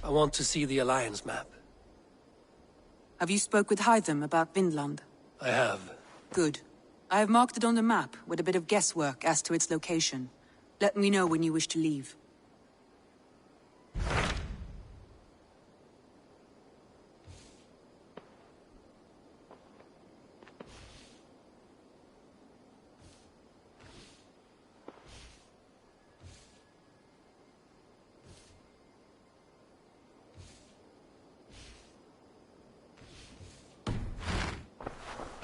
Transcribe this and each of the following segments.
I want to see the Alliance map. Have you spoke with Hytham about Vinland? I have. Good. I have marked it on the map, with a bit of guesswork as to its location. Let me know when you wish to leave.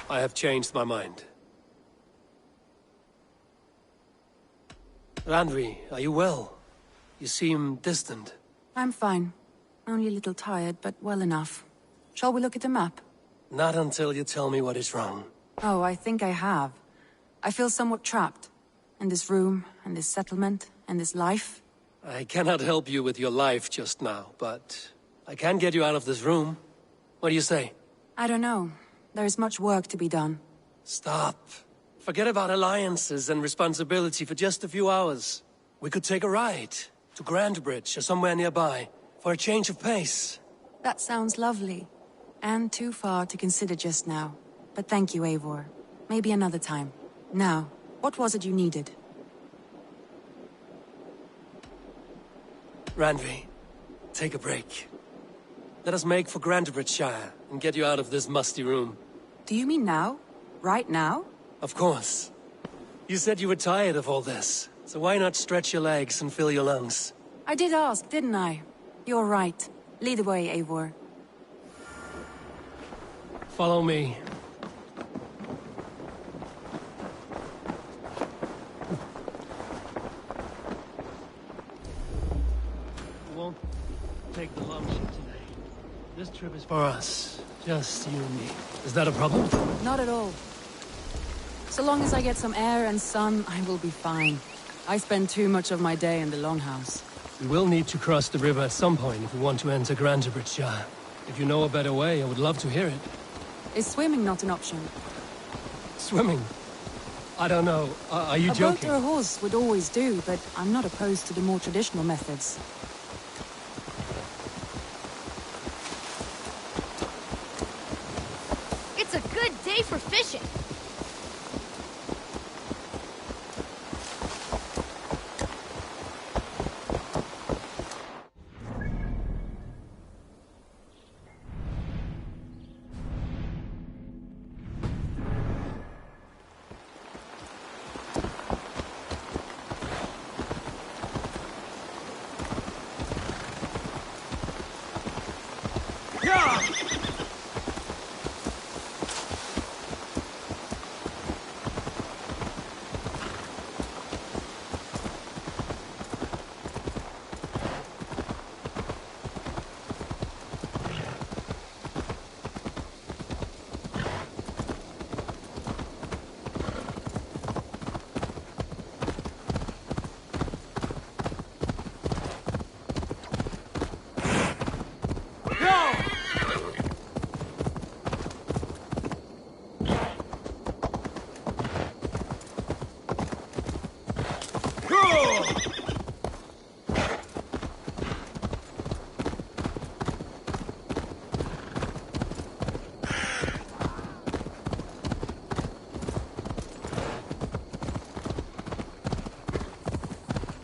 I have changed my mind. Randvi, are you well? You seem distant. I'm fine. Only a little tired, but well enough. Shall we look at the map? Not until you tell me what is wrong. Oh, I think I have. I feel somewhat trapped. In this room, and this settlement, and this life. I cannot help you with your life just now, but I can get you out of this room. What do you say? I don't know. There is much work to be done. Stop. Forget about alliances and responsibility for just a few hours. We could take a ride to Grandbridge or somewhere nearby for a change of pace. That sounds lovely. And too far to consider just now. But thank you, Eivor. Maybe another time. Now, what was it you needed? Randvi, take a break. Let us make for Grandbridgeshire and get you out of this musty room. Do you mean now? Right now? Of course. You said you were tired of all this, so why not stretch your legs and fill your lungs? I did ask, didn't I? You're right. Lead the way, Eivor. Follow me. We won't take the long ship today. This trip is for us. Just you and me. Is that a problem? Not at all. So long as I get some air and sun, I will be fine. I spend too much of my day in the longhouse. We will need to cross the river at some point if we want to enter Grandbridgeshire. If you know a better way, I would love to hear it. Is swimming not an option? Swimming? I don't know. Are you joking? A boat or a horse would always do, but I'm not opposed to the more traditional methods. It's a good day for fishing.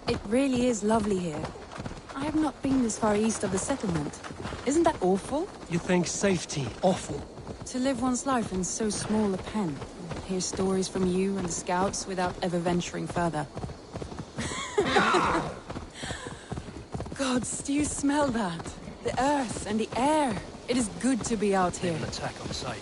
It really is lovely here. I have not been this far east of the settlement. Isn't that awful? You think safety awful? To live one's life in so small a pen. Hear stories from you and the scouts without ever venturing further. Gods, do you smell that? The earth and the air. It is good to be out here. An attack on sight.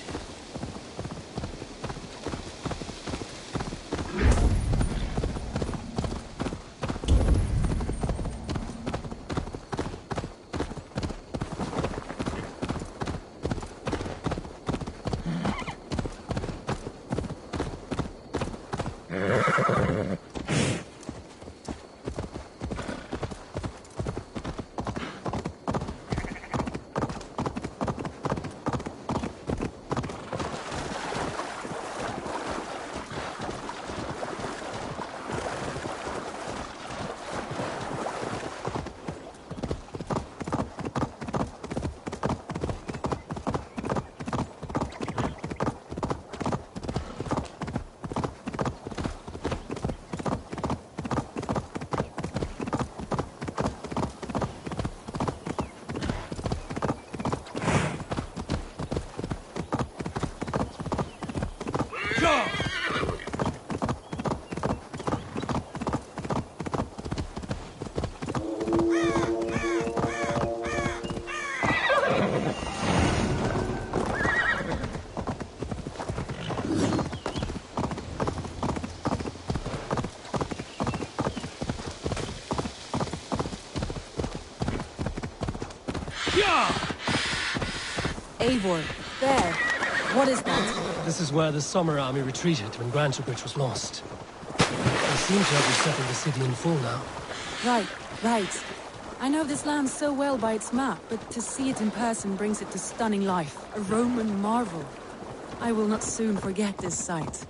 Yeah! Eivor, there. What is that? This is where the Summer Army retreated when Grantebridge was lost. They seem to have resettled the city in full now. Right, right. I know this land so well by its map, but to see it in person brings it to stunning life. A Roman marvel. I will not soon forget this sight.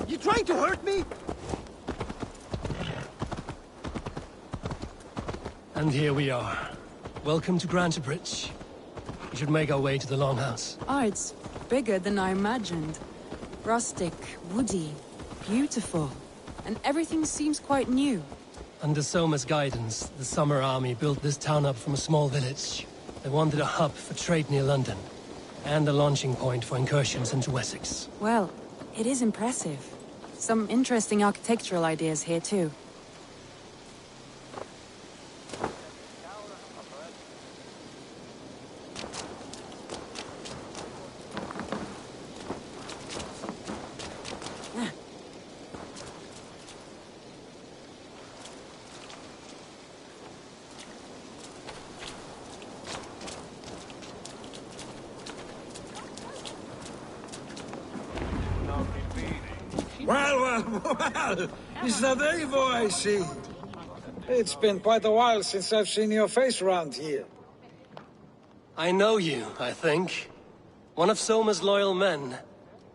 You trying to hurt me? And here we are. Welcome to Grantebridge. We should make our way to the Longhouse. Ah, it's bigger than I imagined. Rustic, woody, beautiful. And everything seems quite new. Under Soma's guidance, the Summer Army built this town up from a small village. They wanted a hub for trade near London, and a launching point for incursions into Wessex. Well, it is impressive. Some interesting architectural ideas here too. Well, is that Eivor I see? It's been quite a while since I've seen your face around here. I know you, I think. One of Soma's loyal men.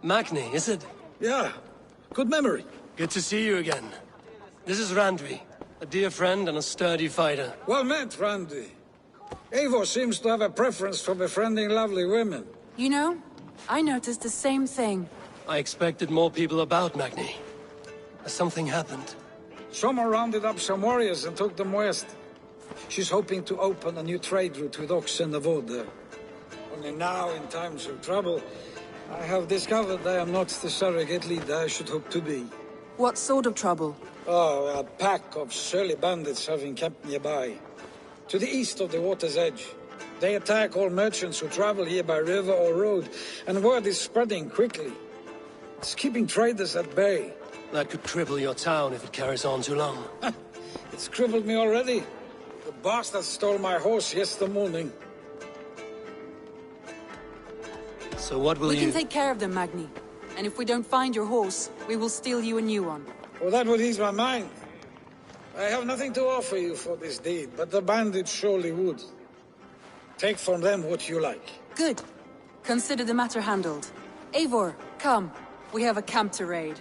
Magni, is it? Yeah, good memory. Good to see you again. This is Randvi, a dear friend and a sturdy fighter. Well met, Randy. Eivor seems to have a preference for befriending lovely women. You know, I noticed the same thing. I expected more people about Magni. Has something happened? Soma rounded up some warriors and took them west. She's hoping to open a new trade route with oxen and wood there. Only now, in times of trouble, I have discovered I am not the surrogate leader I should hope to be. What sort of trouble? Oh, a pack of surly bandits have encamped nearby. To the east of the water's edge. They attack all merchants who travel here by river or road, and word is spreading quickly. It's keeping traders at bay. That could cripple your town if it carries on too long. It's crippled me already. The bastard stole my horse yesterday morning. So what will We you... can take care of them, Magni. And if we don't find your horse, we will steal you a new one. Well, that would ease my mind. I have nothing to offer you for this deed, but the bandits surely would. Take from them what you like. Good. Consider the matter handled. Eivor, come. We have a camp to raid.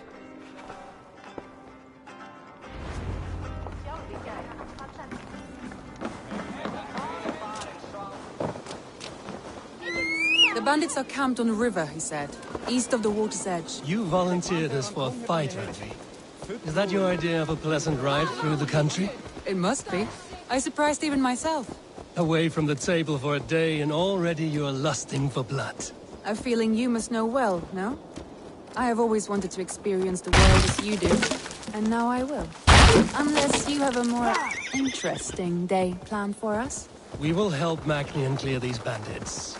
The bandits are camped on the river, he said. East of the water's edge. You volunteered us for a fight, Randvi. Is that your idea of a pleasant ride through the country? It must be. I surprised even myself. Away from the table for a day and already you're lusting for blood. A feeling you must know well, no? I have always wanted to experience the world as you do, and now I will. Unless you have a more interesting day planned for us. We will help Magni clear these bandits.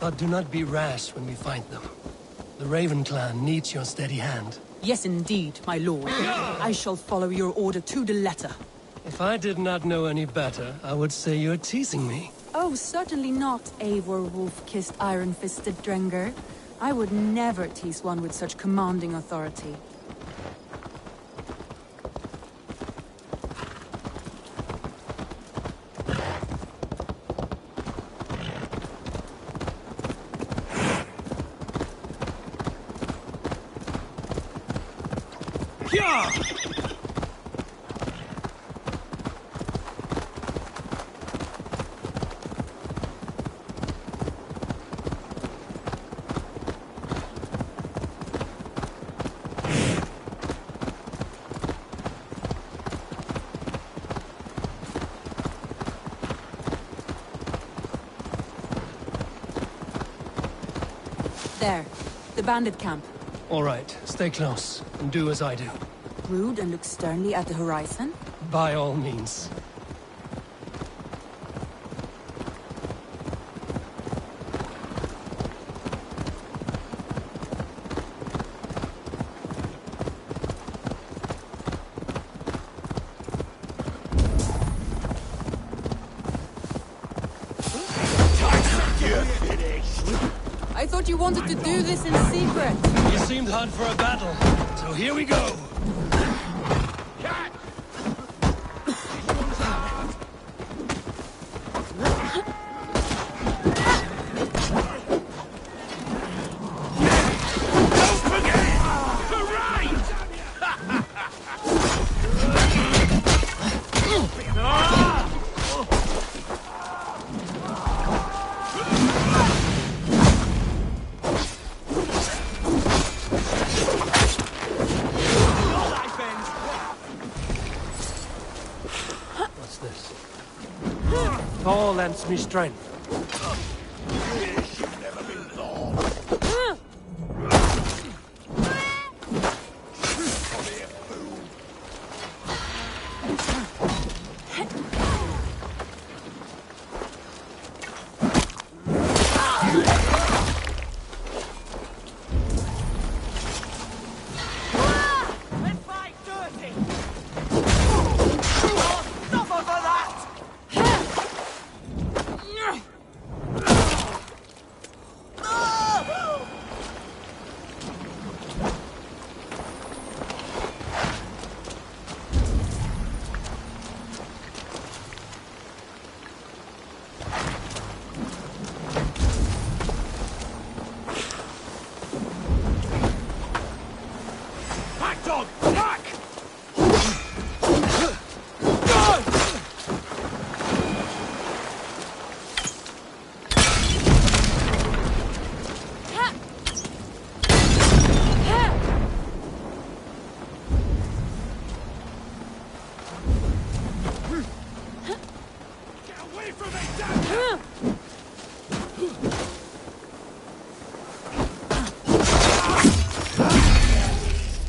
But do not be rash when we find them. The Raven clan needs your steady hand. Yes, indeed, my lord. I shall follow your order to the letter. If I did not know any better, I would say you're teasing me. Oh, certainly not, Eivor wolf-kissed iron-fisted Drenger. I would never tease one with such commanding authority. There. The bandit camp. All right, stay close, and do as I do. Rude and look sternly at the horizon? By all means. I thought you wanted to do this in secret. You seemed hot for a battle, so here we go. All lends me strength.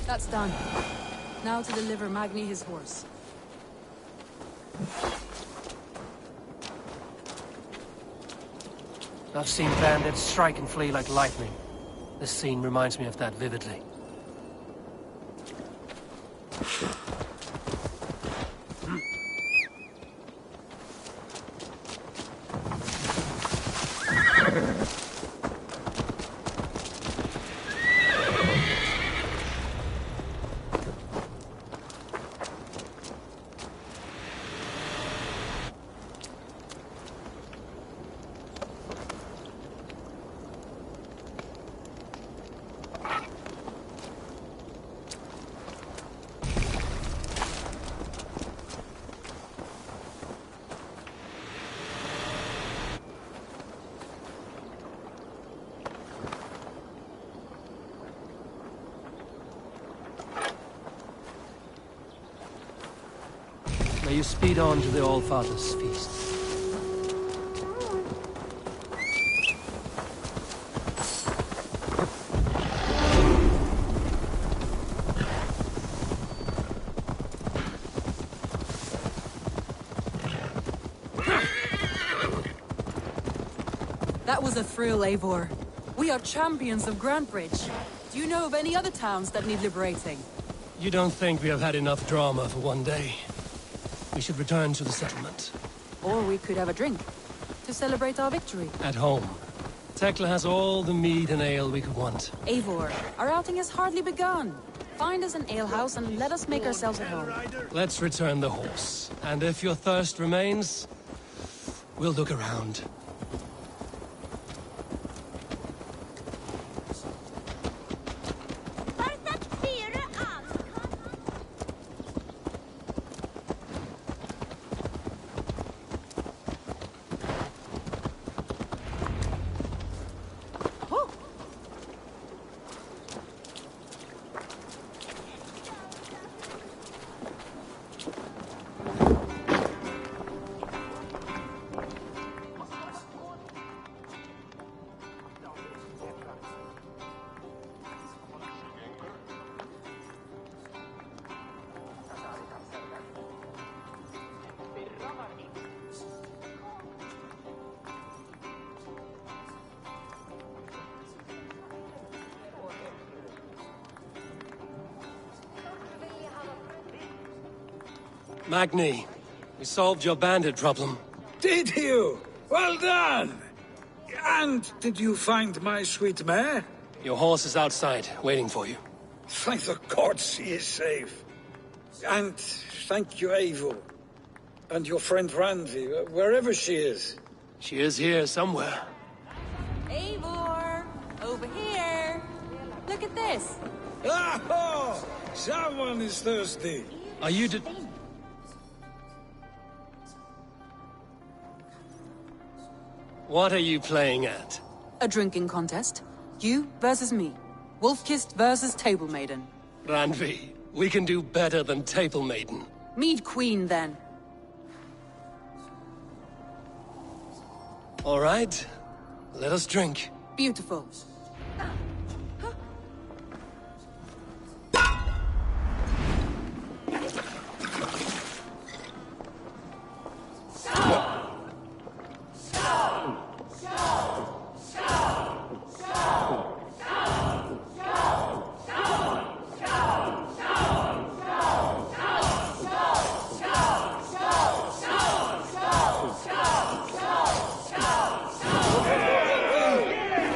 That's done. Now to deliver Magni his horse. I've seen bandits strike and flee like lightning. This scene reminds me of that vividly. May you speed on to the All-Father's feast. That was a thrill, Eivor. We are champions of Grantebridge. Do you know of any other towns that need liberating? You don't think we have had enough drama for one day? We should return to the settlement. Or we could have a drink, to celebrate our victory. At home. Tekla has all the mead and ale we could want. Eivor, our outing has hardly begun. Find us an alehouse and let us make ourselves at home. Let's return the horse. And if your thirst remains, we'll look around. Magni, we solved your bandit problem. Did you? Well done! And did you find my sweet mare? Your horse is outside, waiting for you. Thank the gods he is safe. And thank you, Eivor. And your friend Randvi, wherever she is. She is here somewhere. Eivor! Over here! Look at this! Oh! Someone is thirsty. Are you What are you playing at? A drinking contest. You versus me. Wolf-kissed versus Table Maiden. Randvi, we can do better than Table Maiden. Mead Queen, then. All right, let us drink. Beautiful.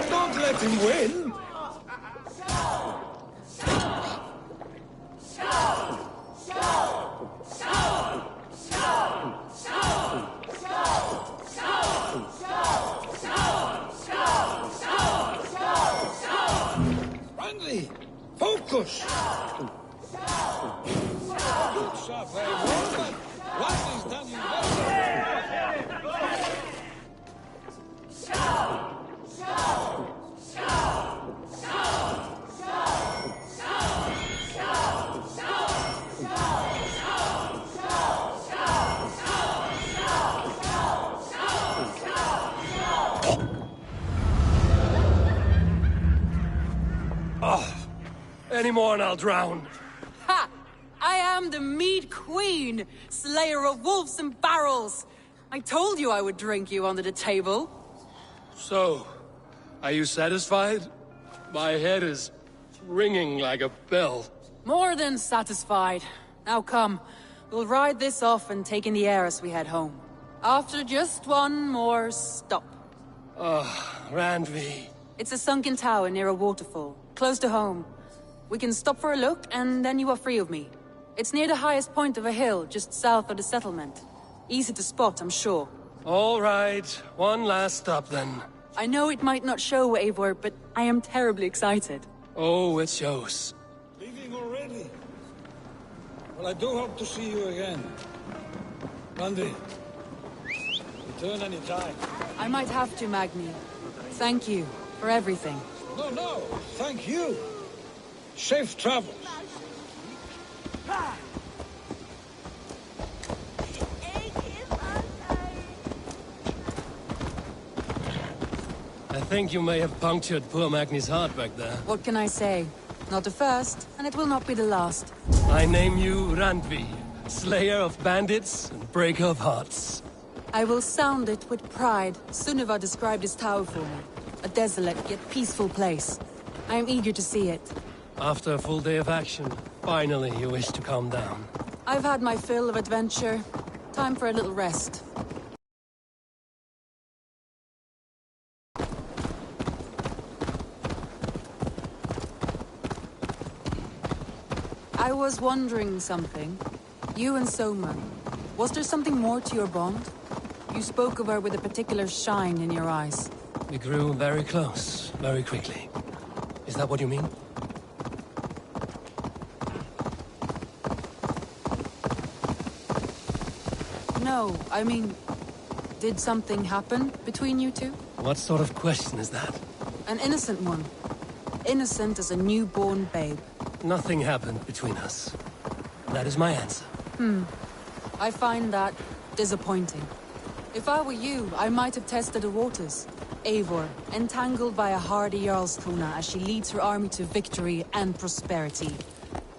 Don't let him win! Randy, focus! Good shot, very well, but Randy's done you better. Any more and I'll drown. Ha! I am the Mead Queen, slayer of wolves and barrels. I told you I would drink you under the table. So, are you satisfied? My head is ringing like a bell. More than satisfied. Now come, we'll ride this off and take in the air as we head home. After just one more stop. Randvi. It's a sunken tower near a waterfall, close to home. We can stop for a look, and then you are free of me. It's near the highest point of a hill, just south of the settlement. Easy to spot, I'm sure. All right, one last stop then. I know it might not show, Eivor, but I am terribly excited. Oh, it shows. Leaving already? Well, I do hope to see you again. Randy, return any time. I might have to, Magni. Thank you for everything. No, thank you. Safe travels. I think you may have punctured poor Magni's heart back there. What can I say? Not the first, and it will not be the last. I name you Randvi, slayer of bandits and breaker of hearts. I will sound it with pride. Sunniva described this tower for me. A desolate yet peaceful place. I am eager to see it. After a full day of action, finally you wish to calm down. I've had my fill of adventure. Time for a little rest. I was wondering something. You and Soma. Was there something more to your bond? You spoke of her with a particular shine in your eyes. We grew very close, very quickly. Is that what you mean? No, I mean... Did something happen between you two? What sort of question is that? An innocent one. Innocent as a newborn babe. Nothing happened between us. That is my answer. I find that disappointing. If I were you, I might have tested the waters. Eivor, entangled by a hardy Jarlskona as she leads her army to victory and prosperity.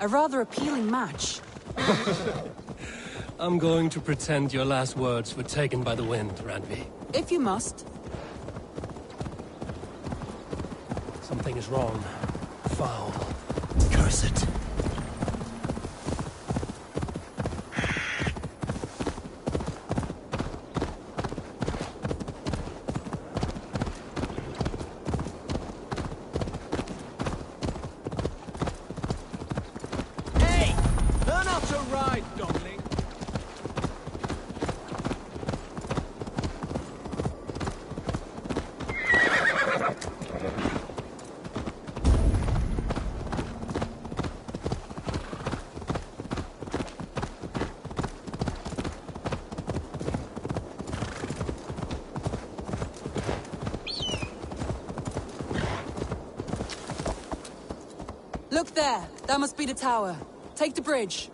A rather appealing match. I'm going to pretend your last words were taken by the wind, Randvi. If you must. Something is wrong. Foul. Curse it. Look there! That must be the tower. Take the bridge.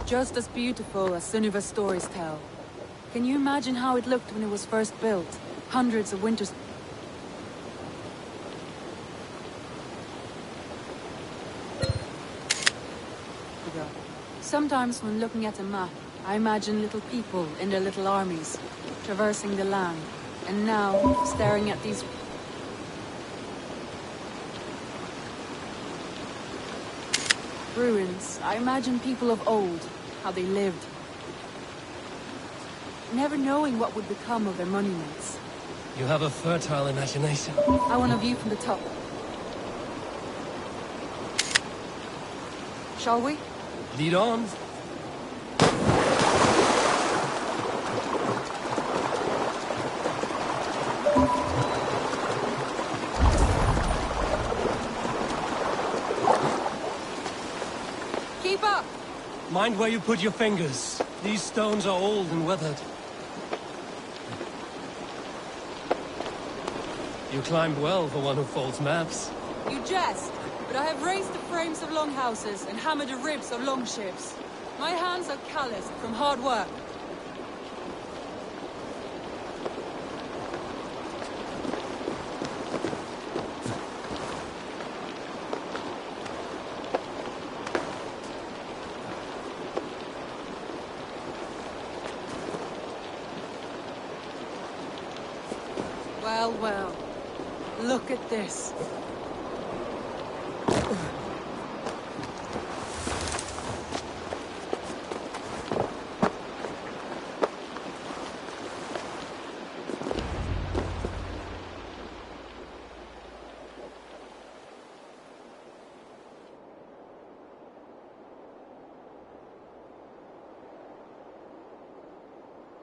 Just as beautiful as Sunniva's stories tell. Can you imagine how it looked when it was first built? Hundreds of winters... ago. Sometimes when looking at a map, I imagine little people in their little armies, traversing the land. And now, staring at these... ruins, I imagine people of old, how they lived. Never knowing what would become of their monuments. You have a fertile imagination. I want a view from the top. Shall we? Lead on. Keep up! Mind where you put your fingers. These stones are old and weathered. You climbed well for one who folds maps. You jest, but I have raised the frames of longhouses and hammered the ribs of longships. My hands are calloused from hard work. Well, well. Look at this.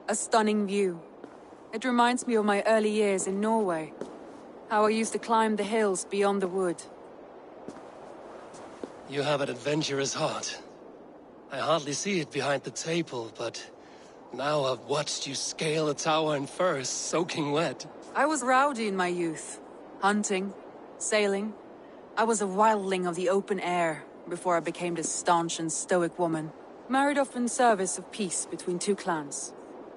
A stunning view. It reminds me of my early years in Norway. How I used to climb the hills beyond the wood. You have an adventurous heart. I hardly see it behind the table, but now I've watched you scale a tower in furs, soaking wet. I was rowdy in my youth. Hunting, sailing. I was a wildling of the open air before I became this staunch and stoic woman. Married off in service of peace between two clans.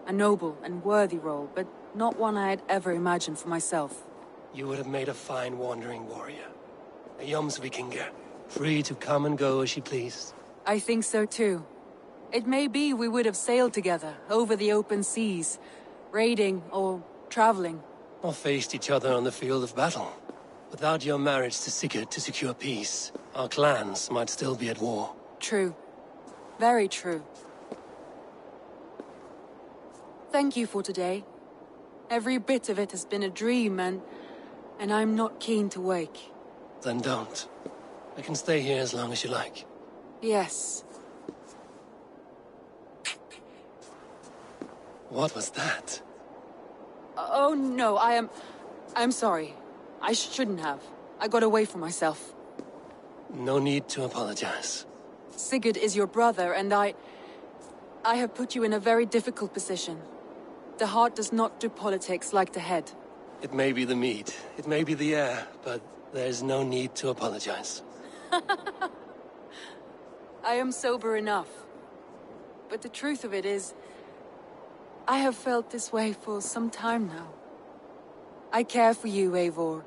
A noble and worthy role, but not one I had ever imagined for myself. You would have made a fine wandering warrior. A Jomsvikinger, free to come and go as she pleased. I think so too. It may be we would have sailed together, over the open seas, raiding or traveling. Or faced each other on the field of battle. Without your marriage to Sigurd to secure peace, our clans might still be at war. True. Very true. Thank you for today. Every bit of it has been a dream, and I'm not keen to wake. Then don't. I can stay here as long as you like. Yes. What was that? Oh no, I'm sorry. I shouldn't have. I got away from myself. No need to apologize. Sigurd is your brother, and I have put you in a very difficult position. The heart does not do politics like the head. It may be the meat, it may be the air, but there's no need to apologize. I am sober enough. But the truth of it is, I have felt this way for some time now. I care for you, Eivor.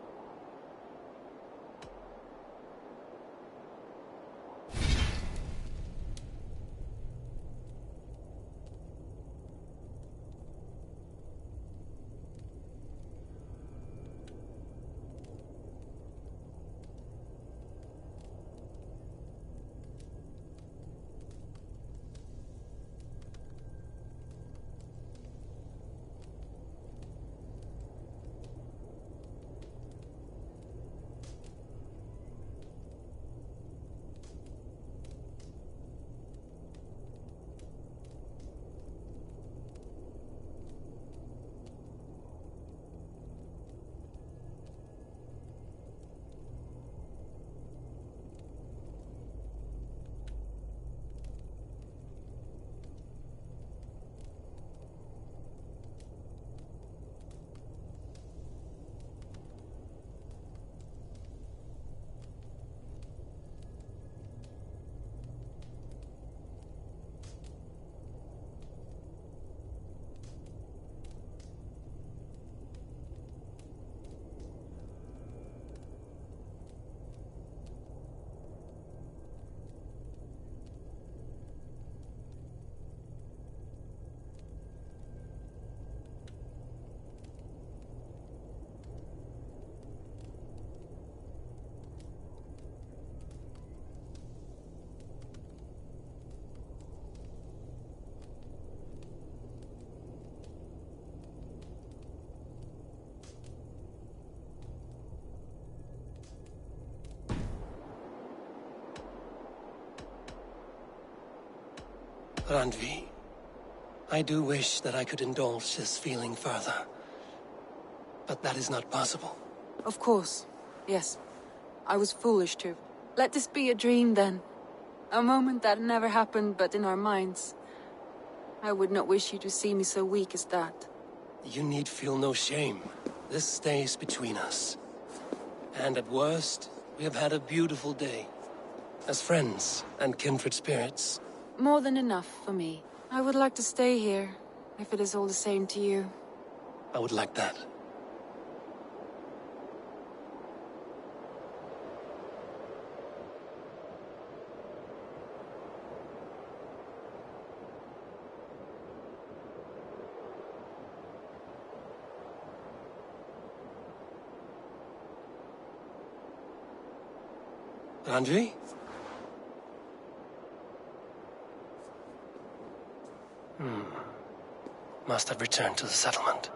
Randvi, I do wish that I could indulge this feeling further. But that is not possible. Of course. Yes. I was foolish to. Let this be a dream, then. A moment that never happened but in our minds. I would not wish you to see me so weak as that. You need feel no shame. This stays between us. And at worst, we have had a beautiful day. As friends and kindred spirits. More than enough for me. I would like to stay here, if it is all the same to you. I would like that. Randvi? Must have returned to the settlement.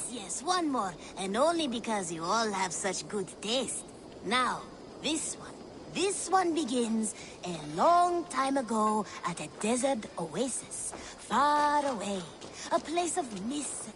Yes, one more. And only because you all have such good taste. Now, this one. This one begins a long time ago at a desert oasis, far away. A place of mist.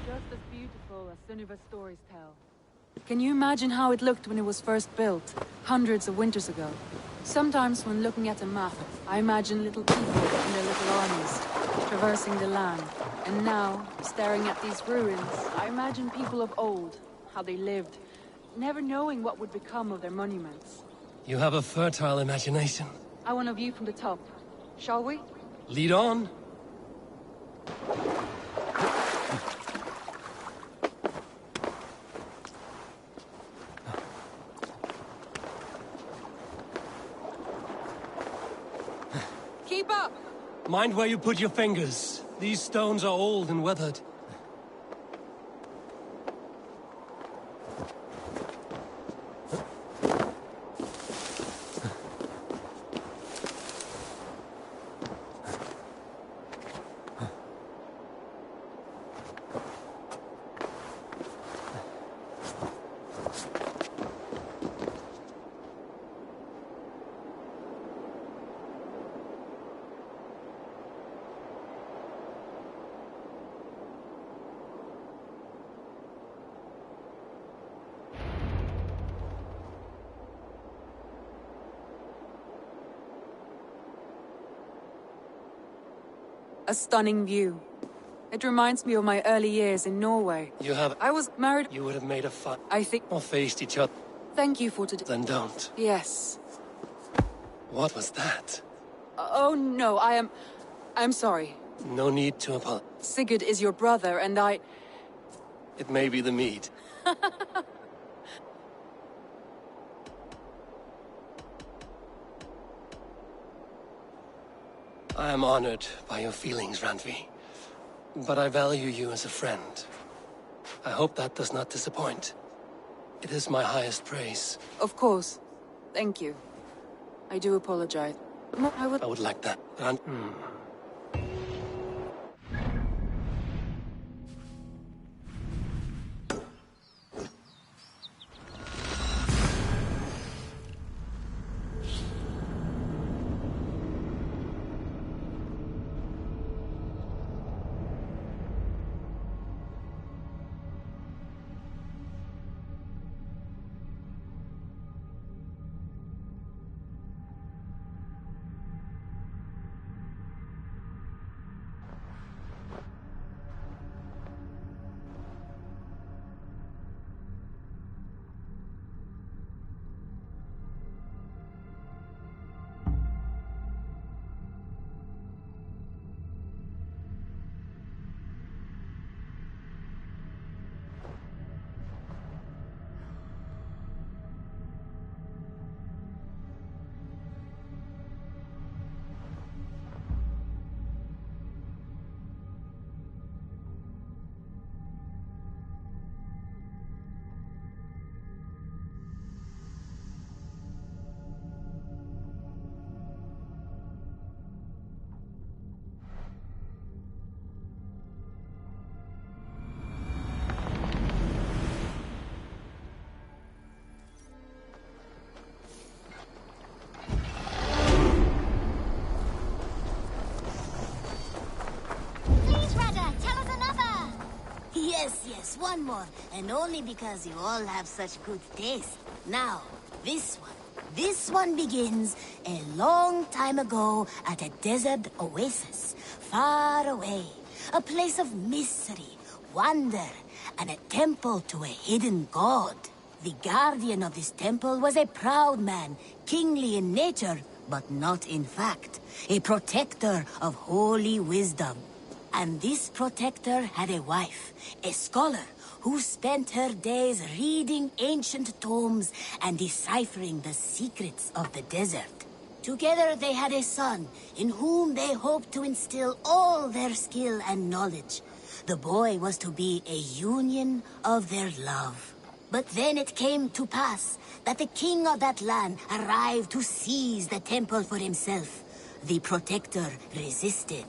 Just as beautiful as Sunniva's stories tell. Can you imagine how it looked when it was first built, hundreds of winters ago? Sometimes when looking at a map, I imagine little people and their little armies, traversing the land. And now, staring at these ruins, I imagine people of old, how they lived, never knowing what would become of their monuments. You have a fertile imagination. I want a view from the top. Shall we? Lead on. Keep up! Mind where you put your fingers. These stones are old and weathered. A stunning view. It reminds me of my early years in Norway. You have... I was married... You would have made a fight. I think... Or faced each other. Thank you for today. Then don't. Yes. What was that? Oh, no, I'm sorry. No need to apologize. Sigurd is your brother, and I... It may be the mead. I am honored by your feelings, Randvi. But I value you as a friend. I hope that does not disappoint. It is my highest praise. Of course. Thank you. I do apologize. I would like that. Yes, one more. And only because you all have such good taste. Now, this one. This one begins a long time ago at a desert oasis, far away. A place of mystery, wonder, and a temple to a hidden god. The guardian of this temple was a proud man, kingly in nature, but not in fact. A protector of holy wisdom. And this protector had a wife, a scholar, who spent her days reading ancient tomes and deciphering the secrets of the desert. Together they had a son, in whom they hoped to instill all their skill and knowledge. The boy was to be a union of their love. But then it came to pass that the king of that land arrived to seize the temple for himself. The protector resisted.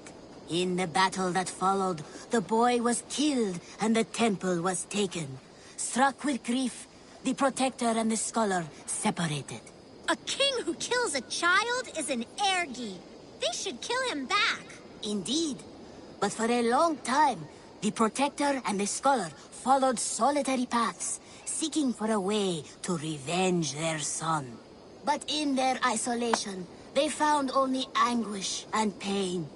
In the battle that followed, the boy was killed and the temple was taken. Struck with grief, the protector and the scholar separated. A king who kills a child is an ergi. They should kill him back. Indeed. But for a long time, the protector and the scholar followed solitary paths, seeking for a way to revenge their son. But in their isolation, they found only anguish and pain.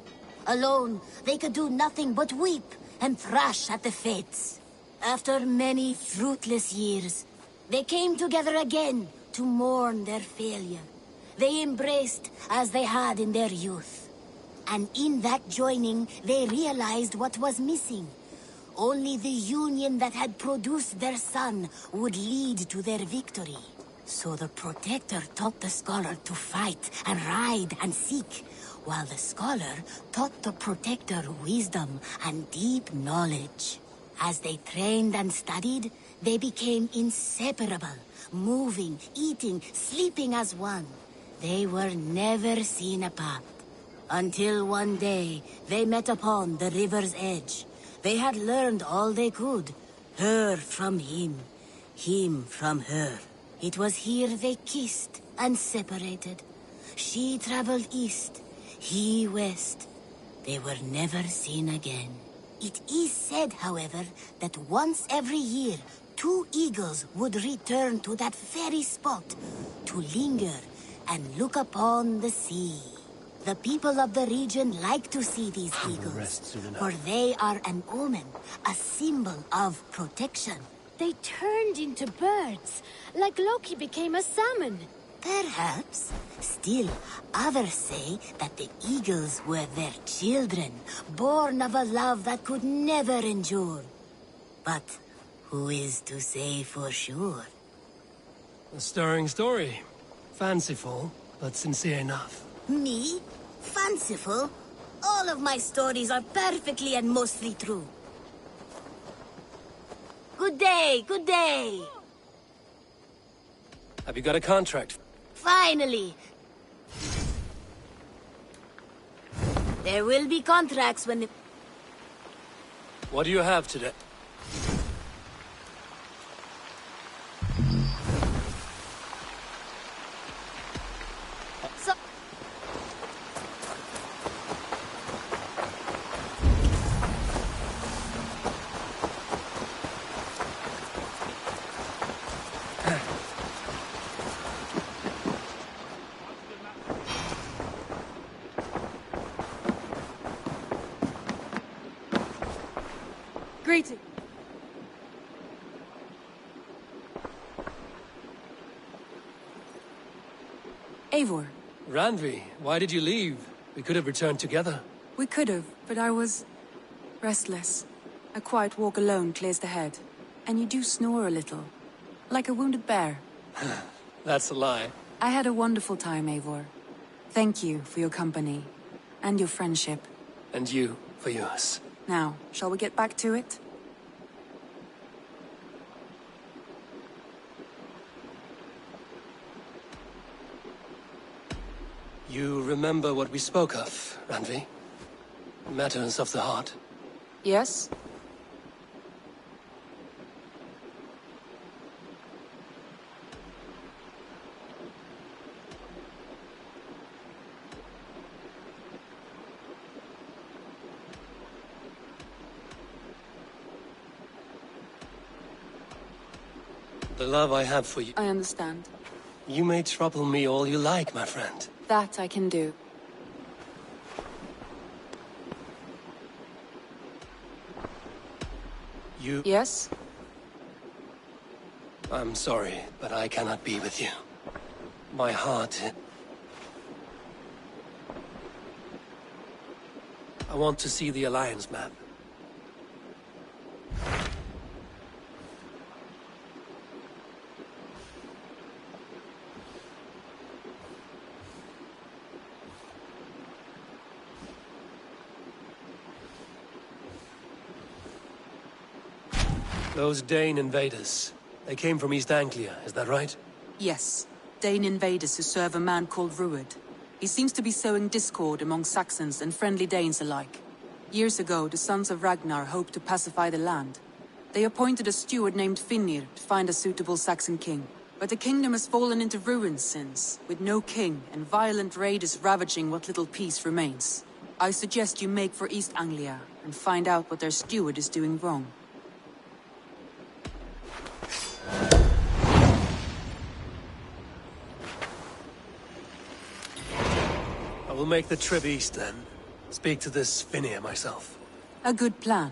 Alone, they could do nothing but weep and thrash at the fates. After many fruitless years, they came together again to mourn their failure. They embraced as they had in their youth. And in that joining, they realized what was missing. Only the union that had produced their son would lead to their victory. So the protector taught the scholar to fight and ride and seek, while the scholar taught the protector wisdom and deep knowledge. As they trained and studied, they became inseparable, moving, eating, sleeping as one. They were never seen apart. Until one day, they met upon the river's edge. They had learned all they could, her from him from her. It was here they kissed and separated. She traveled east, he west. They were never seen again. It is said, however, that once every year, 2 eagles would return to that very spot to linger and look upon the sea. The people of the region like to see these eagles, for they are an omen, a symbol of protection. They turned into birds, like Loki became a salmon. Perhaps. Still, others say that the eagles were their children, born of a love that could never endure. But who is to say for sure? A stirring story. Fanciful, but sincere enough. Me? Fanciful? All of my stories are perfectly and mostly true. Good day, good day. Have you got a contract? Finally. There will be contracts when the... What do you have today? So... Greeting. Eivor. Randvi, why did you leave? We could have returned together. We could have, but I was... restless. A quiet walk alone clears the head. And you do snore a little. Like a wounded bear. That's a lie. I had a wonderful time, Eivor. Thank you for your company. And your friendship. And you for yours. Now, shall we get back to it? You remember what we spoke of, Randvi? Matters of the heart. Yes? the love I have for you. I understand. You may trouble me all you like, my friend. That I can do. You... Yes? I'm sorry, but I cannot be with you. My heart... I want to see the Alliance map. Those Dane invaders, they came from East Anglia, is that right? Yes. Dane invaders who serve a man called Rued. He seems to be sowing discord among Saxons and friendly Danes alike. Years ago, the sons of Ragnar hoped to pacify the land. They appointed a steward named Finnir to find a suitable Saxon king. But the kingdom has fallen into ruins since, with no king and violent raiders ravaging what little peace remains. I suggest you make for East Anglia and find out what their steward is doing wrong. I will make the trip east then. Speak to this Finnir myself. A good plan.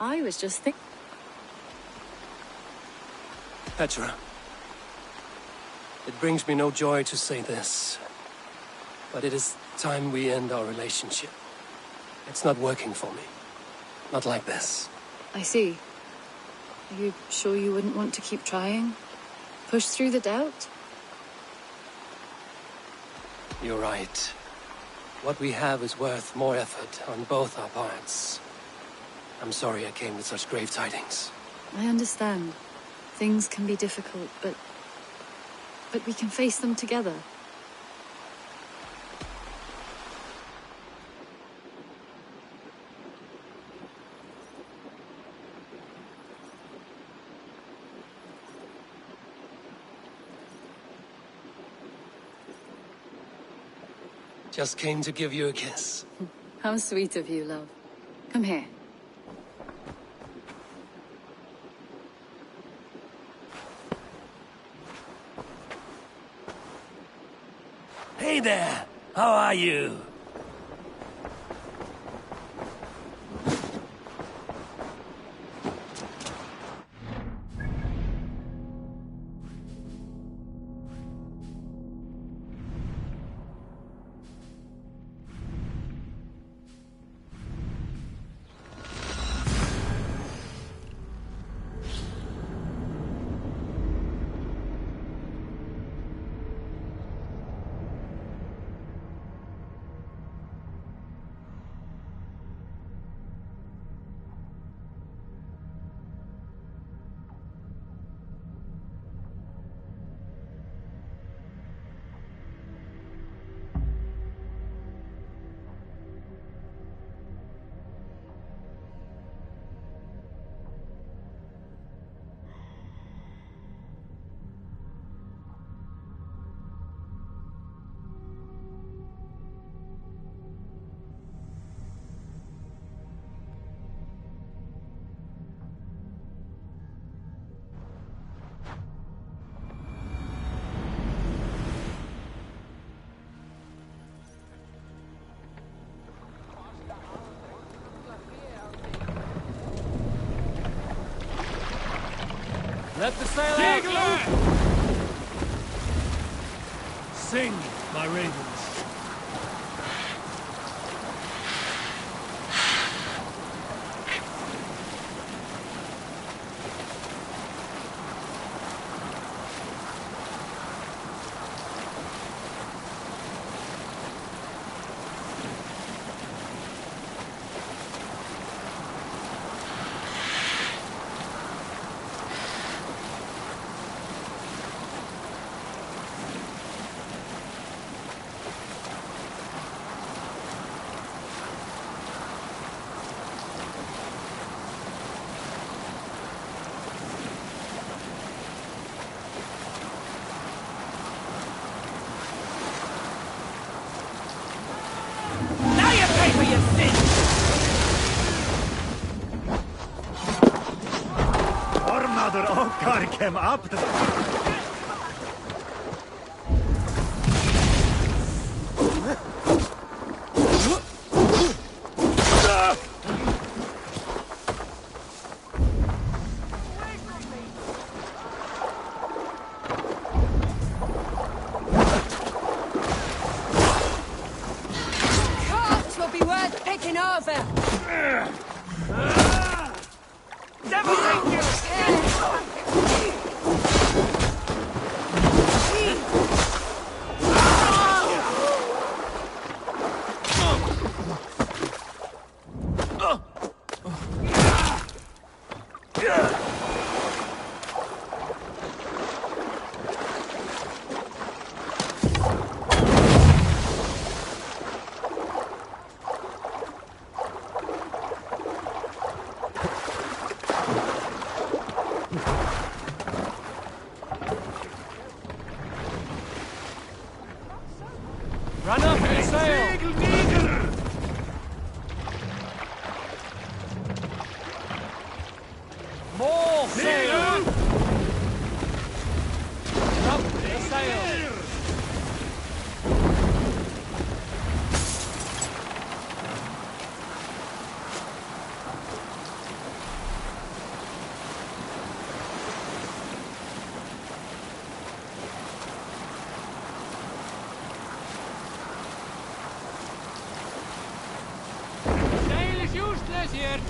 I was just thinking. Petra. It brings me no joy to say this, but it is time we end our relationship. It's not working for me. Not like this. I see. Are you sure you wouldn't want to keep trying? Push through the doubt? You're right. What we have is worth more effort on both our parts. I'm sorry I came with such grave tidings. I understand. Things can be difficult, but we can face them together. Just came to give you a kiss. How sweet of you, love. Come here. Hey there! How are you? Let the sail out! Sing, my ravens. Father Okkar came up the... Carts will be worth picking over! Never take your Run up and sail! More sail! Up the sail! Sail is useless here!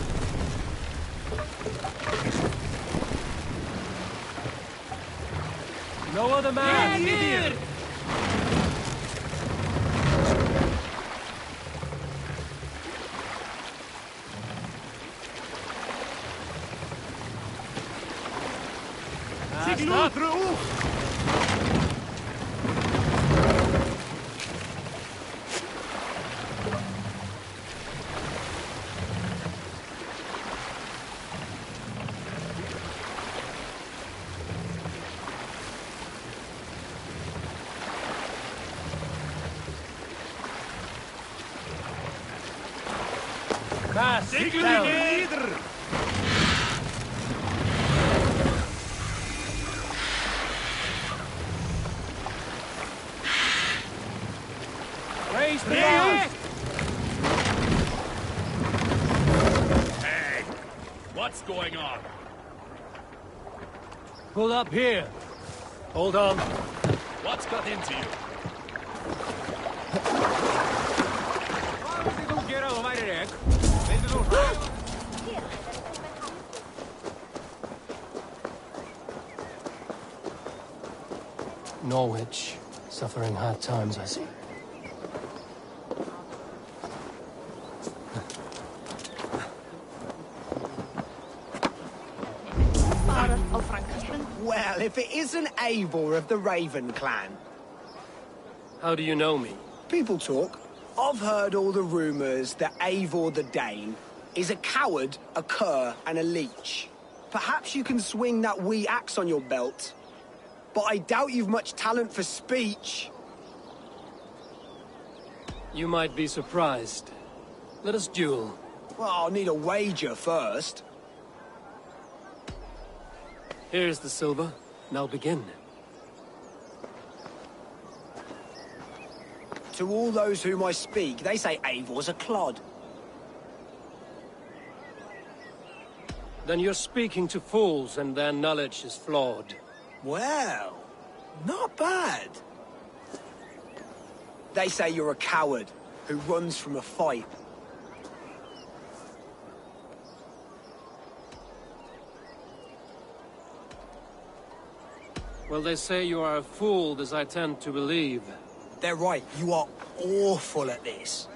No other man! Here! Mast down! Raise the mast! Hey, what's going on? Pull up here. Hold on. What's got into you? Norwich, suffering hard times, I see. Well, if it isn't Eivor of the Raven clan. How do you know me? People talk. I've heard all the rumours that Eivor the Dane is a coward, a cur, and a leech. Perhaps you can swing that wee axe on your belt, but I doubt you've much talent for speech. You might be surprised. Let us duel. Well, I'll need a wager first. Here's the silver. Now begin. To all those whom I speak, they say Eivor's a clod. Then you're speaking to fools and their knowledge is flawed. Well, not bad. They say you're a coward who runs from a fight. Well, they say you are a fool, as I tend to believe. They're right, you are awful at this.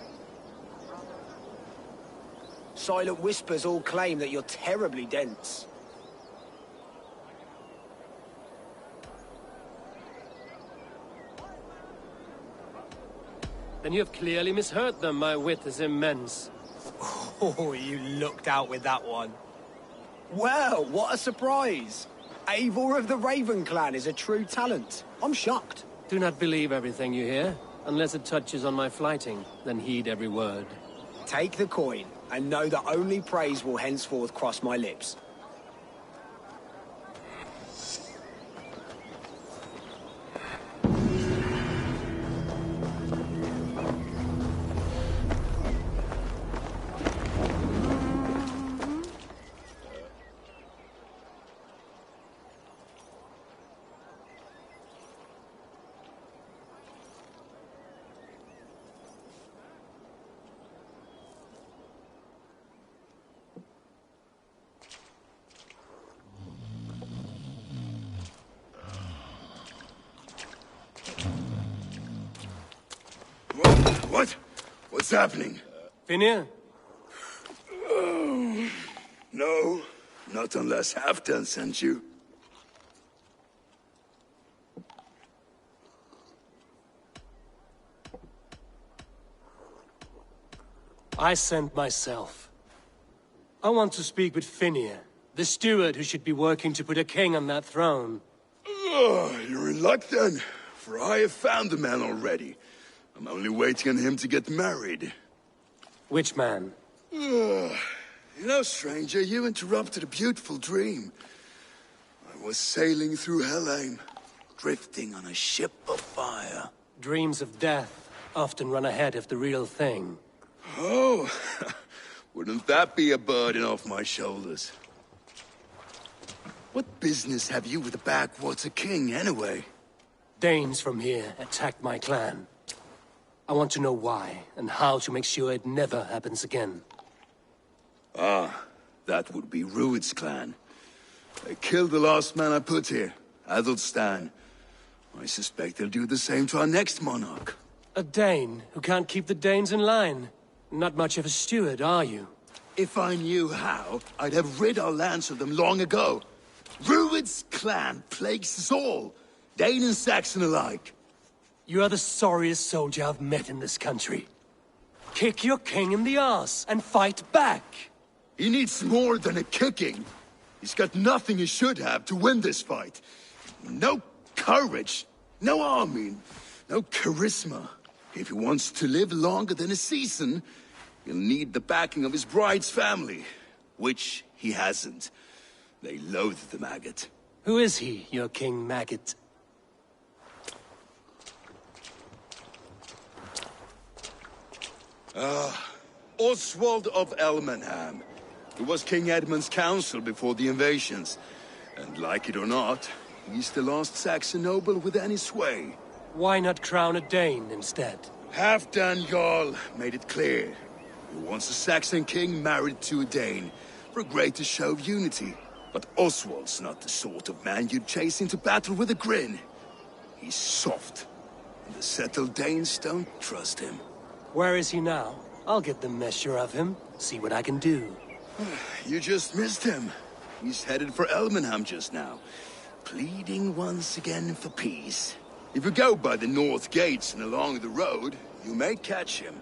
Silent whispers all claim that you're terribly dense. Then you have clearly misheard them. My wit is immense. Oh, you looked out with that one. Well, what a surprise! Eivor of the Raven clan is a true talent. I'm shocked. Do not believe everything you hear. Unless it touches on my flighting, then heed every word. Take the coin, and know that only praise will henceforth cross my lips. What? What's happening? Finir? Oh, no, not unless Halfdan sent you. I sent myself. I want to speak with Finir, the steward who should be working to put a king on that throne. You're in luck then, for I have found the man already. I'm only waiting on him to get married. Which man? You know, stranger, you interrupted a beautiful dream. I was sailing through Helheim, drifting on a ship of fire. Dreams of death often run ahead of the real thing. Oh, wouldn't that be a burden off my shoulders? What business have you with the backwater king, anyway? Danes from here attacked my clan. I want to know why, and how to make sure it never happens again. Ah, that would be Rued's clan. They killed the last man I put here, Adelstan. I suspect they'll do the same to our next monarch. A Dane who can't keep the Danes in line. Not much of a steward, are you? If I knew how, I'd have rid our lands of them long ago. Rued's clan plagues us all, Dane and Saxon alike. You are the sorriest soldier I've met in this country. Kick your king in the arse and fight back! He needs more than a kicking. He's got nothing he should have to win this fight. No courage, no army, no charisma. If he wants to live longer than a season, he'll need the backing of his bride's family, which he hasn't. They loathe the maggot. Who is he, your King Maggot? Oswald of Elmenham. He was King Edmund's counsel before the invasions. And like it or not, he's the last Saxon noble with any sway. Why not crown a Dane instead? Halfdan Jarl made it clear. He wants a Saxon king married to a Dane, for a greater show of unity. But Oswald's not the sort of man you'd chase into battle with a grin. He's soft, and the settled Danes don't trust him. Where is he now? I'll get the measure of him, see what I can do. You just missed him. He's headed for Elmenham just now, pleading once again for peace. If you go by the north gates and along the road, you may catch him.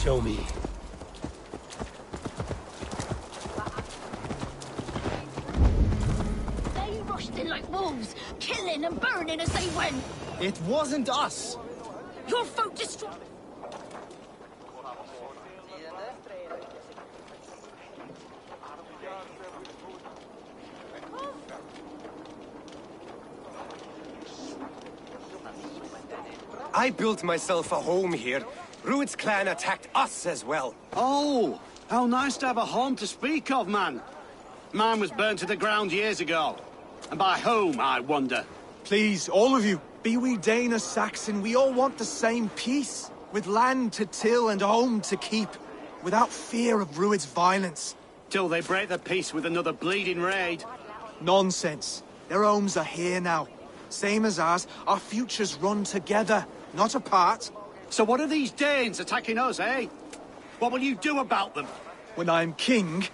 Show me. They rushed in like wolves, killing and burning as they went. It wasn't us. Your folk destroyed. I built myself a home here. Rued's clan attacked us as well. Oh, how nice to have a home to speak of, man. Mine was burned to the ground years ago. And by whom, I wonder? Please, all of you, be we Dane or Saxon, we all want the same peace. With land to till and home to keep. Without fear of Rued's violence. Till they break the peace with another bleeding raid. Nonsense. Their homes are here now. Same as ours, our futures run together, not apart. So what are these Danes attacking us, eh? What will you do about them? When I am king...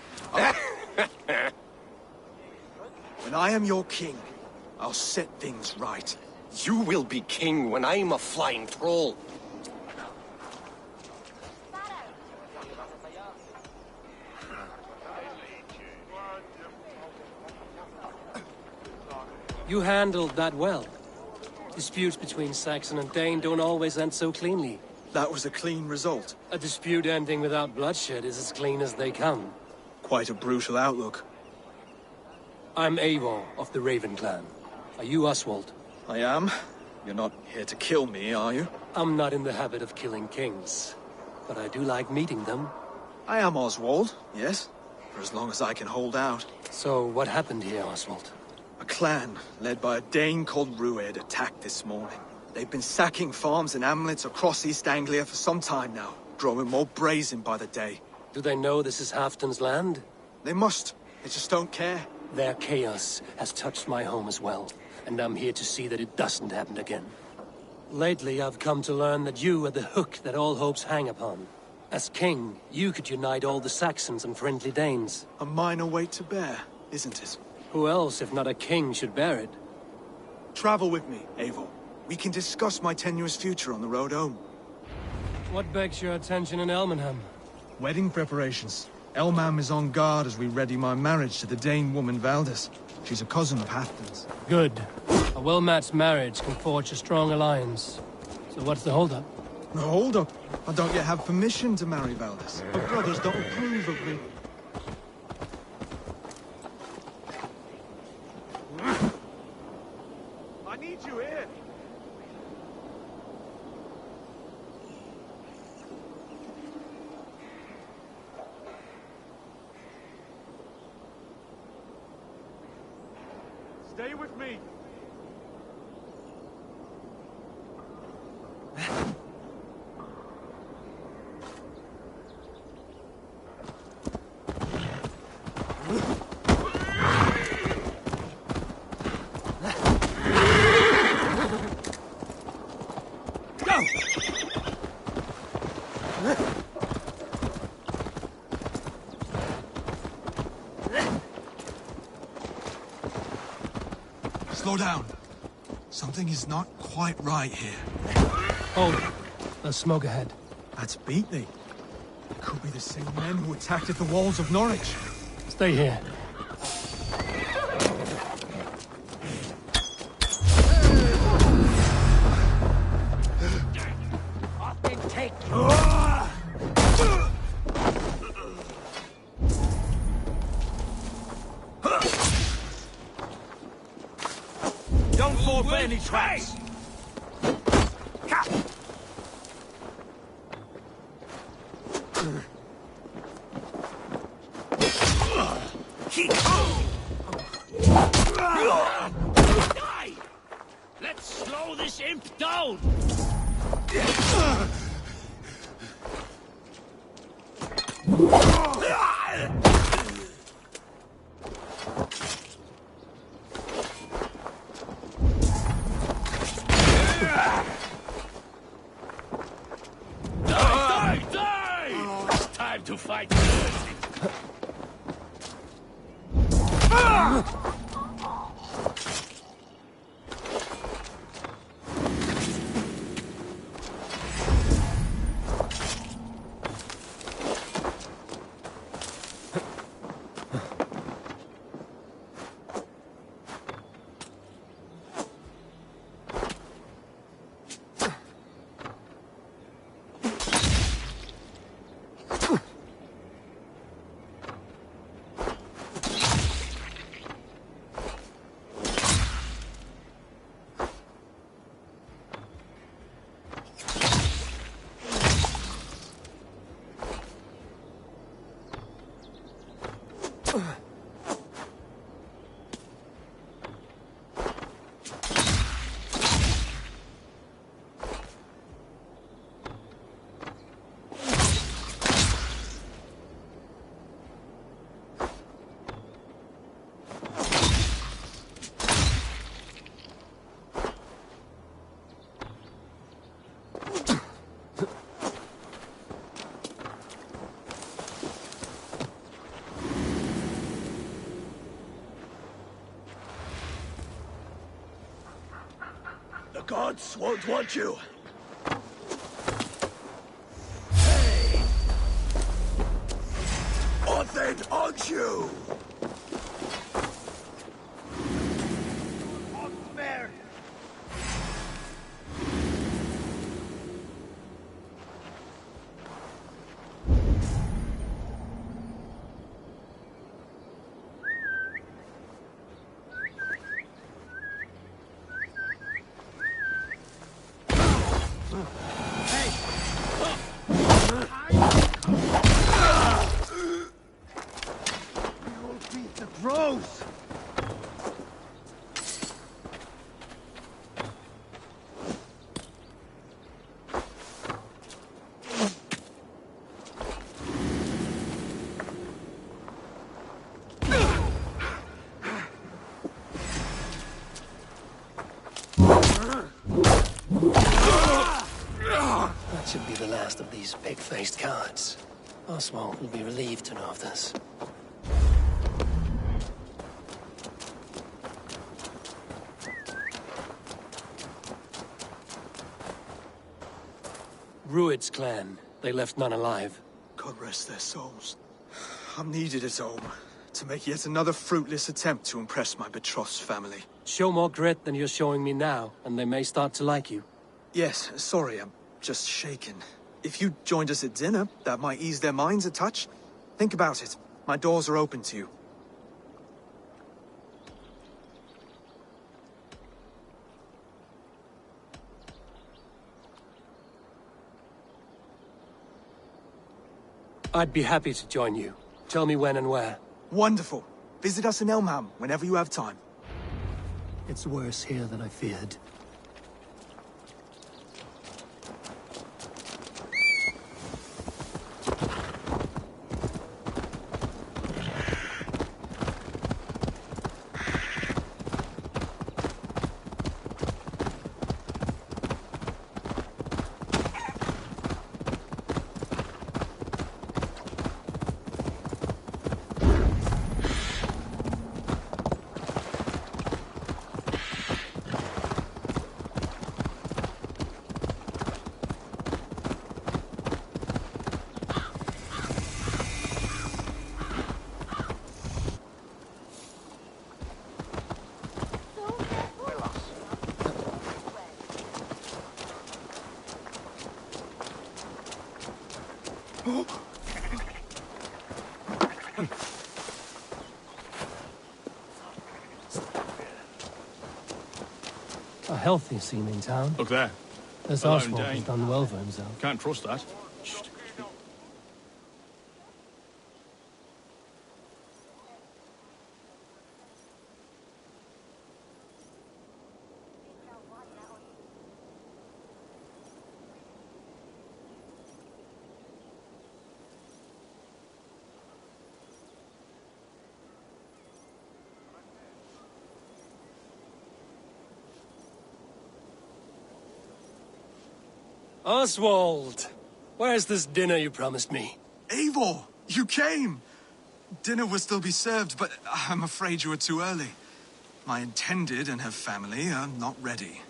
When I am your king, I'll set things right. You will be king when I'm a flying troll. You handled that well. Disputes between Saxon and Dane don't always end so cleanly. That was a clean result. A dispute ending without bloodshed is as clean as they come. Quite a brutal outlook. I'm Eivor of the Raven clan. Are you Oswald? I am. You're not here to kill me, are you? I'm not in the habit of killing kings, but I do like meeting them. I am Oswald, yes. For as long as I can hold out. So, what happened here, Oswald? A clan, led by a Dane called Rued, attacked this morning. They've been sacking farms and hamlets across East Anglia for some time now, growing more brazen by the day. Do they know this is Halfton's land? They must. They just don't care. Their chaos has touched my home as well, and I'm here to see that it doesn't happen again. Lately, I've come to learn that you are the hook that all hopes hang upon. As king, you could unite all the Saxons and friendly Danes. A minor weight to bear, isn't it? Who else, if not a king, should bear it? Travel with me, Eivor. We can discuss my tenuous future on the road home. What begs your attention in Elmenham? Wedding preparations. Elmam is on guard as we ready my marriage to the Dane woman Valdis. She's a cousin of Halfton's. Good. A well-matched marriage can forge a strong alliance. So what's the holdup? No, hold up. I don't yet have permission to marry Valdis. My brothers don't approve of me. I need you here. Stay with me. Slow down. Something is not quite right here. Hold it. There's smoke ahead. That's Beatley. It could be the same men who attacked at the walls of Norwich. Stay here. Don't fall for any traps! Die! Let's slow this imp down! Die! It's time to fight. The gods won't want you. Orthed on you! last of these pig-faced cowards. Oswald will be relieved to know of this. Rued's clan. They left none alive. God rest their souls. I'm needed at home to make yet another fruitless attempt to impress my betrothed's family. Show more grit than you're showing me now, and they may start to like you. Yes, sorry, I'm just shaken. If you joined us at dinner, that might ease their minds a touch. Think about it. My doors are open to you. I'd be happy to join you. Tell me when and where. Wonderful. Visit us in Elmham whenever you have time. It's worse here than I feared. A healthy scene in town. Look there. This Alone Oswald has Dane. done well for himself. Can't trust that. Oswald! Where's this dinner you promised me? Eivor, you came! Dinner will still be served, but I'm afraid you are too early. My intended and her family are not ready.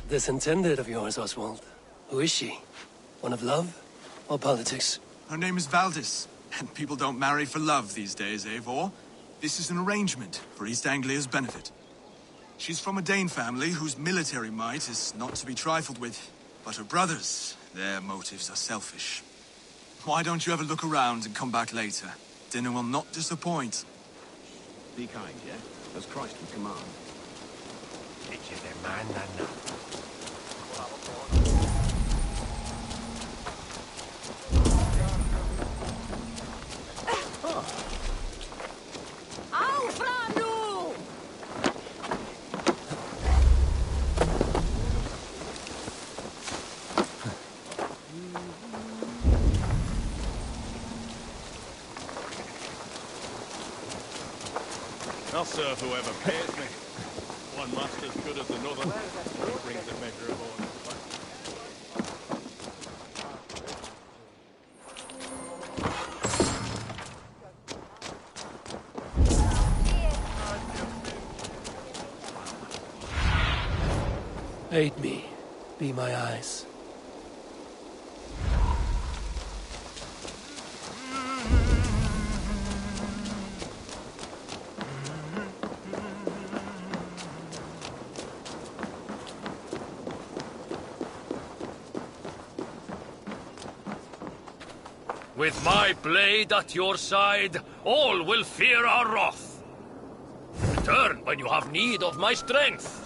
This intended of yours, Oswald. Who is she? One of love or politics? Her name is Valdis, and people don't marry for love these days, Eivor. This is an arrangement for East Anglia's benefit. She's from a Dane family whose military might is not to be trifled with. But her brothers, their motives are selfish. Why don't you have a look around and come back later? Dinner will not disappoint. Be kind, yeah? As Christ would command. Au, Franu! I'll serve whoever pays me. One master's good as another. He brings a measure of order. Aid me. Be my eyes. With my blade at your side, all will fear our wrath. Return when you have need of my strength.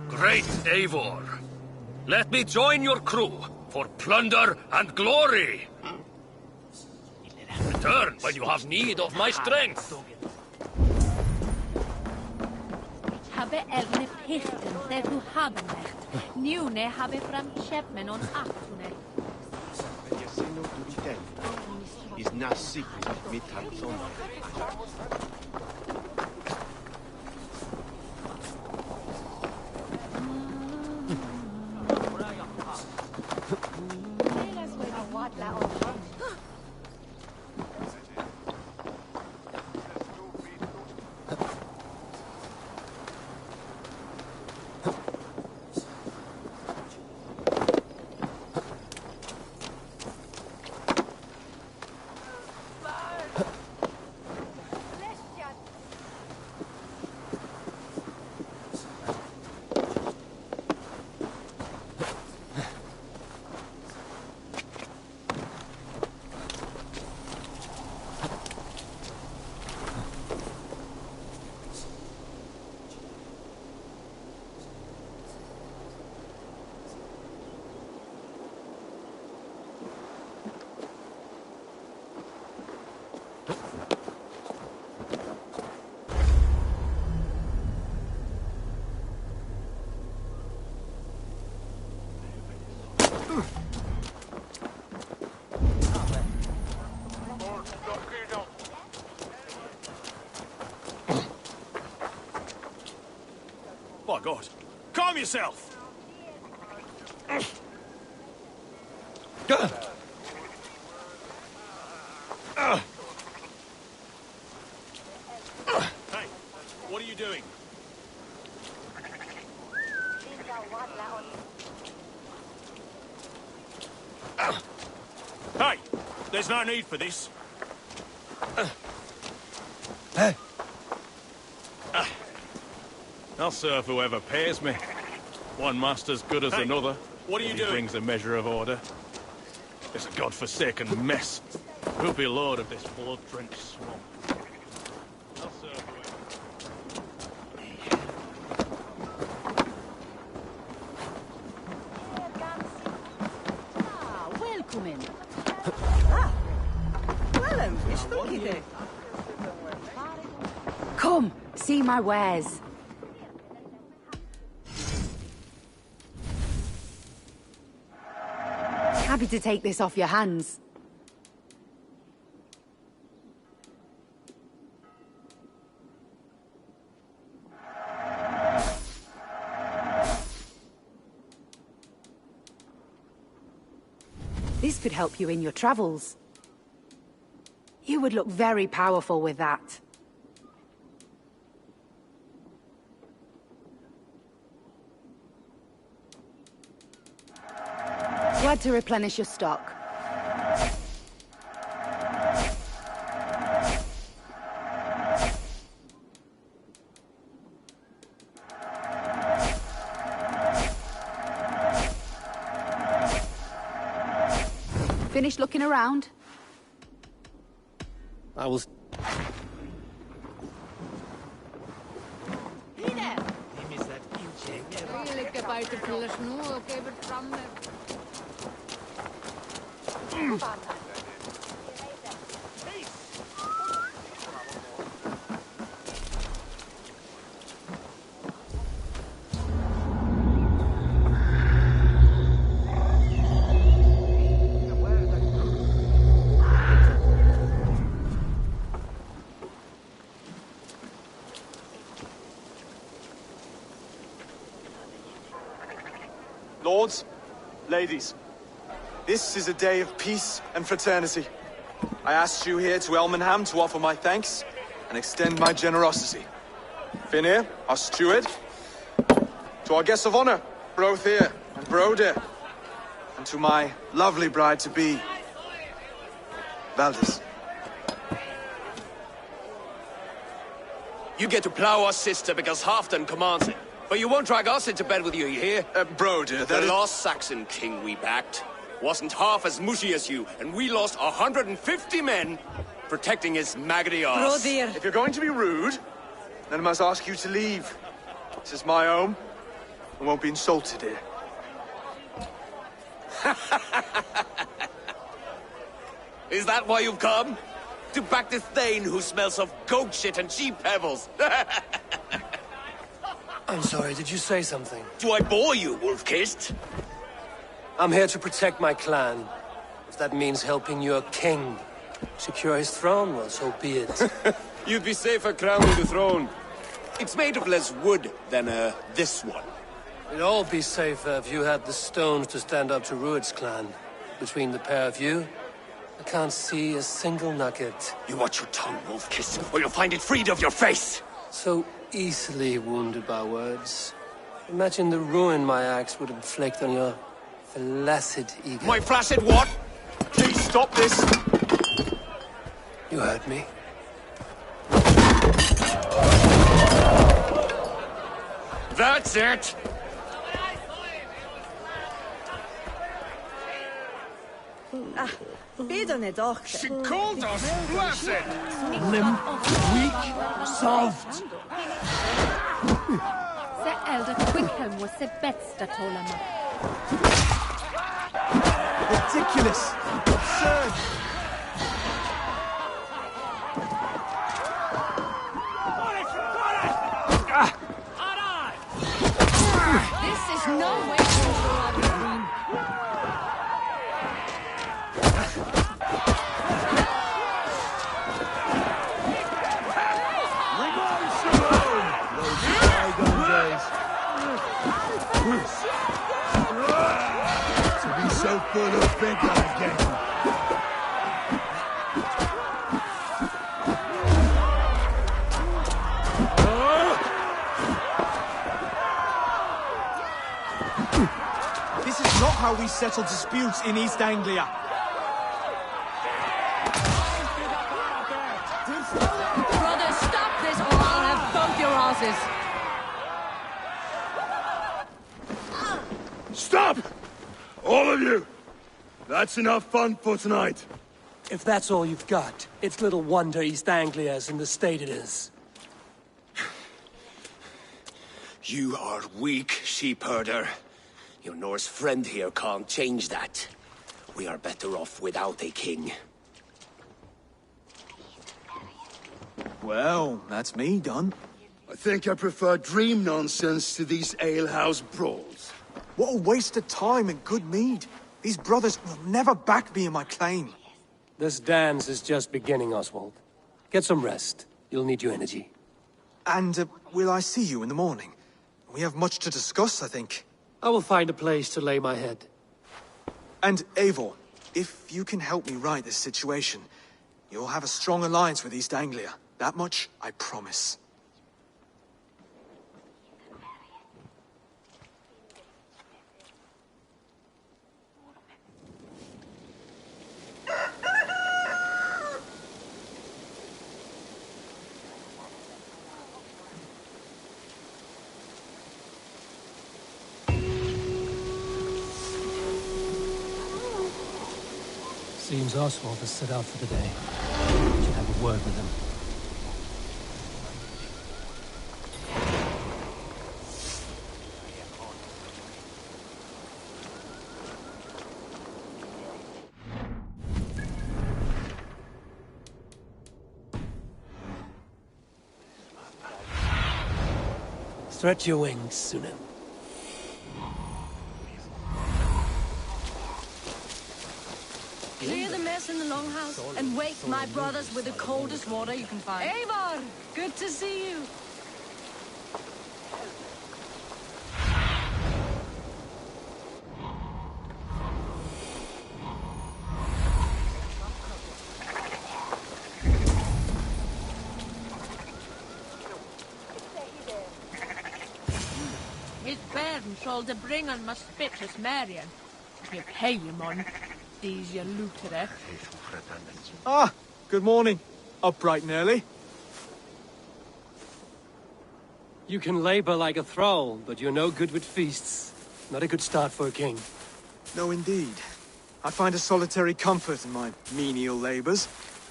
Great Eivor, let me join your crew for plunder and glory. Return when you have need of my strength. Habe elne pisten der du haben recht. Nune habe fram chepmen on aktune. Is not secret mit Hanson. By God, calm yourself! Hey, what are you doing? Hey, there's no need for this. I'll serve whoever pays me. One master's good as another. What are you doing? He brings a measure of order. It's a godforsaken mess. Who'll be lord of this blood-drenched swamp? I'll serve Ah, welcome in. Come, see my wares. Happy to take this off your hands. This could help you in your travels. You would look very powerful with that. Glad to replenish your stock. Finished looking around? I will... Lords, ladies, this is a day of peace and fraternity. I asked you here to Elmenham to offer my thanks and extend my generosity. Finir, our steward, to our guests of honor, Brothir and Broder, and to my lovely bride-to-be, Valdis. You get to plow our sister because Halfdan commands it. But you won't drag us into bed with you, you hear? Broder, the last Saxon king we backed wasn't half as mushy as you, and we lost 150 men protecting his maggoty arse. If you're going to be rude, then I must ask you to leave. This is my home. I won't be insulted here. Is that why you've come? To back this Thane who smells of goat shit and sheep pebbles? I'm sorry, did you say something? Do I bore you, wolf-kissed? I'm here to protect my clan. If that means helping your king secure his throne, well, so be it. You'd be safer crowning the throne. It's made of less wood than, this one. We'd all be safer if you had the stones to stand up to Rued's clan. Between the pair of you, I can't see a single nugget. You watch your tongue, wolf-kissed, or you'll find it freed of your face! So easily wounded by words. Imagine the ruin my axe would inflict on your flaccid ego. My flaccid what? Please stop this! You heard me. That's it! She called us flaccid! Limp, weak, soft. The elder Quickhelm was the best at Olama. Ridiculous! Absurd! This is no way to control our queen. To be so full of vigor again. This is not how we settle disputes in East Anglia. Brothers, stop this or I'll have both your asses. Stop! All of you! That's enough fun for tonight. If that's all you've got, it's little wonder East Anglia's in the state it is. You are weak, sheep herder. Your Norse friend here can't change that. We are better off without a king. Well, that's me done. I think I prefer dream nonsense to these alehouse brawls. What a waste of time and good mead. These brothers will never back me in my claim. This dance is just beginning, Oswald. Get some rest. You'll need your energy. And will I see you in the morning? We have much to discuss, I think. I will find a place to lay my head. And Eivor, if you can help me right this situation, you'll have a strong alliance with East Anglia. That much, I promise. Seems Oswald has set out for the day. We should have a word with him. Stretch your wings, Sunan. Clear the mess in the longhouse and wake my brothers with the coldest water you can find. Eivor! Good to see you. Ern shall de bringen mas spitches Marion. You pay him on these you looter. Ah, good morning. Up bright and early. You can labor like a thrall, but you're no good with feasts. Not a good start for a king. No, indeed. I find a solitary comfort in my menial labors.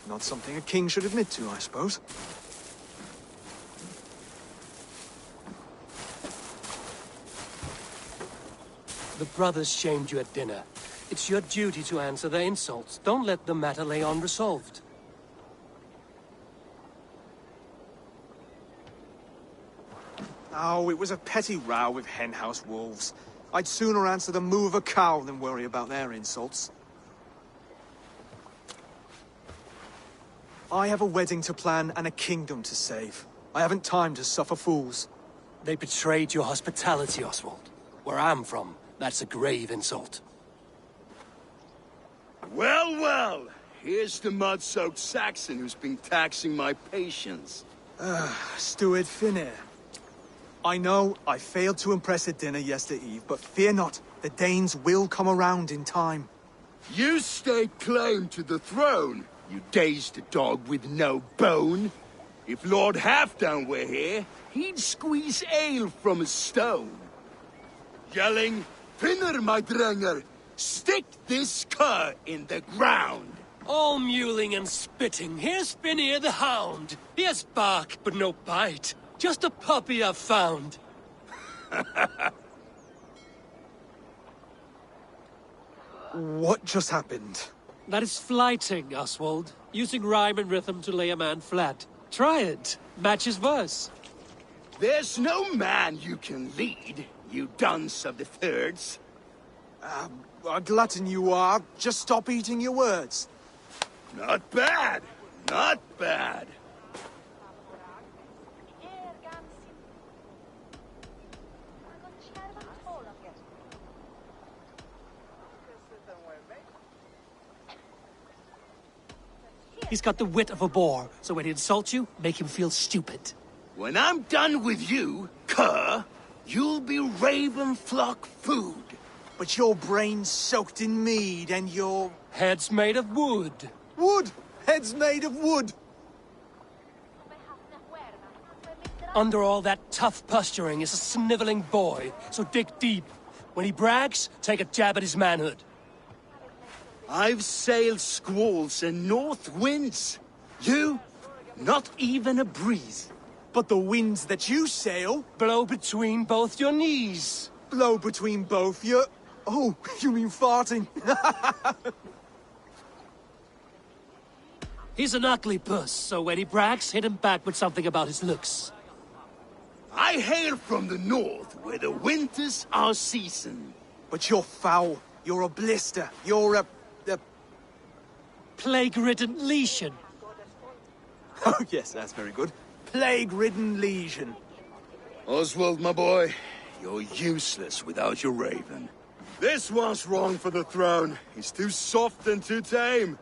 Not something a king should admit to, I suppose. The brothers shamed you at dinner. It's your duty to answer their insults. Don't let the matter lay unresolved. Oh, it was a petty row with henhouse wolves. I'd sooner answer the moo of a cow than worry about their insults. I have a wedding to plan and a kingdom to save. I haven't time to suffer fools. They betrayed your hospitality, Oswald. Where I'm from, that's a grave insult. Well, well. Here's the mud-soaked Saxon who's been taxing my patience. Steward Finnair. I know I failed to impress at dinner yesterday eve, but fear not, the Danes will come around in time. You stake claim to the throne, you dazed dog with no bone. If Lord Halfdown were here, he'd squeeze ale from a stone. Yelling, Finner, my drenger, stick this cur in the ground. All mewling and spitting. Here's Finnear the hound. He has bark, but no bite. Just a puppy I've found. What just happened? That is flighting, Oswald. Using rhyme and rhythm to lay a man flat. Try it. Match his verse. There's no man you can lead, you dunce of the thirds. A glutton you are. Just stop eating your words. Not bad. Not bad. He's got the wit of a boar, so when he insults you, make him feel stupid. When I'm done with you, cur, you'll be raven flock food. But your brain's soaked in mead and your... Head's made of wood. Wood! Head's made of wood! Under all that tough posturing is a sniveling boy, so dig deep. When he brags, take a jab at his manhood. I've sailed squalls and north winds. You, not even a breeze. But the winds that you sail... Blow between both your knees. Blow between both your... Oh, you mean farting? He's an ugly puss, so when he brags, hit him back with something about his looks. I hail from the north, where the winters are seasoned. But you're foul. You're a blister. You're a... Plague-ridden lesion. Oh, yes, that's very good. Plague-ridden lesion. Oswald, my boy, you're useless without your raven. This one's wrong for the throne. He's too soft and too tame.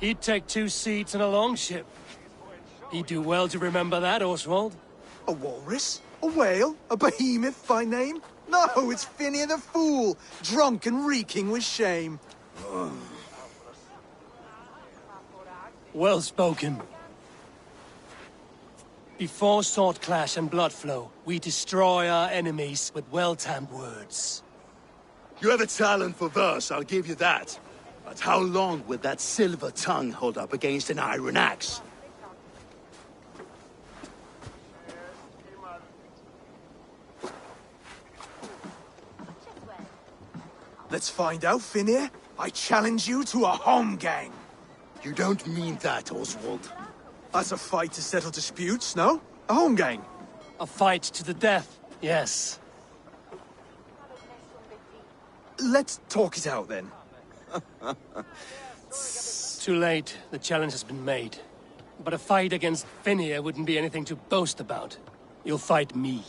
He'd take 2 seats in a longship. He'd do well to remember that, Oswald. A walrus? A whale? A behemoth by name? No, it's Finnear the Fool, drunk and reeking with shame. Well spoken. Before sword clash and blood flow, we destroy our enemies with well-timed words. You have a talent for verse, I'll give you that. But how long will that silver tongue hold up against an iron axe? Let's find out, Finnear. I challenge you to a home gang. You don't mean that, Oswald. That's a fight to settle disputes, no? A home gang. A fight to the death, yes. Let's talk it out, then. Too late. The challenge has been made. But a fight against Finnear wouldn't be anything to boast about. You'll fight me.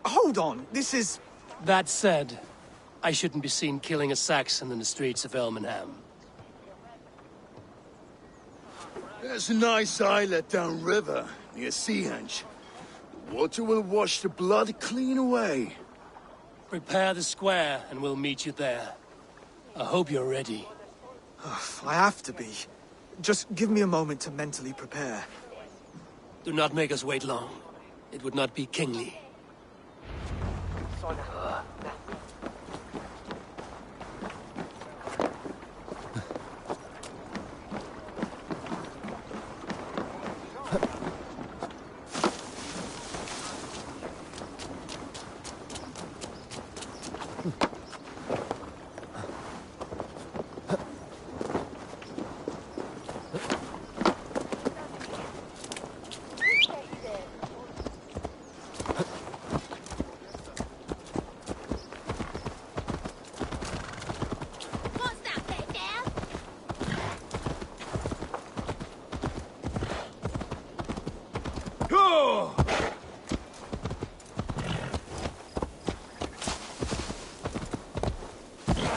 Hold on, this is... That said, I shouldn't be seen killing a Saxon in the streets of Elmenham. There's a nice islet downriver, near Seahenge. Water will wash the blood clean away. Prepare the square, and we'll meet you there. I hope you're ready. I have to be. Just give me a moment to mentally prepare. Do not make us wait long. It would not be kingly.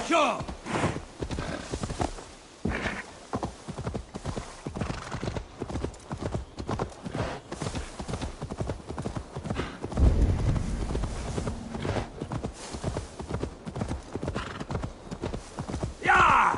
Sure! Yeah!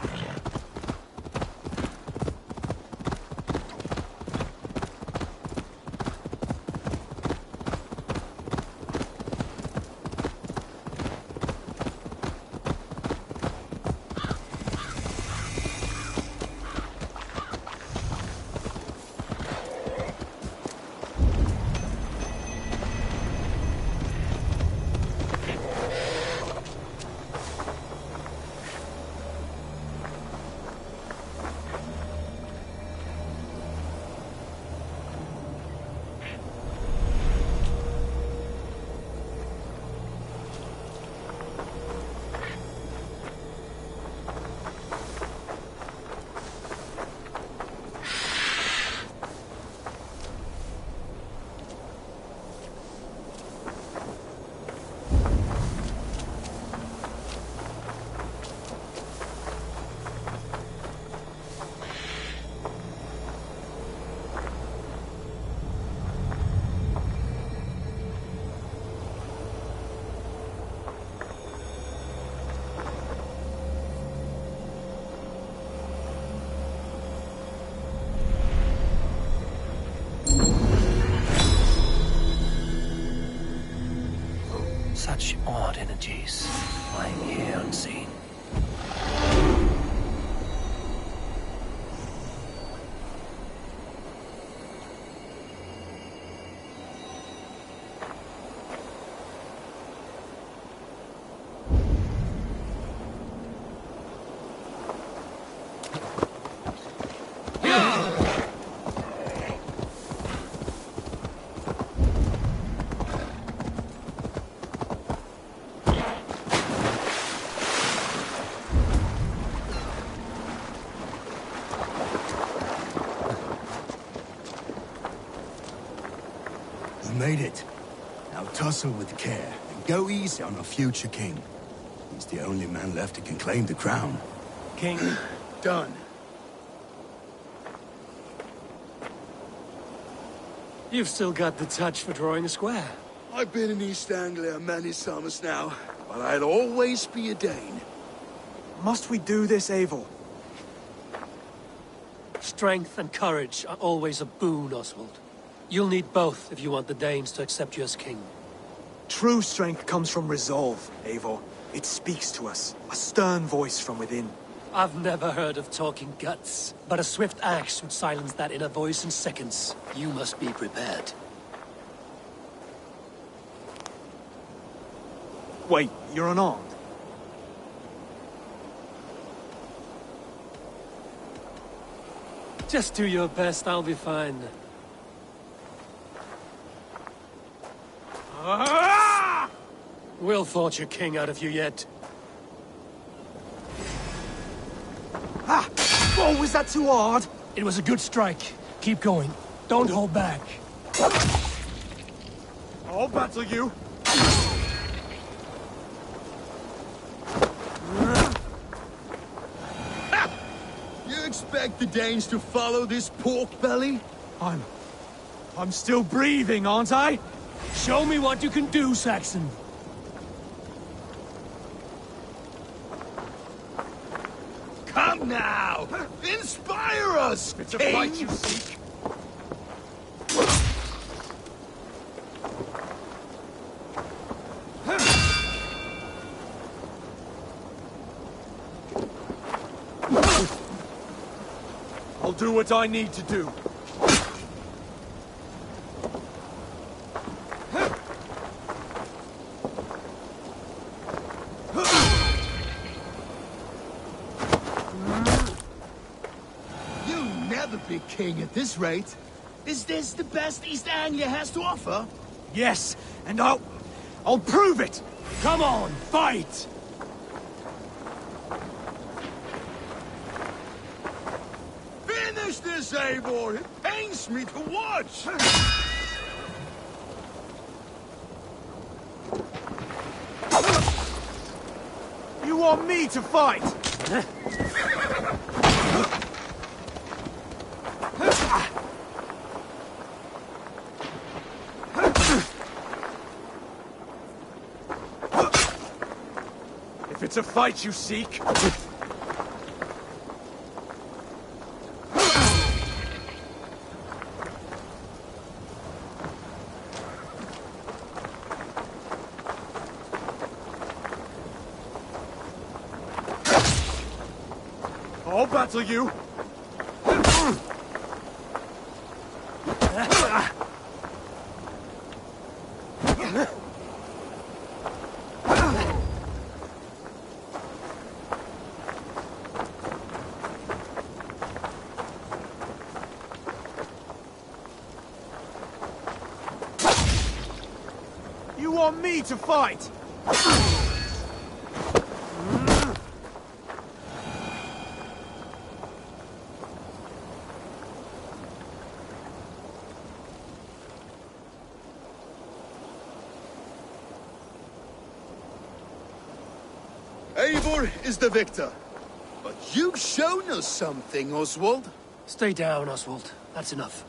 Such odd energies, lying here unseen. We made it. Now tussle with care and go easy on our future king. He's the only man left who can claim the crown. King. Done. You've still got the touch for drawing a square. I've been in East Anglia many summers now, but I'll always be a Dane. Must we do this, Eivor? Strength and courage are always a boon, Oswald. You'll need both if you want the Danes to accept you as king. True strength comes from resolve, Eivor. It speaks to us, a stern voice from within. I've never heard of talking guts, but a swift axe would silence that inner voice in seconds. You must be prepared. Wait, you're unarmed? Just do your best, I'll be fine. We'll forge a king out of you yet. Ah! Oh, was that too hard? It was a good strike. Keep going. Don't hold back. I'll battle you. You expect the Danes to follow this pork belly? I'm still breathing, aren't I? Show me what you can do, Saxon. Come now! Inspire us, It's a King! fight you seek. I'll do what I need to do. You'll never be king at this rate. Is this the best East Anglia has to offer? Yes, and I'll prove it! Come on, fight! Finish this, Eivor! It pains me to watch! You want me to fight? If it's a fight you seek... I'll battle you! You want me to fight? Eivor is the victor. But you've shown us something, Oswald. Stay down, Oswald. That's enough.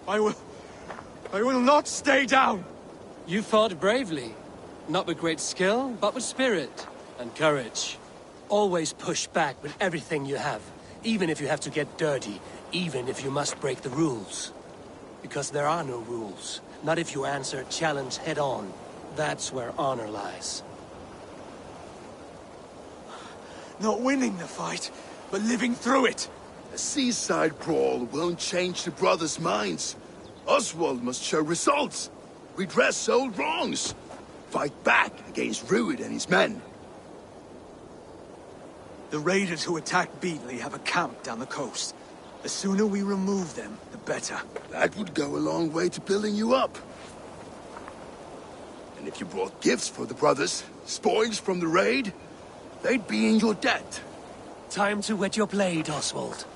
I will not stay down! You fought bravely. Not with great skill, but with spirit and courage. Always push back with everything you have. Even if you have to get dirty. Even if you must break the rules. Because there are no rules. Not if you answer a challenge head on. That's where honor lies. Not winning the fight, but living through it. A seaside brawl won't change the brothers' minds. Oswald must show results. Redress old wrongs. Fight back against Rued and his men. The raiders who attacked Beatley have a camp down the coast. The sooner we remove them, the better. That would go a long way to building you up. And if you brought gifts for the brothers, spoils from the raid, they'd be in your debt. Time to wet your blade, Oswald.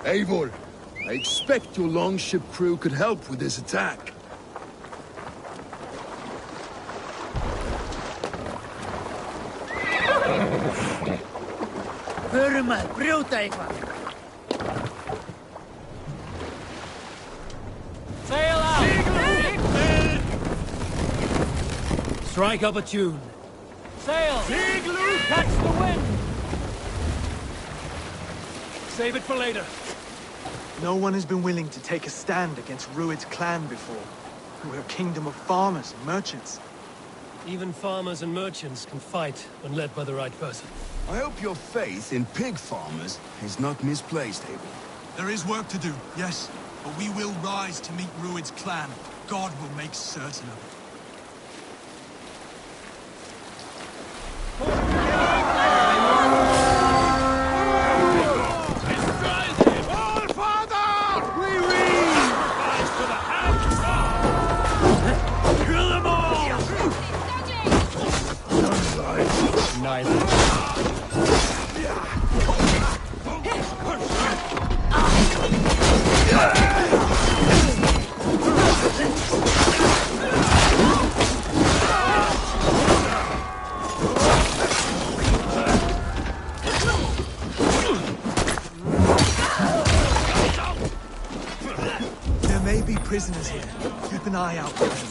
Eivor, I expect your longship crew could help with this attack. Förum að brjóta eitthvað. Sail out! Strike up a tune. Sail! Catch the wind! Save it for later. No one has been willing to take a stand against Rued's clan before. We're a kingdom of farmers and merchants. Even farmers and merchants can fight when led by the right person. I hope your faith in pig farmers is not misplaced, Eivor. There is work to do, yes. But we will rise to meet Rued's clan. God will make certain of it. may be prisoners here. Keep an eye out for them.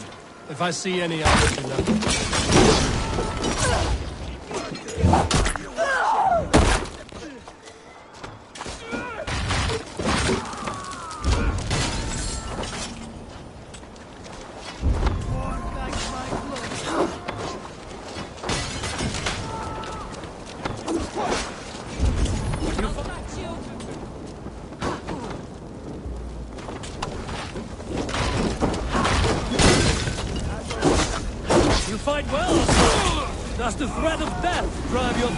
If I see any, I'll let you know. Fight well, sir. Does the threat of death drive your...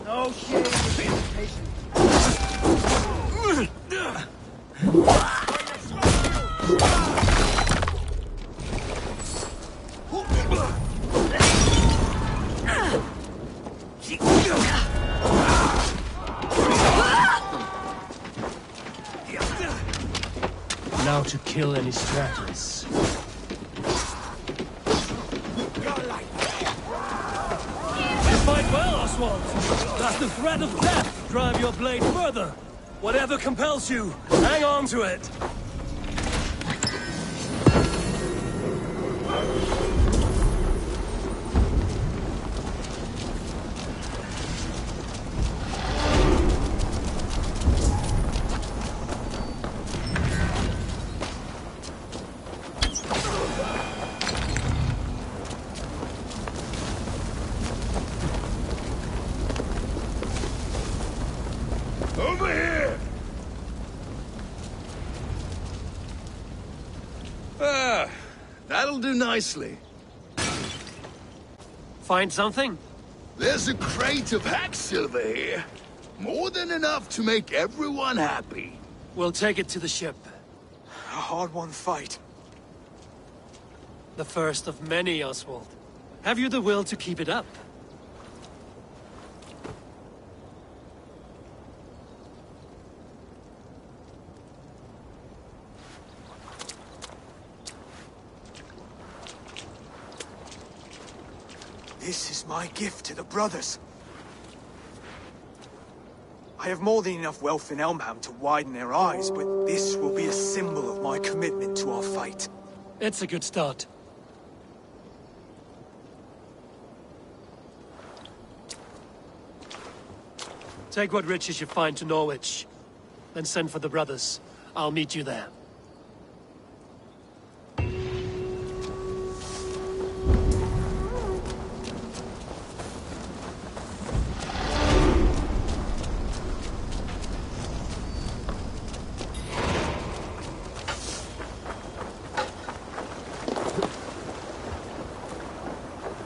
No shame in being patient. Now to kill any stragglers. You fight well, Oswald. Does the threat of death drive your blade further? Whatever compels you, hang on to it. Over here! Ah, that'll do nicely. Find something? There's a crate of hack silver here. More than enough to make everyone happy. We'll take it to the ship. A hard-won fight. The first of many, Oswald. Have you the will to keep it up? This is my gift to the brothers. I have more than enough wealth in Elmham to widen their eyes, but this will be a symbol of my commitment to our fight. It's a good start. Take what riches you find to Norwich. Then send for the brothers. I'll meet you there.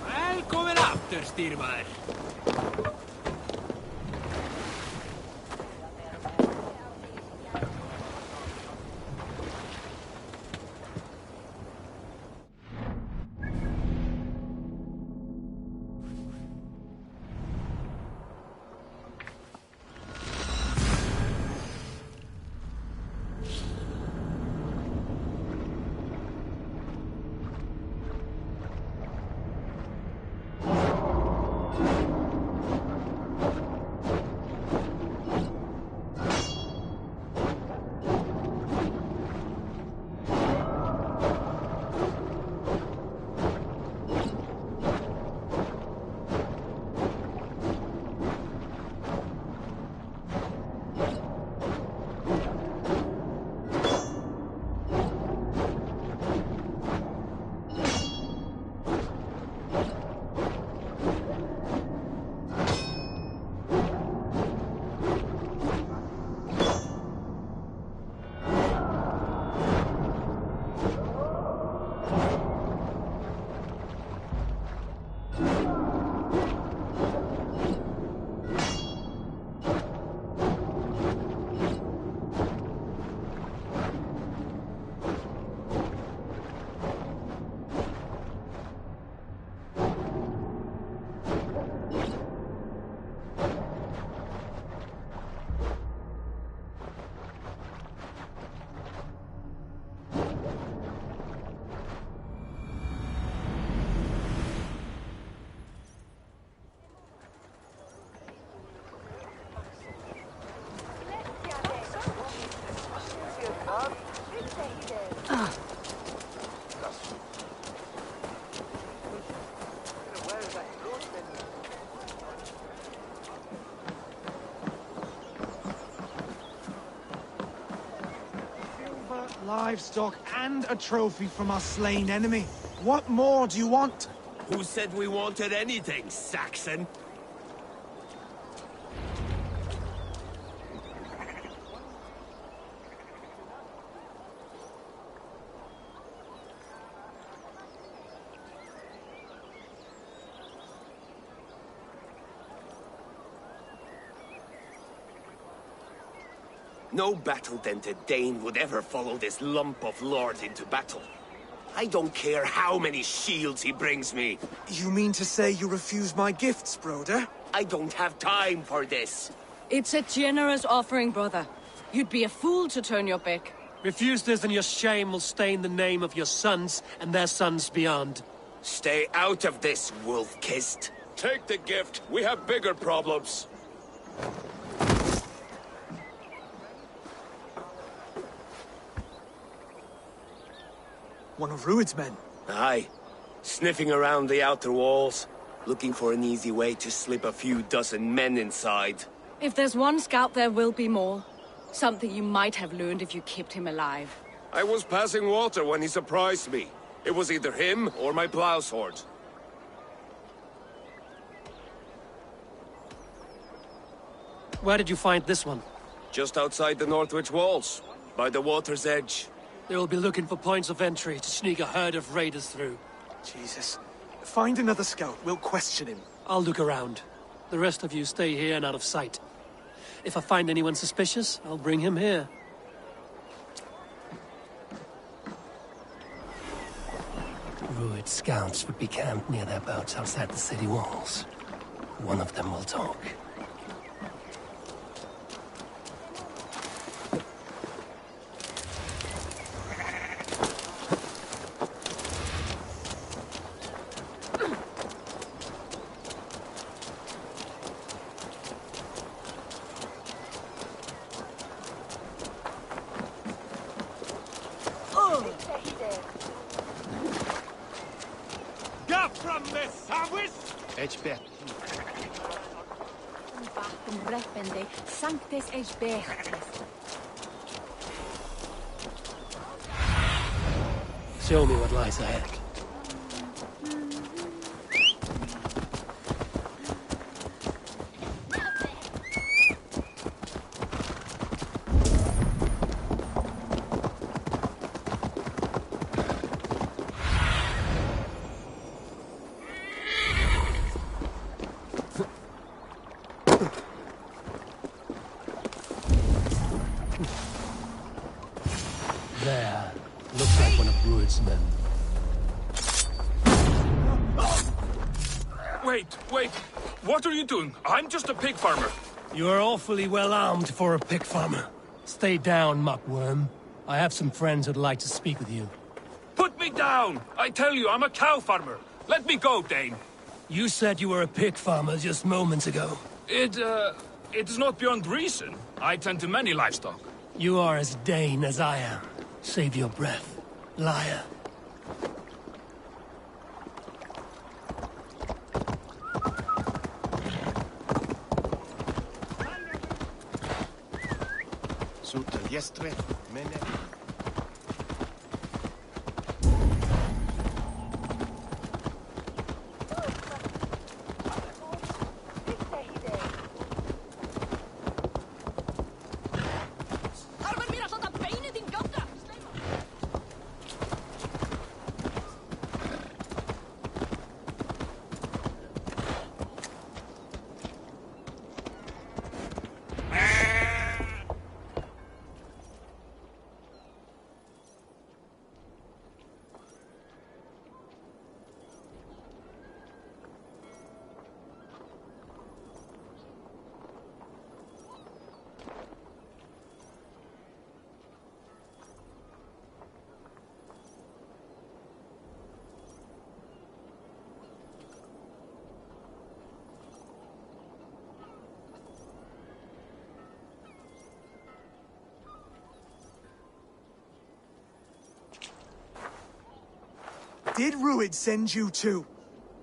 Velkomin aftur, stýrimaður. livestock, and a trophy from our slain enemy. What more do you want? Who said we wanted anything, Saxon? No battle-dented Dane would ever follow this lump of lord into battle. I don't care how many shields he brings me. You mean to say you refuse my gifts, Broder? I don't have time for this. It's a generous offering, brother. You'd be a fool to turn your back. Refuse this and your shame will stain the name of your sons and their sons beyond. Stay out of this, wolf-kissed. Take the gift. We have bigger problems. One of Rued's men. Aye. Sniffing around the outer walls. Looking for an easy way to slip a few dozen men inside. If there's one scout, there will be more. Something you might have learned if you kept him alive. I was passing water when he surprised me. It was either him or my plow sword. Where did you find this one? Just outside the Northwich walls, by the water's edge. They will be looking for points of entry to sneak a herd of raiders through. Jesus. Find another scout. We'll question him. I'll look around. The rest of you stay here and out of sight. If I find anyone suspicious, I'll bring him here. Rued scouts would be camped near their boats outside the city walls. One of them will talk. Show me what lies ahead. There. Looks like one of Rued's men. Wait! What are you doing? I'm just a pig farmer. You are awfully well armed for a pig farmer. Stay down, muckworm. I have some friends who'd like to speak with you. Put me down! I tell you, I'm a cow farmer. Let me go, Dane. You said you were a pig farmer just moments ago. It's not beyond reason. I tend to many livestock. You are as Dane as I am. Save your breath, liar. Did Rued send you too?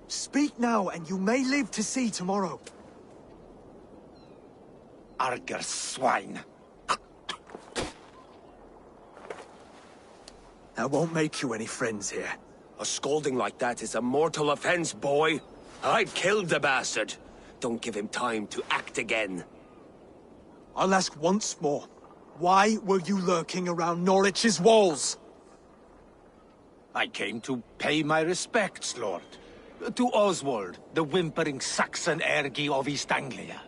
Speak now, and you may live to see tomorrow. Arger swine. That won't make you any friends here. A scolding like that is a mortal offense, boy. I've killed the bastard. Don't give him time to act again. I'll ask once more. Why were you lurking around Norwich's walls? I came to pay my respects, Lord. To Oswald, the whimpering Saxon ergi of East Anglia.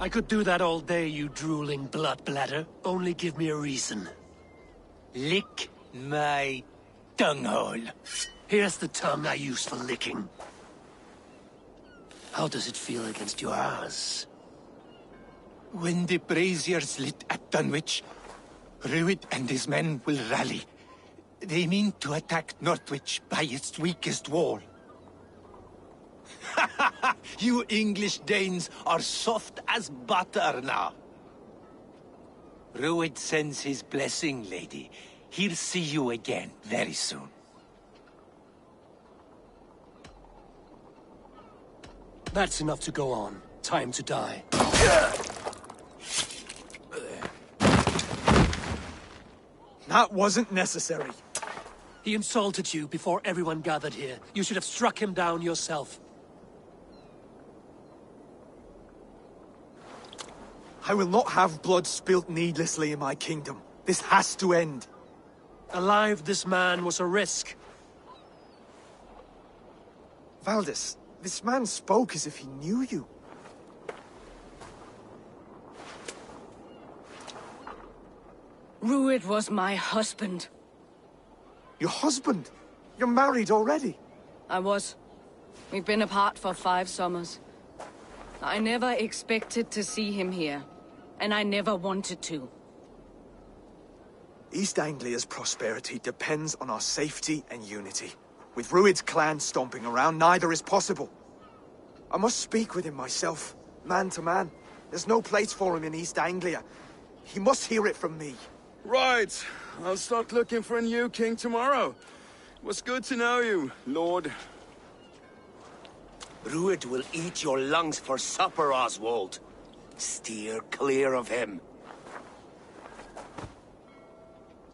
I could do that all day, you drooling blood bladder. Only give me a reason. Lick my tonguehole. Here's the tongue I use for licking. How does it feel against your ass? When the braziers lit at Dunwich, Rued and his men will rally. They mean to attack Northwich by its weakest wall. You English Danes are soft as butter now. Rued sends his blessing, lady. He'll see you again very soon. That's enough to go on. Time to die. That wasn't necessary. He insulted you before everyone gathered here. You should have struck him down yourself. I will not have blood spilt needlessly in my kingdom. This has to end. Alive, this man was a risk. Valdis, this man spoke as if he knew you. Rued was my husband. Your husband? You're married already? I was. We've been apart for 5 summers. I never expected to see him here, and I never wanted to. East Anglia's prosperity depends on our safety and unity. With Rued's clan stomping around, neither is possible. I must speak with him myself, man to man. There's no place for him in East Anglia. He must hear it from me. Right. I'll start looking for a new king tomorrow. It was good to know you, Lord. Rued will eat your lungs for supper, Oswald. Steer clear of him.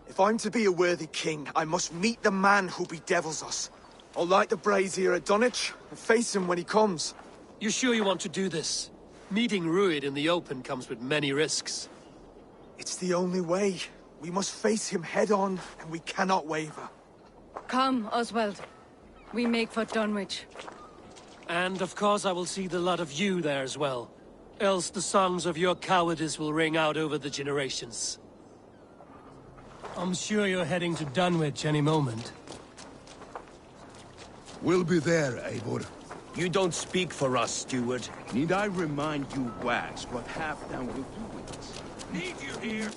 If I'm to be a worthy king, I must meet the man who bedevils us. I'll light the brazier at Dunwich and face him when he comes. You sure you want to do this? Meeting Rued in the open comes with many risks. It's the only way. We must face him head-on, and we cannot waver. Come, Oswald. We make for Dunwich. And of course I will see the lot of you there as well. Else the songs of your cowardice will ring out over the generations. I'm sure you're heading to Dunwich any moment. We'll be there, Eivor. You don't speak for us, steward. Need I remind you, wags, what Halfdan will do with us? Need you here!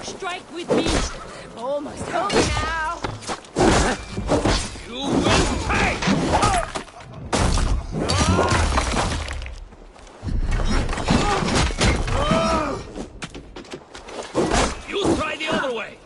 Strike with me. Almost home now. You will pay! You try the other way.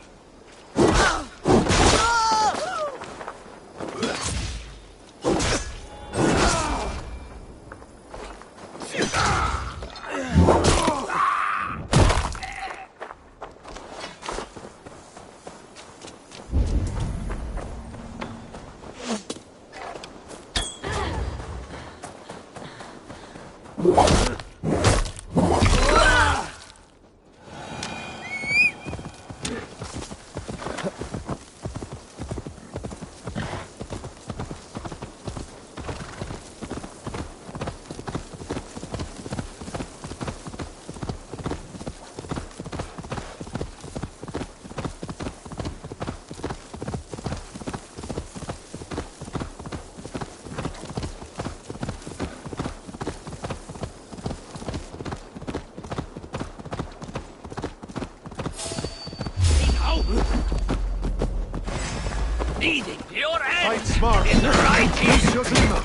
Eating your end. Fight smart. In the right Use your glimmer.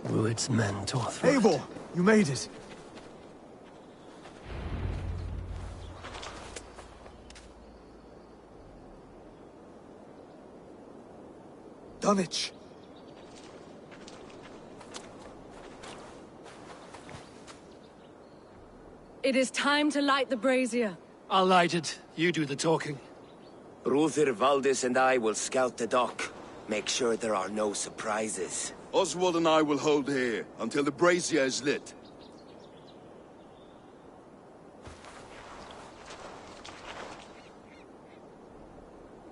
Rued's men tore through. Eivor, you made it. Dunwich. It is time to light the brazier. I'll light it. You do the talking. Ruther, Valdis, and I will scout the dock. Make sure there are no surprises. Oswald and I will hold here until the brazier is lit.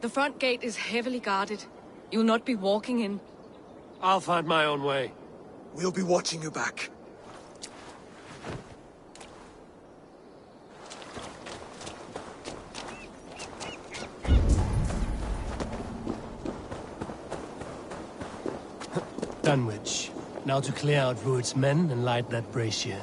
The front gate is heavily guarded. You'll not be walking in. I'll find my own way. We'll be watching you back. Dunwich. Now to clear out Rued's men and light that brazier.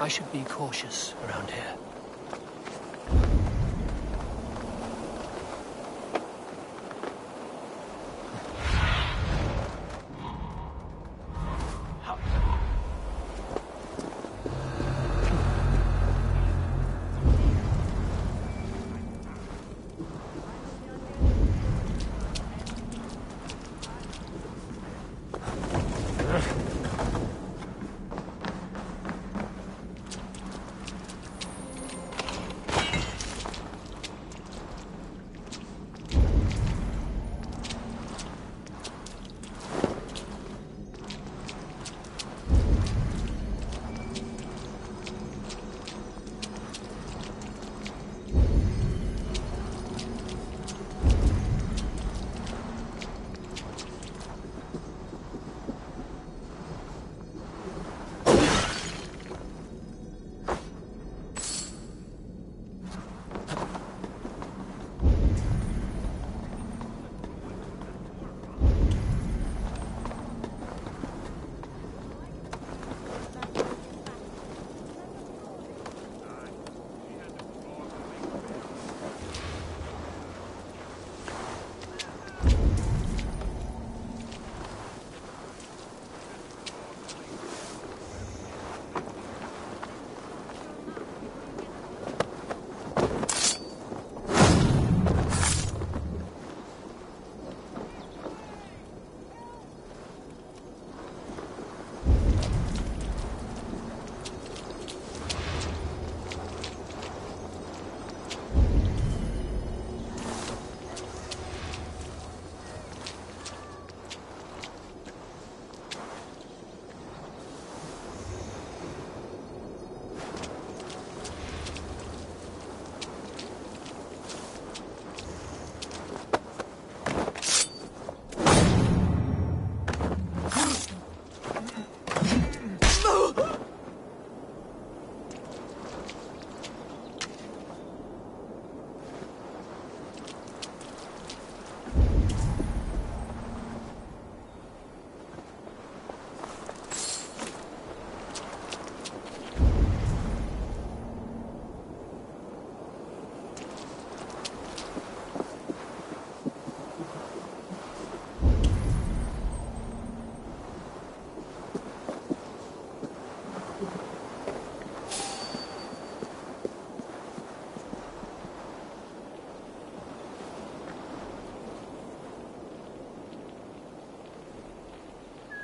I should be cautious around here.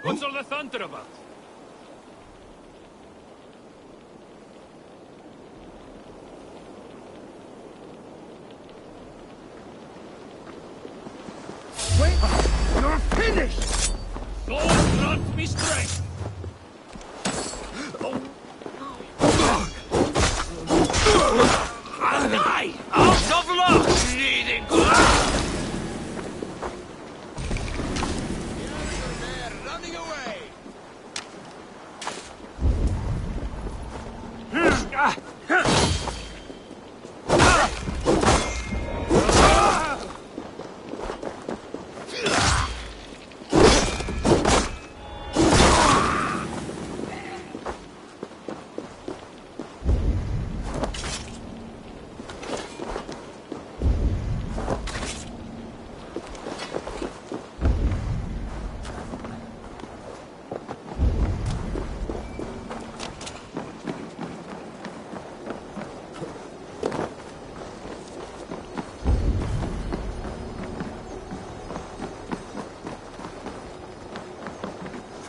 What's all the thunder about? Wait! You're finished! God grant me strength! And I, out of luck, bleeding glass! Running away!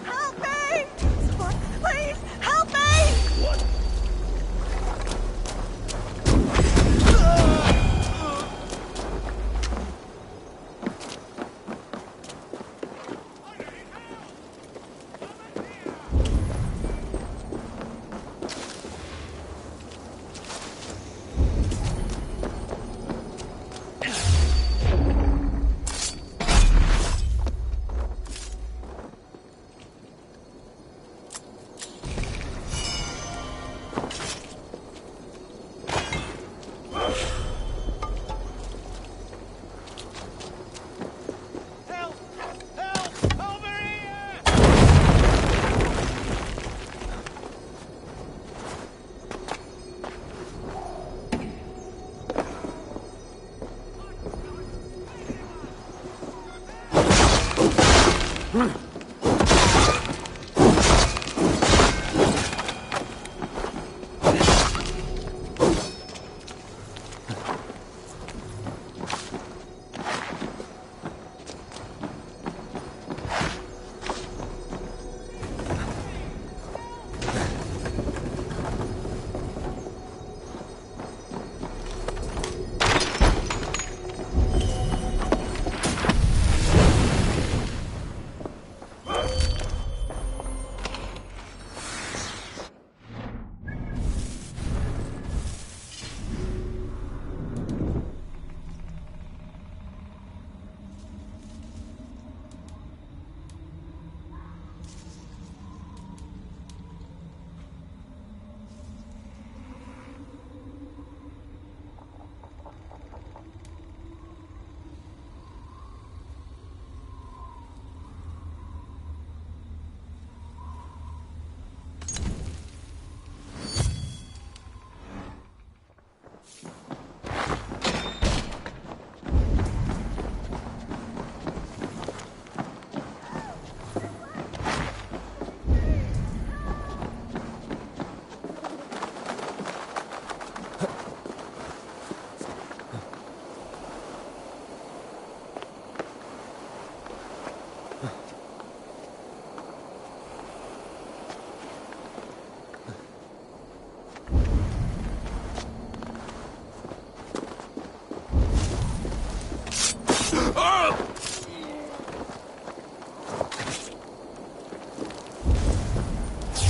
Help me! Please, help me! What?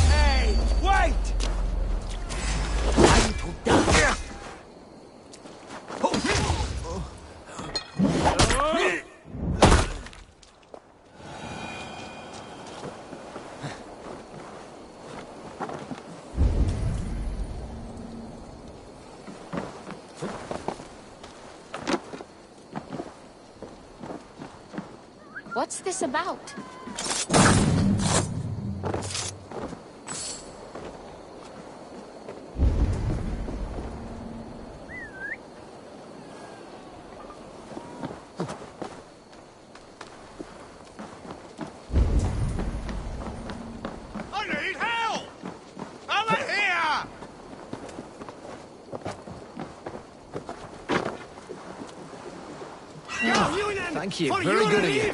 Hey, wait! Time to die. What's this about? I need help! Over here! Thank you. Very good of you.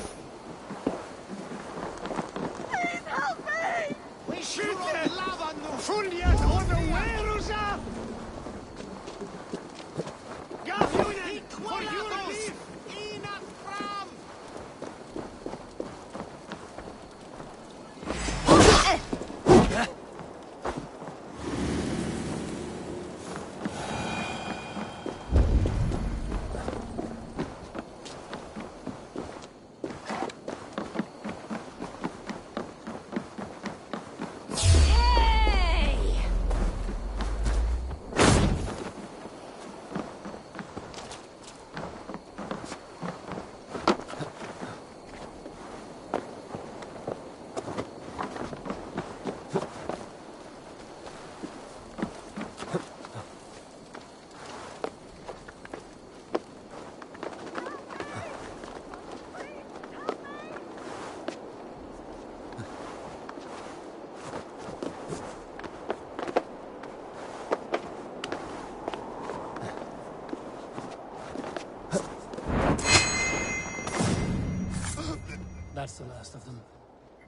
That's the last of them.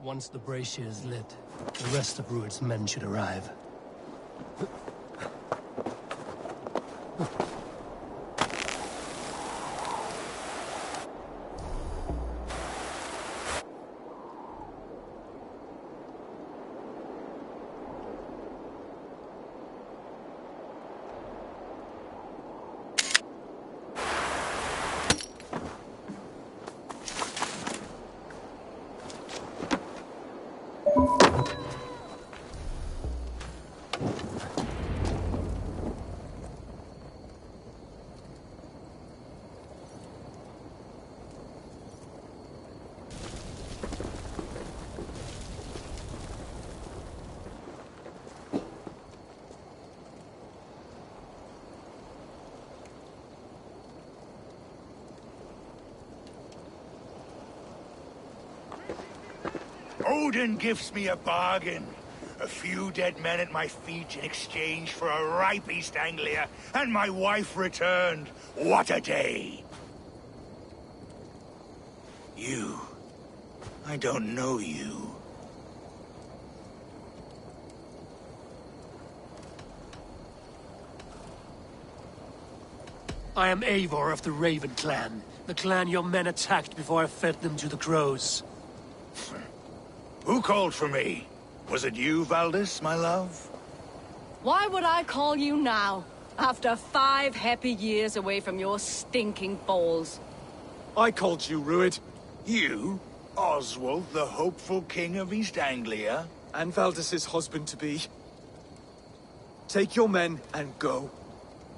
Once the brazier is lit, the rest of Rued's men should arrive. Odin gives me a bargain. A few dead men at my feet in exchange for a ripe East Anglia, and my wife returned. What a day! You. I don't know you. I am Eivor of the Raven clan. The clan your men attacked before I fed them to the crows. Who called for me? Was it you, Valdis, my love? Why would I call you now, after 5 happy years away from your stinking balls? I called you, Rued. You? Oswald, the hopeful king of East Anglia? And Valdis's husband-to-be. Take your men and go.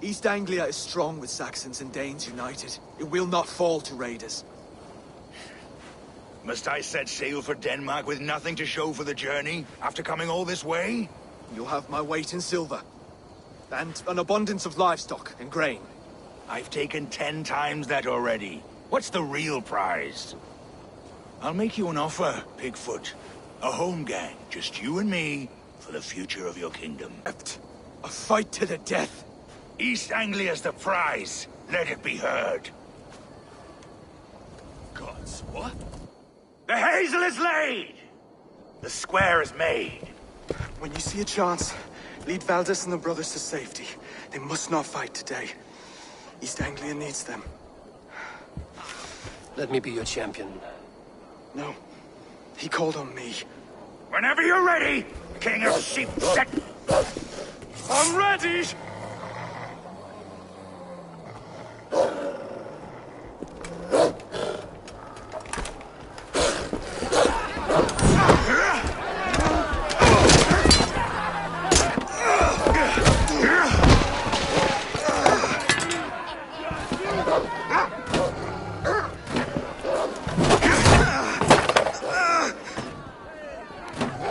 East Anglia is strong with Saxons and Danes united. It will not fall to raiders. Must I set sail for Denmark with nothing to show for the journey, after coming all this way? You'll have my weight in silver. And an abundance of livestock and grain. I've taken 10 times that already. What's the real prize? I'll make you an offer, Pigfoot. A home gang, just you and me, for the future of your kingdom. A fight to the death. East Anglia's the prize. Let it be heard. Gods, what? The hazel is laid! The square is made. When you see a chance, lead Valdis and the brothers to safety. They must not fight today. East Anglia needs them. Let me be your champion. No. He called on me. Whenever you're ready, King of Sheep Set. I'm ready!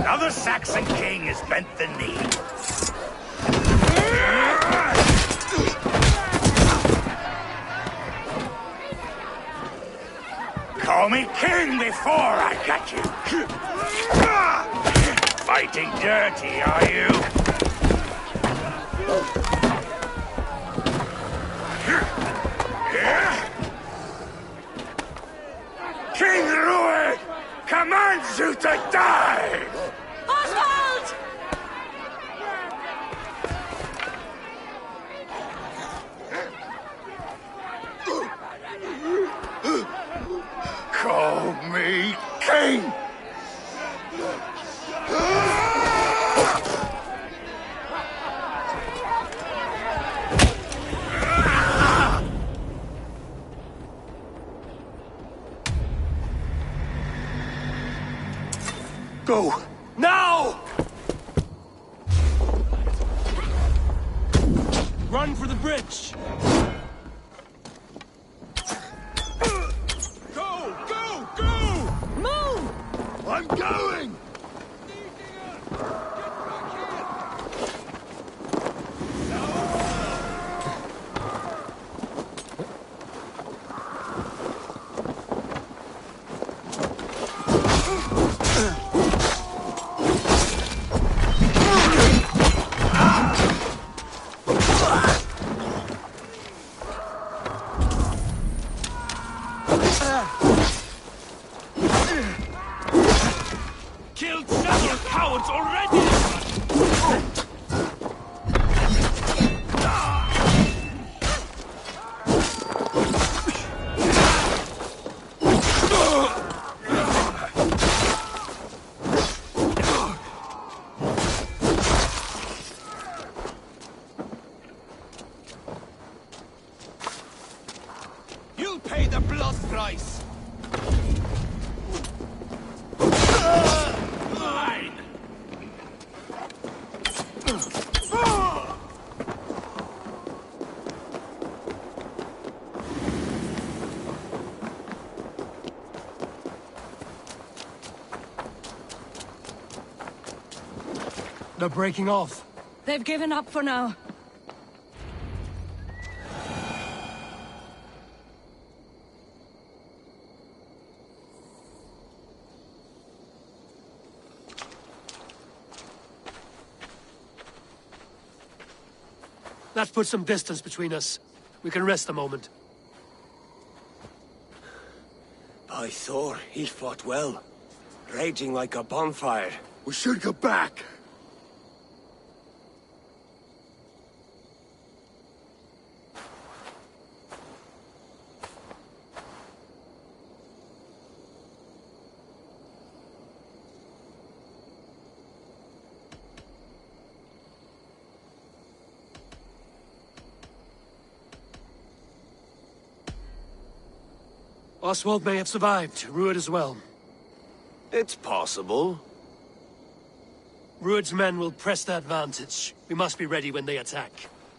Now the Saxon king has bent the knee. Call me king before I got you. Fighting dirty, are you? King Rued commands you to die! Oswald! Call me king! Go! Now! Run for the bridge! Go! Go! Go! Move! I'm going! Killed several cowards already! You'll pay the blood price! They're breaking off. They've given up for now. That puts some distance between us. We can rest a moment. By Thor, he fought well. Raging like a bonfire. We should go back. Oswald may have survived, Ruud as well. It's possible. Ruud's men will press the advantage. We must be ready when they attack.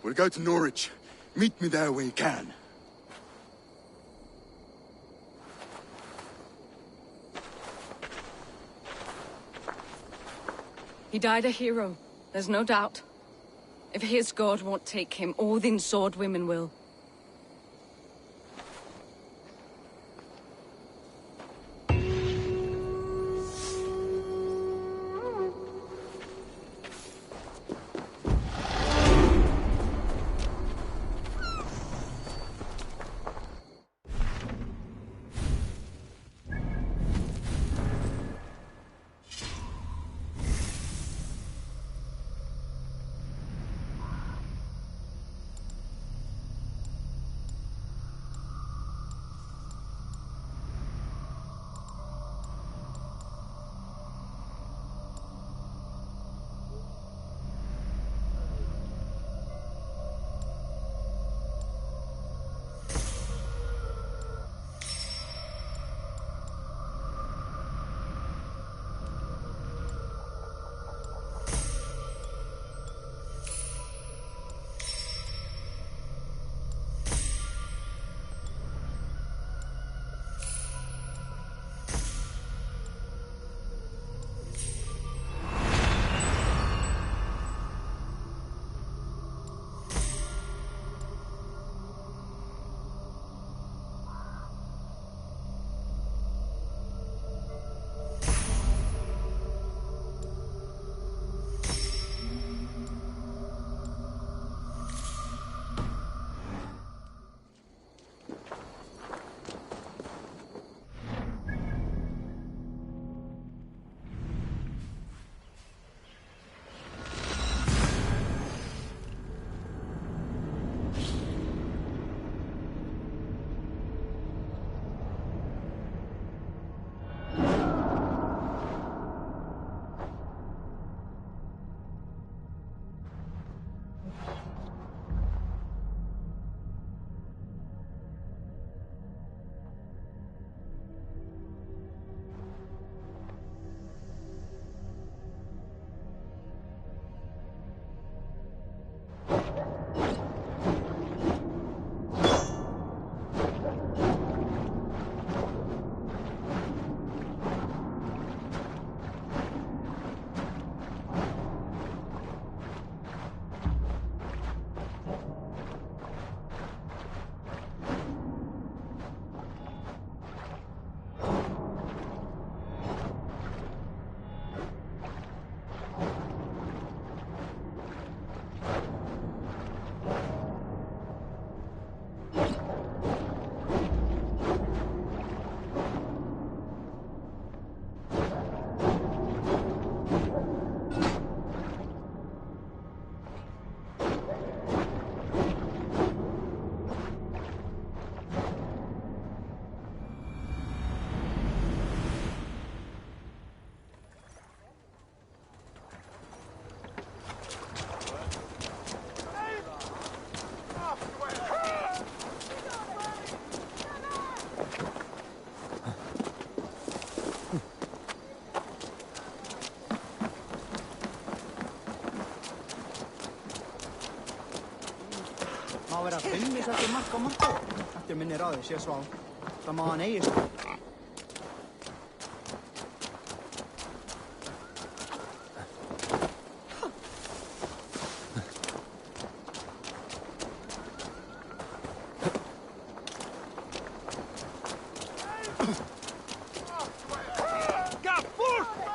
We'll go to Norwich. Meet me there when you can. He died a hero, there's no doubt. If his god won't take him, Odin's sword women will.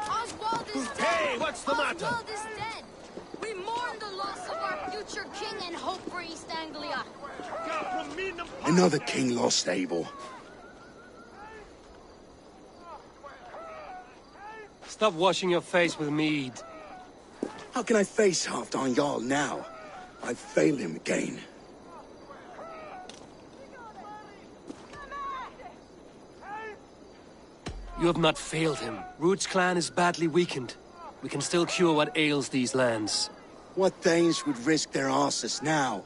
Oswald is dead! Hey, what's the matter? Oswald is dead! We mourn the loss of our future king and hope for East Anglia. Another king lost, Abel. Stop washing your face with mead. How can I face Halfdan Jarl now? I've failed him again. You have not failed him. Ruud's clan is badly weakened. We can still cure what ails these lands. What Danes would risk their asses now?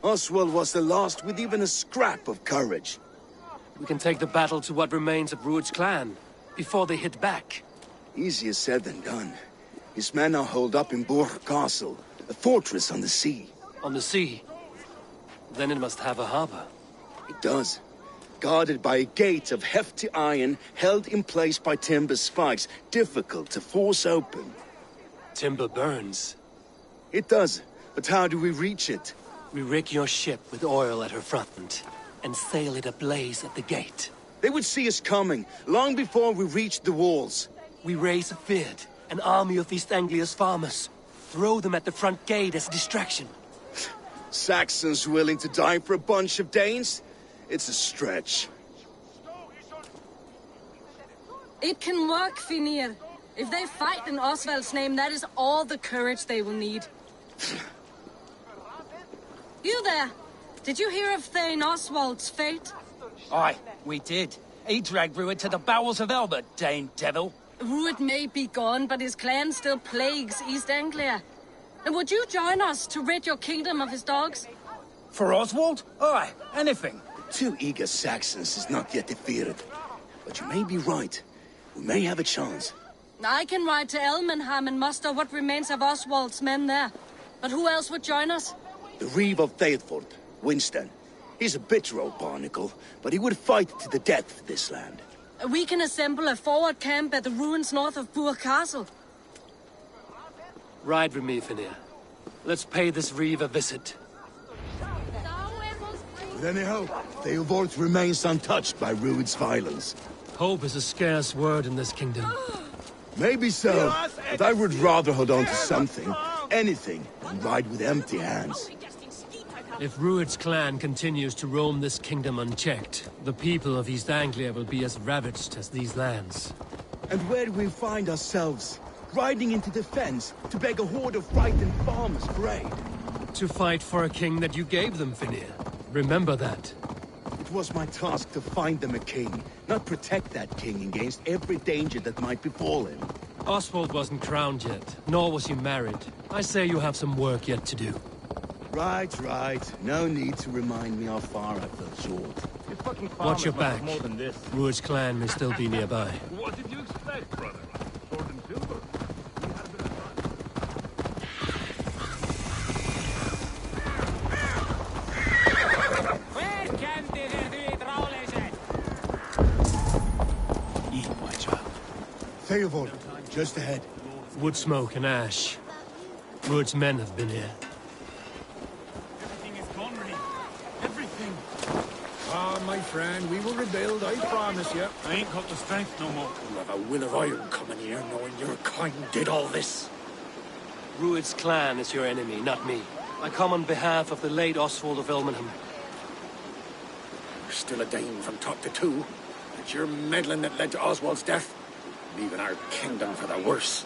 Oswald was the last with even a scrap of courage. We can take the battle to what remains of Ruud's clan, before they hit back. Easier said than done. His men are holed up in Borg Castle, a fortress on the sea. On the sea? Then it must have a harbor. It does. Guarded by a gate of hefty iron, held in place by timber spikes, difficult to force open. Timber burns. It does, but how do we reach it? We rig your ship with oil at her front, and sail it ablaze at the gate. They would see us coming, long before we reached the walls. We raise a Fyrd, an army of East Anglia's farmers. Throw them at the front gate as a distraction. Saxons willing to die for a bunch of Danes? It's a stretch. It can work, Finir. If they fight in Oswald's name, that is all the courage they will need. You there! Did you hear of Thane Oswald's fate? Aye, we did. He dragged Ruud to the bowels of Elbert, Dane devil. Ruud may be gone, but his clan still plagues East Anglia. And would you join us to rid your kingdom of his dogs? For Oswald? Aye, anything. 2 eager Saxons is not yet defeated. But you may be right. We may have a chance. I can ride to Elmenham and muster what remains of Oswald's men there. But who else would join us? The Reeve of Thetford, Winston. He's a bitter old barnacle, but he would fight to the death for this land. We can assemble a forward camp at the ruins north of Burg Castle. Ride with me, Finir. Let's pay this Reeve a visit. With any hope, Theodort remains untouched by Ruud's violence. Hope is a scarce word in this kingdom. Maybe so, but I would rather hold on to something, anything, than ride with empty hands. If Ruud's clan continues to roam this kingdom unchecked, the people of East Anglia will be as ravaged as these lands. And where do we find ourselves? Riding into defense to beg a horde of frightened farmers for aid. To fight for a king that you gave them, Finir. Remember that. It was my task to find them a king, not protect that king against every danger that might befall him. Oswald wasn't crowned yet, nor was he married. I say you have some work yet to do. Right. No need to remind me how far I fell short. Watch your back. Ruud's clan may still be nearby. What did you expect, brother? Sword and silver. Eat, my child. Theodort, just ahead. Wood smoke and ash. Ruud's men have been here. Ah, my friend, we will rebuild, I promise you. I ain't got the strength no more. You have a will of iron coming here, knowing your kind did all this. Ruud's clan is your enemy, not me. I come on behalf of the late Oswald of Elmenham. You're still a Dane from top to two. It's your meddling that led to Oswald's death, leaving our kingdom for the worse.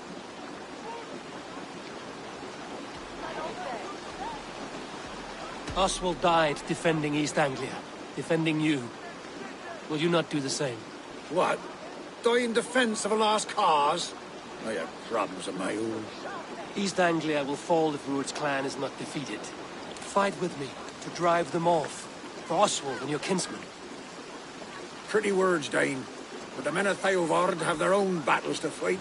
Oswald died defending East Anglia. Defending you. Will you not do the same? What? Die in defense of a lost cause? I have problems of my own. East Anglia will fall if Ruud's clan is not defeated. Fight with me to drive them off. For Oswald and your kinsmen. Pretty words, Dane. But the men of Theodord have their own battles to fight.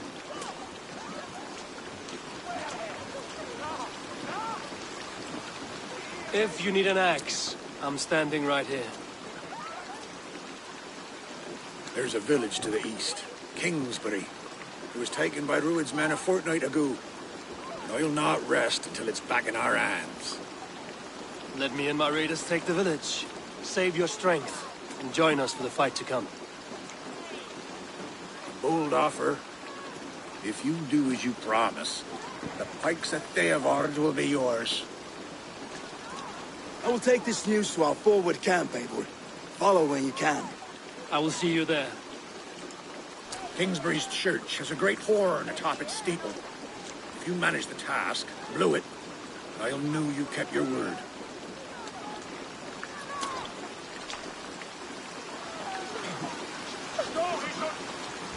If you need an axe, I'm standing right here. There's a village to the east, Kingsbury. It was taken by Rued's men a fortnight ago. And I'll not rest until it's back in our hands. Let me and my raiders take the village. Save your strength, and join us for the fight to come. A bold offer. If you do as you promise, the pikes at Theavard will be yours. I will take this news to our forward camp, Eivor. Follow when you can. I will see you there. Kingsbury's church has a great horn atop its steeple. If you manage the task, blew it, I'll know you kept your word.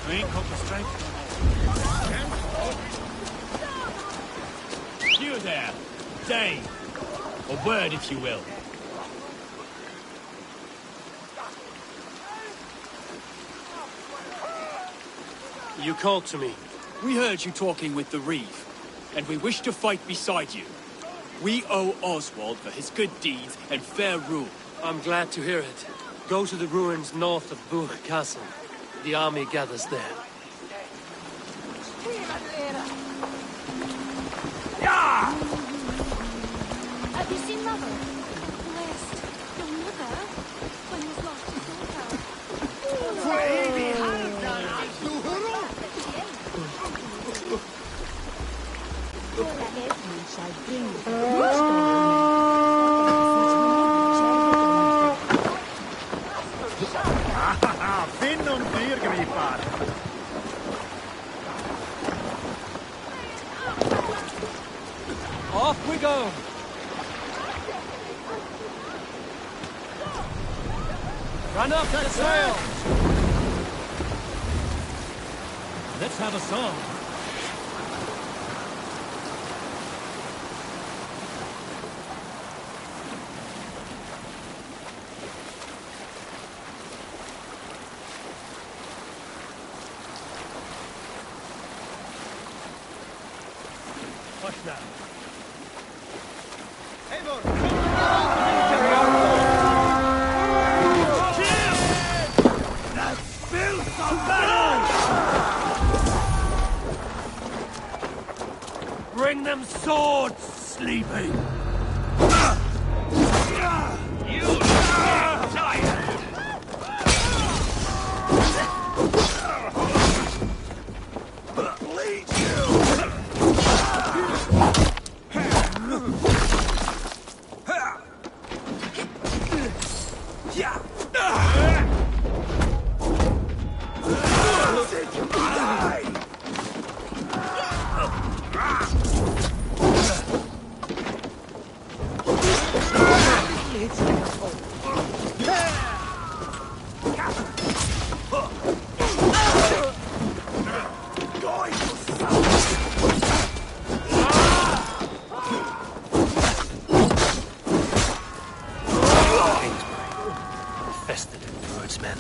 I ain't got the strength. You there, Dane. A word, if you will. You called to me. We heard you talking with the Reeve, and we wish to fight beside you. We owe Oswald for his good deeds and fair rule. I'm glad to hear it. Go to the ruins north of Buch Castle. The army gathers there. Yeah! Have you seen Mother? West. Your mother? When he was lost in Finn on dyrgripar. Off we go! Run up that sail! Let's have a song. Hush now. Bring them swords, sleeping! You tired! Bleed Infested in Rued's men.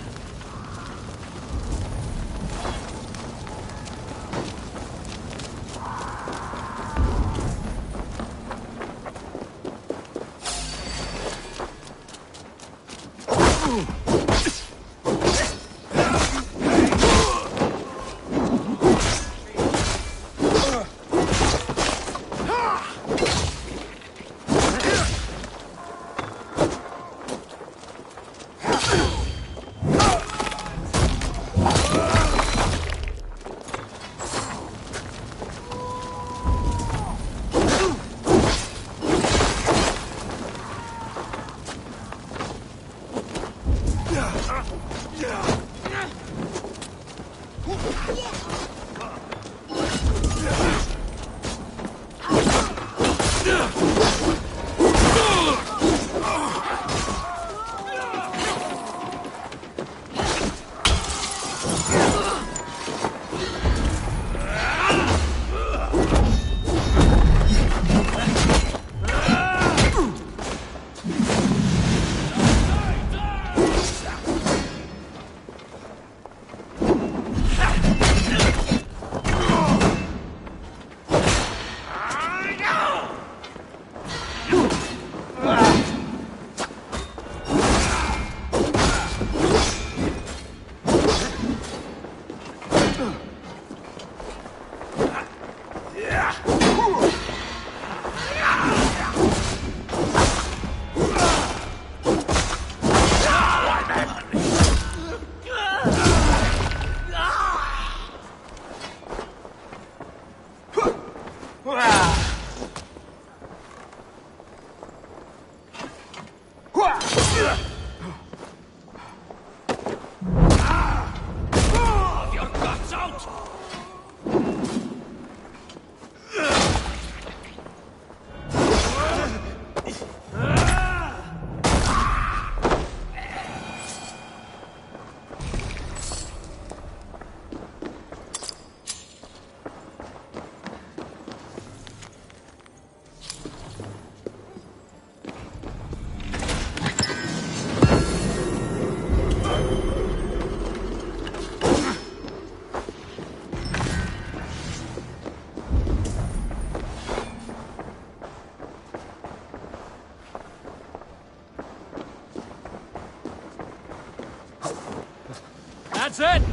That's it!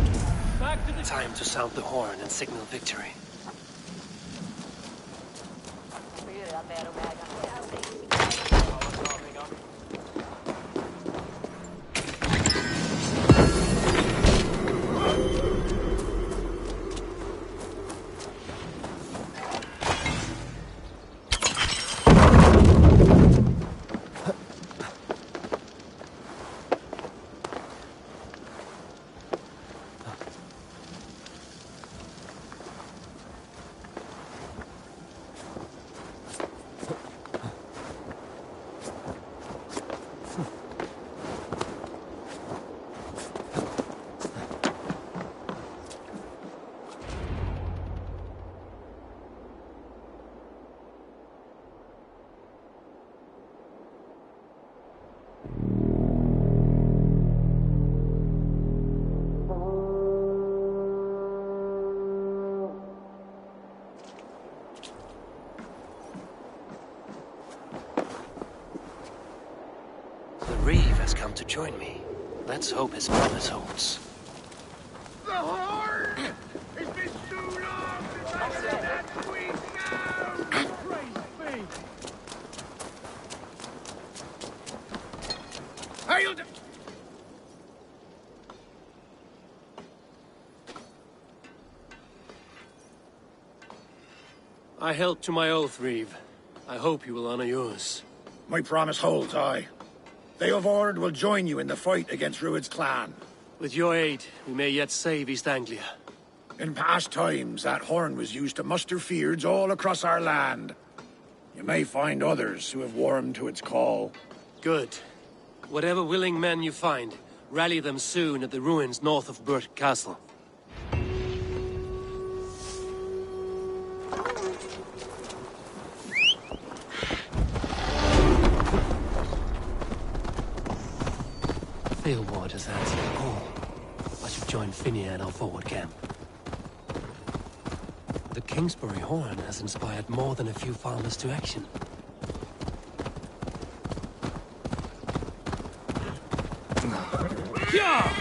Back to the... Time to sound the horn and signal victory. The Reeve has come to join me. Let's hope his promise holds. The horn! It's been too long since I've heard that sweet sound! Praise be! Hail to... I held to my oath, Reeve. I hope you will honor yours. My promise holds, aye. Theodord will join you in the fight against Rued's clan. With your aid, we may yet save East Anglia. In past times, that horn was used to muster fyrds all across our land. You may find others who have warmed to its call. Good. Whatever willing men you find, rally them soon at the ruins north of Burt Castle. Theodord has answered the call. I should join Finia at our forward camp. The Kingsbury horn has inspired more than a few farmers to action. Yeah!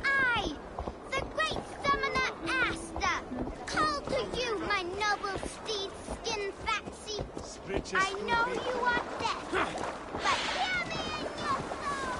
I, the great summoner Asta, call to you, my noble steed skin fatsy. I know you are dead, but hear me in your soul.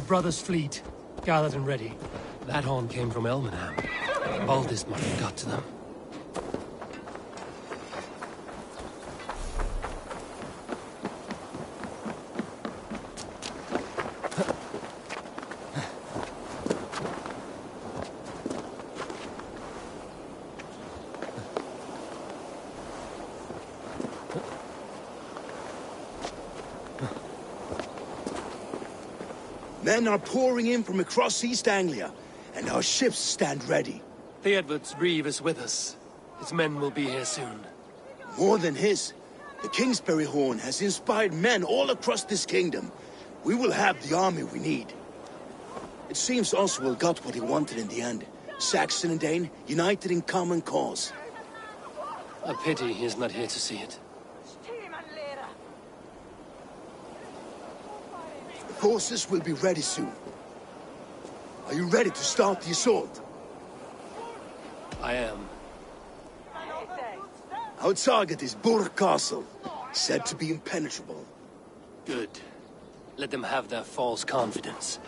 brother's fleet, gathered and ready. That horn came from Elmenham. Baldis must have got to them. Men are pouring in from across East Anglia, and our ships stand ready. Theodward's reeve is with us. His men will be here soon. More than his. The Kingsbury Horn has inspired men all across this kingdom. We will have the army we need. It seems Oswald got what he wanted in the end. Saxon and Dane united in common cause. A pity he's not here to see it. The forces will be ready soon. Are you ready to start the assault? I am. Our target is Burg Castle, said to be impenetrable. Good. Let them have their false confidence.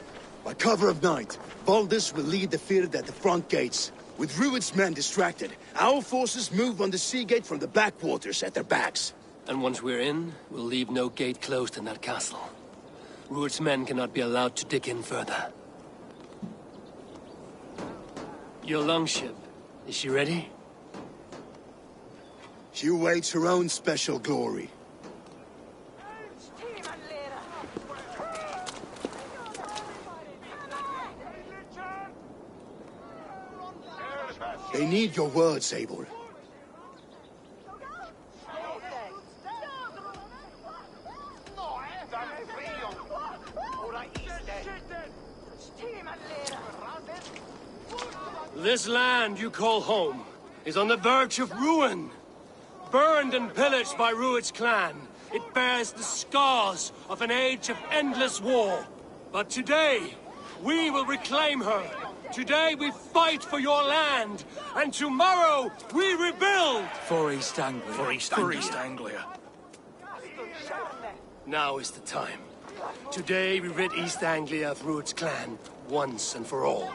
By cover of night, Baldis will lead the field at the front gates. With Rued's men distracted, our forces move on the sea gate from the backwaters at their backs. And once we're in, we'll leave no gate closed in that castle. Rued's men cannot be allowed to dig in further. Your longship, is she ready? She awaits her own special glory. They need your words, Eivor. This land you call home is on the verge of ruin. Burned and pillaged by Rued's clan, it bears the scars of an age of endless war. But today, we will reclaim her. Today we fight for your land, and tomorrow we rebuild! For East Anglia. For East Anglia. Now is the time. Today we rid East Anglia of Rued's clan, once and for all.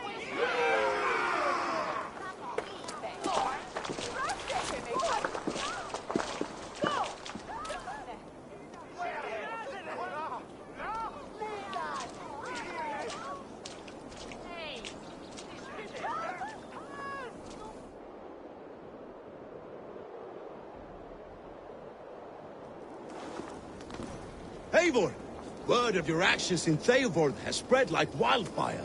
Eivor! Word of your actions in Theodward has spread like wildfire.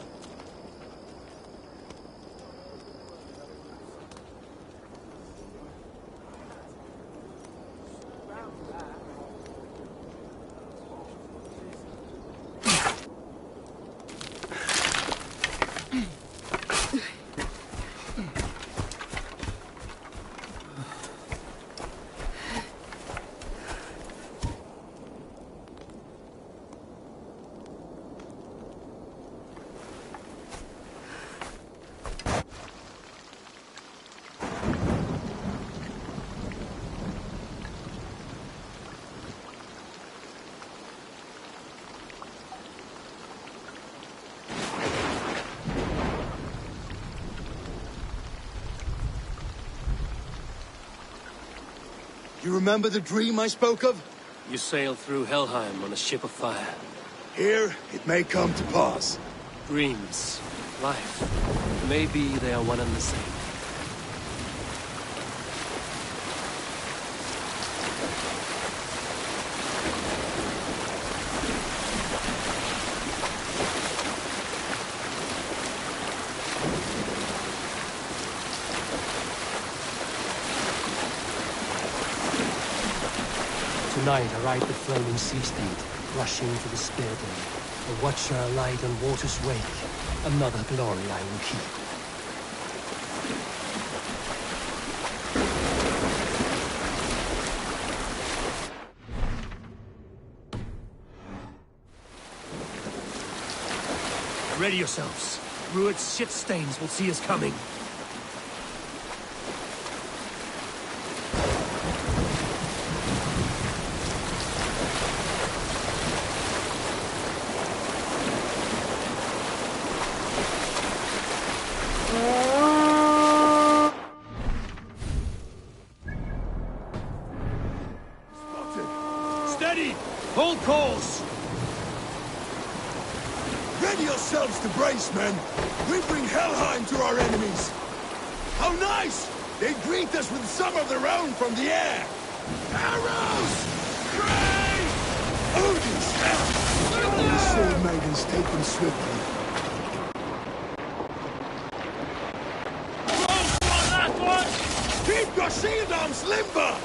You remember the dream I spoke of? You sailed through Helheim on a ship of fire. Here, it may come to pass. Dreams, life, maybe they are one and the same. Tonight I ride the flaming sea steed, rushing to the spear blade. A watcher alight on water's wake. Another glory I will keep. Ready yourselves. Rued's shit stains will see us coming. cause! Ready yourselves to brace, men! We bring Helheim to our enemies! How nice! They greet us with some of their own from the air! Arrows! Great! Odin's help! The sword maidens take them swiftly. Keep your shield arms limber!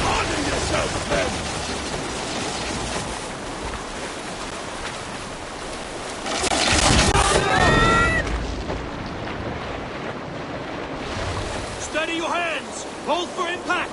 Harden yourselves, men! Steady your hands! Hold for impact!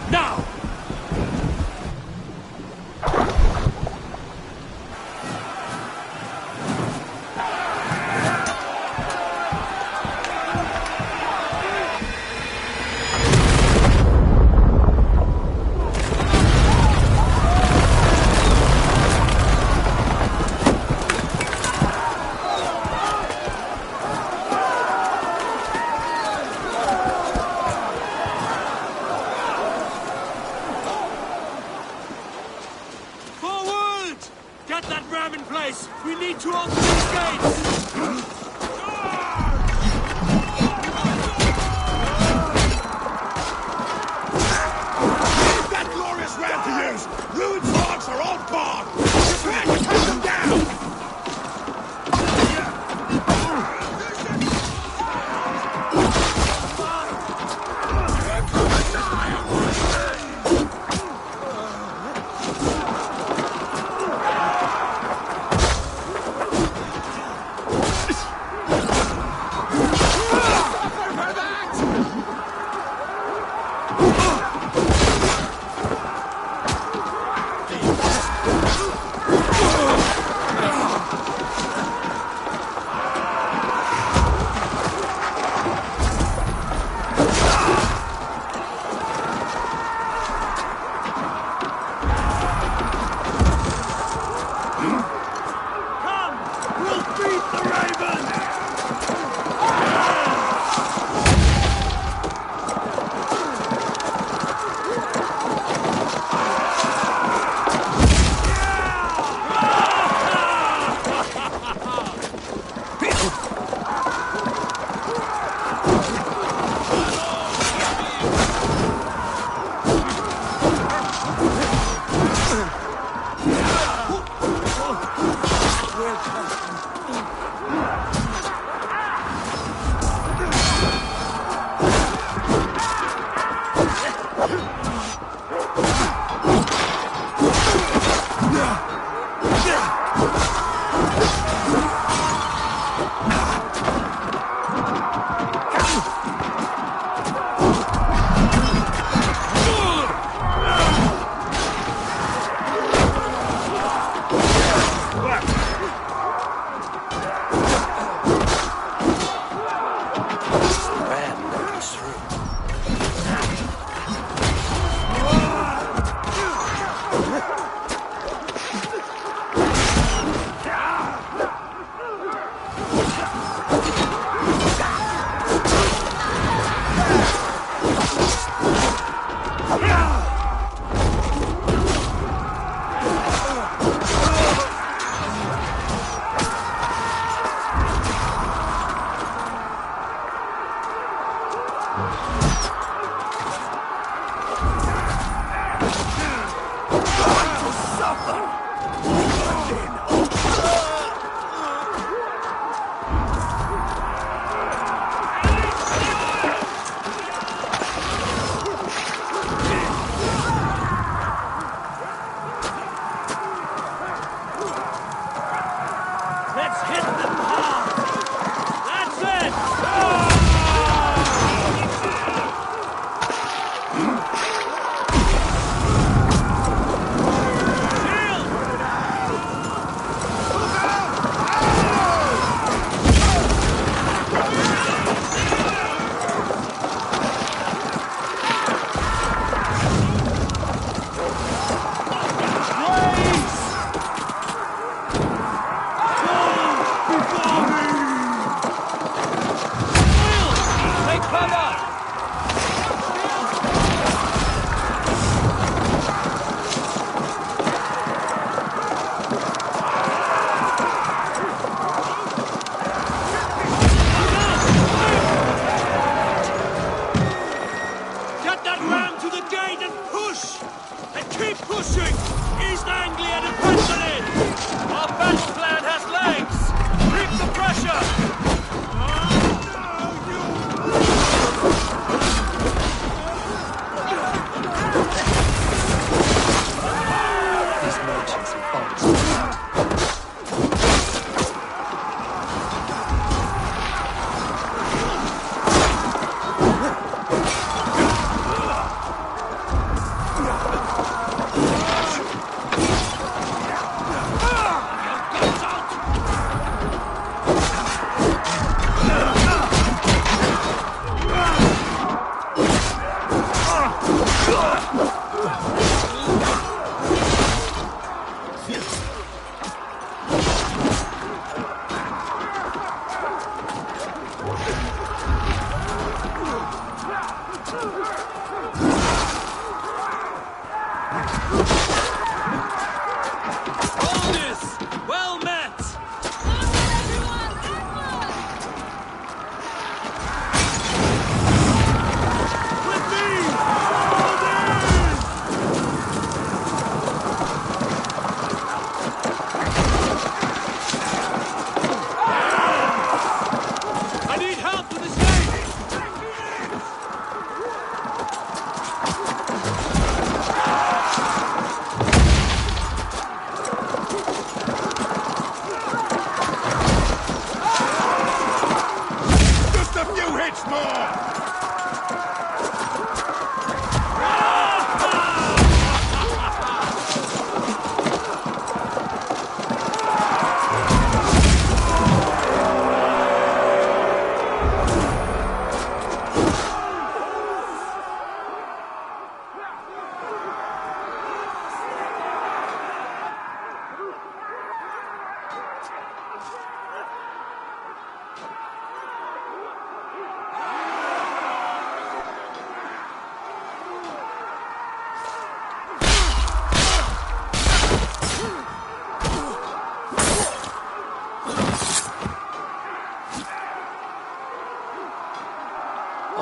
Now! Forward! Get that ram in place! We need to open these gates! Leave that glorious ram to use! Ruin's logs are all barred! Prepare to cut them down!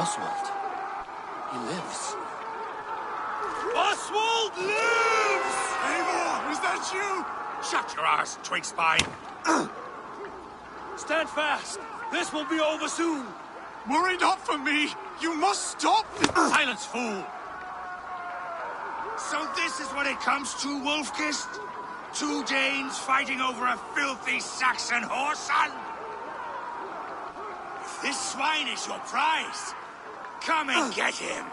Oswald. He lives. Oswald lives! Eivor, is that you? Shut your arse, twig spine. Stand fast. This will be over soon. Worry not for me. You must stop. Silence, fool. So this is what it comes to, Wolf-Kissed? Two Danes fighting over a filthy Saxon whoreson? If this swine is your prize, come and get him.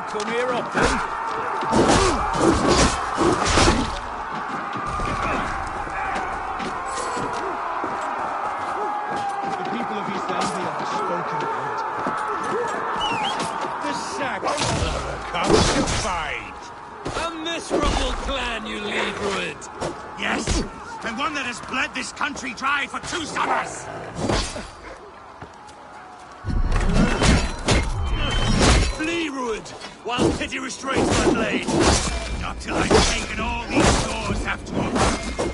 Come here up, then. The people of East Anglia have spoken of it. The Saxons come to fight. A miserable clan you lead, Rued. Yes, and one that has bled this country dry for 2 summers. Flee, Rued, while pity restrains my blade. Not till I've taken all these doors have to open.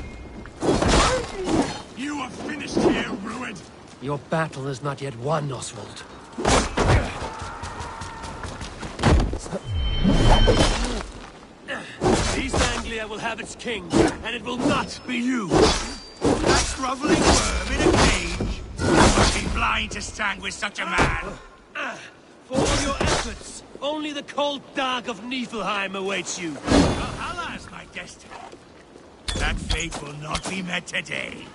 You are finished here, Rued. Your battle is not yet won, Oswald. East Anglia will have its king, and it will not be you. That groveling worm in a cage. You must be blind to stand with such a man. For all your efforts, only the cold dark of Niflheim awaits you. Valhalla is my destiny. That fate will not be met today.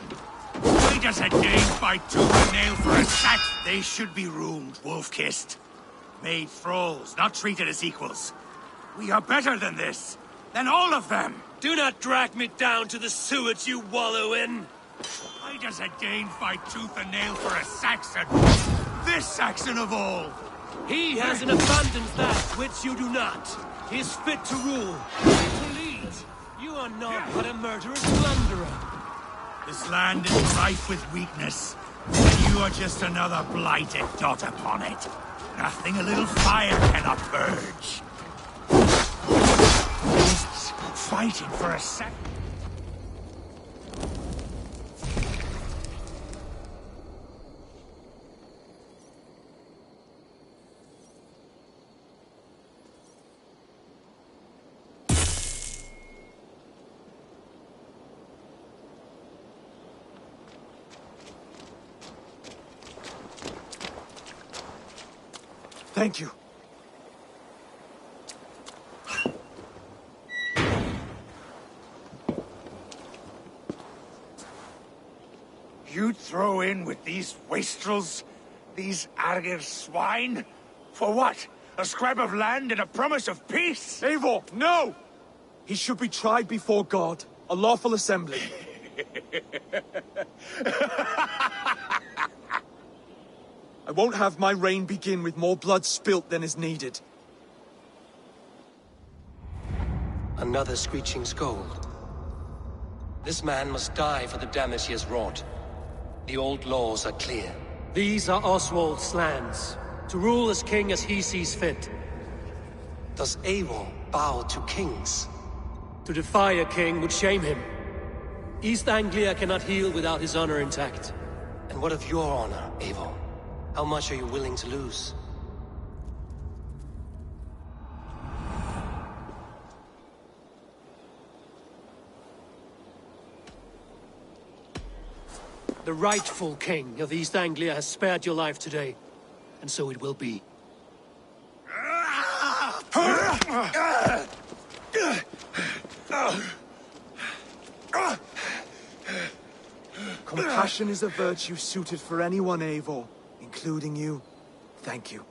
Why does a Dane fight tooth and nail for a sack? They should be roomed, wolf-kissed. Made thralls, not treated as equals. We are better than this. Than all of them. Do not drag me down to the sewage you wallow in. Why does a Dane fight tooth and nail for a Saxon? This Saxon of all. He has in abundance that which you do not. He is fit to rule, to lead. You are not but a murderous plunderer. This land is rife with weakness, and you are just another blighted dot upon it. Nothing a little fire cannot purge. Beasts fighting for a sec. Thank you. You'd throw in with these wastrels? These Argir swine? For what? A scrap of land and a promise of peace? Eivor, no! He should be tried before God, a lawful assembly. I won't have my reign begin with more blood spilt than is needed. Another screeching scold. This man must die for the damage he has wrought. The old laws are clear. These are Oswald's lands, to rule as king as he sees fit. Does Eivor bow to kings? To defy a king would shame him. East Anglia cannot heal without his honor intact. And what of your honor, Eivor? How much are you willing to lose? The rightful king of East Anglia has spared your life today, and so it will be. Compassion is a virtue suited for anyone, Eivor, including you. Thank you.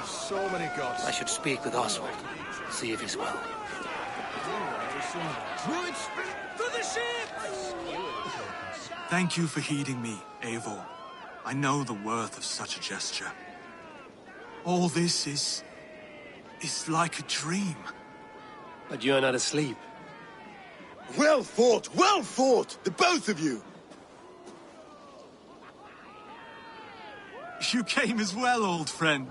So many gods. I should speak with Oswald, see if he's well. For the ships! Thank you for heeding me, Eivor. I know the worth of such a gesture. All this is like a dream. But you're not asleep. Well fought, the both of you! You came as well, old friend.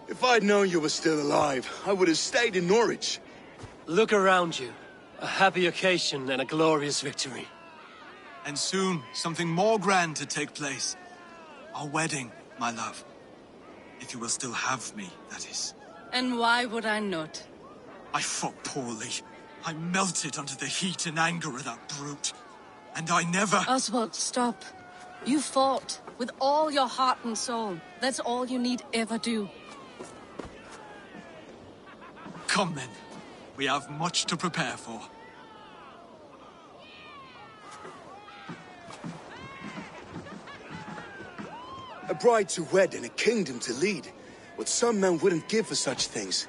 If I'd known you were still alive, I would have stayed in Norwich. Look around you. A happy occasion and a glorious victory. And soon, something more grand to take place. Our wedding, my love. If you will still have me, that is. And why would I not? I fought poorly. I melted under the heat and anger of that brute. And I never... Oswald, stop. You fought with all your heart and soul. That's all you need ever do. Come then. We have much to prepare for. A bride to wed and a kingdom to lead. What some men wouldn't give for such things.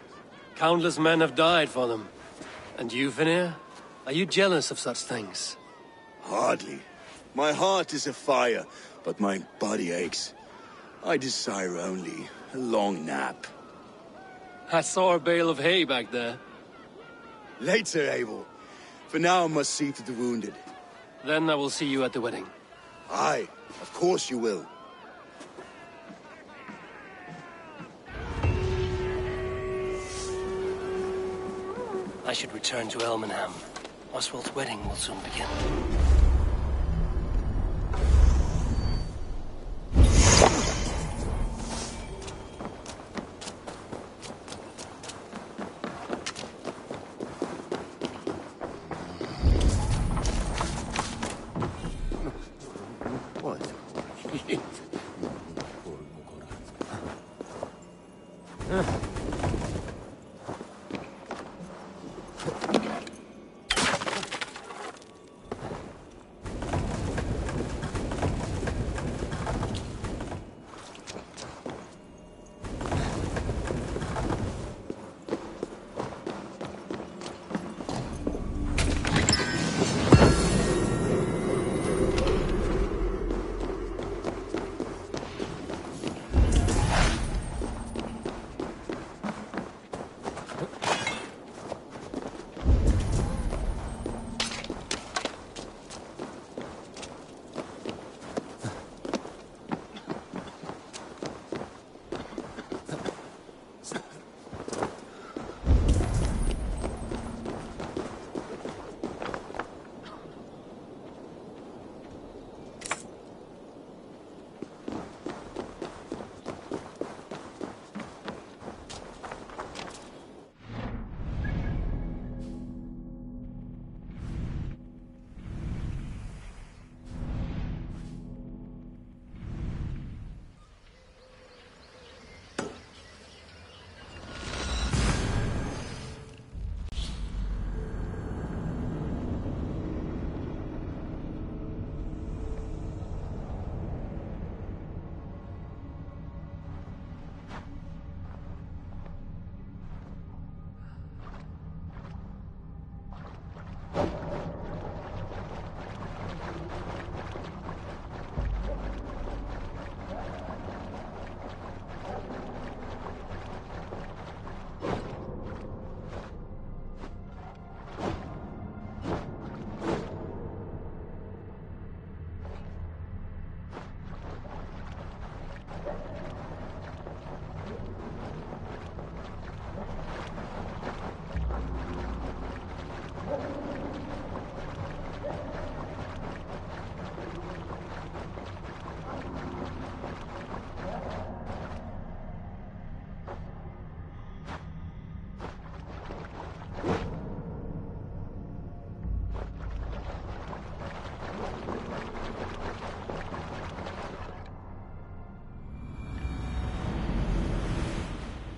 Countless men have died for them. And you, Vanir? Are you jealous of such things? Hardly. My heart is afire, but my body aches. I desire only a long nap. I saw a bale of hay back there. Later, Eivor. For now I must see to the wounded. Then I will see you at the wedding. Aye, of course you will. I should return to Elmenham. Oswald's wedding will soon begin.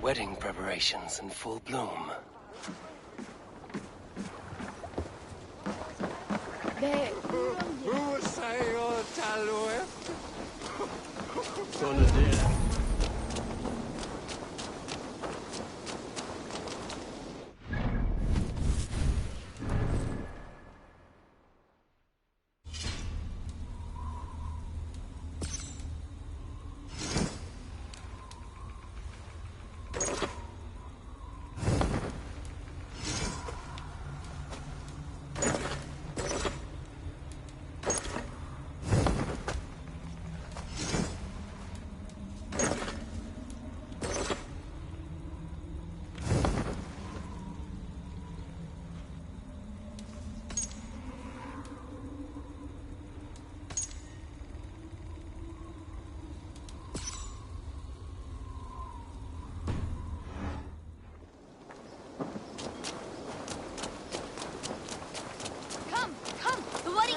Wedding preparations in full bloom.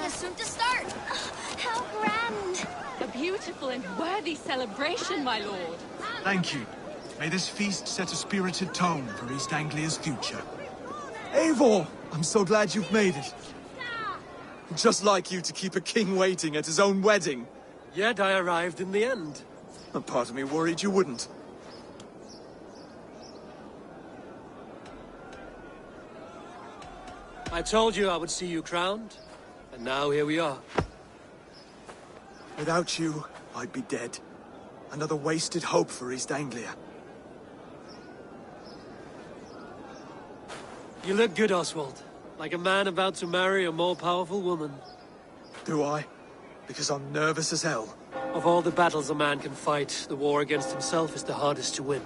Soon to start. How grand. A beautiful and worthy celebration, my lord. Thank you. May this feast set a spirited tone for East Anglia's future. Eivor! I'm so glad you've made it. Just like you to keep a king waiting at his own wedding. Yet I arrived in the end. A part of me worried you wouldn't. I told you I would see you crowned. And now here we are. Without you, I'd be dead. Another wasted hope for East Anglia. You look good, Oswald. Like a man about to marry a more powerful woman. Do I? Because I'm nervous as hell. Of all the battles a man can fight, the war against himself is the hardest to win.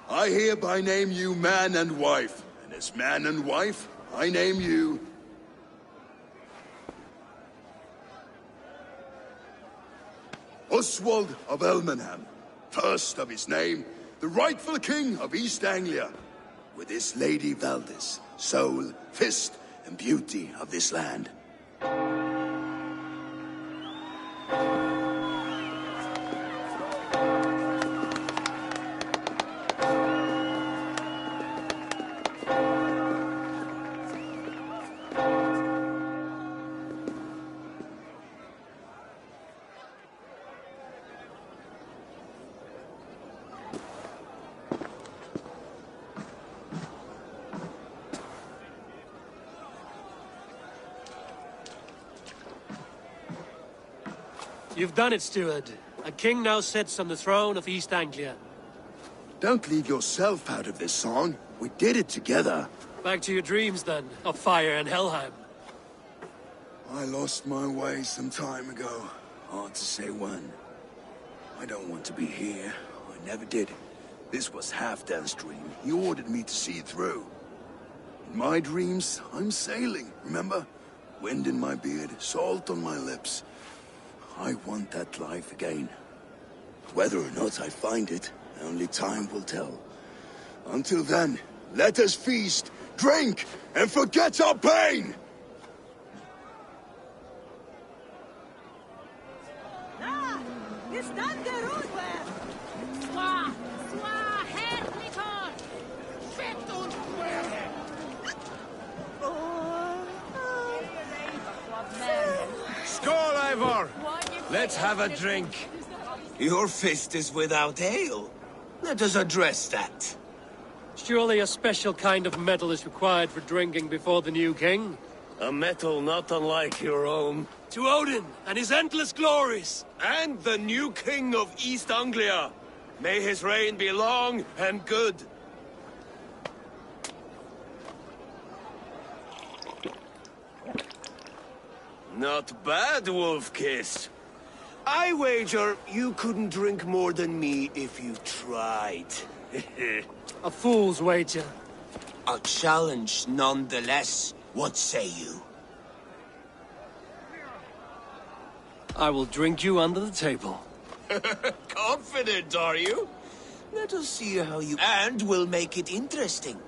I hereby name you man and wife, and as man and wife, I name you... Oswald of Elmenham, first of his name, the rightful king of East Anglia, with his lady Valdis, soul, fist, and beauty of this land. You've done it, steward. A king now sits on the throne of East Anglia. Don't leave yourself out of this song. We did it together. Back to your dreams, then, of fire and Helheim. I lost my way some time ago. Hard to say when. I don't want to be here. I never did. This was Halfdan's dream. He ordered me to see it through. In my dreams, I'm sailing, remember? Wind in my beard, salt on my lips. I want that life again. Whether or not I find it, only time will tell. Until then, let us feast, drink, and forget our pain! Skål, Eivor! Let's have a drink. Your fist is without ale. Let us address that. Surely a special kind of metal is required for drinking before the new king? A metal not unlike your own. To Odin and his endless glories! And the new king of East Anglia. May his reign be long and good. Not bad, Wolf-Kissed. I wager you couldn't drink more than me if you tried. A fool's wager. A challenge nonetheless. What say you? I will drink you under the table. Confident, are you? Let us see how you... And we'll make it interesting.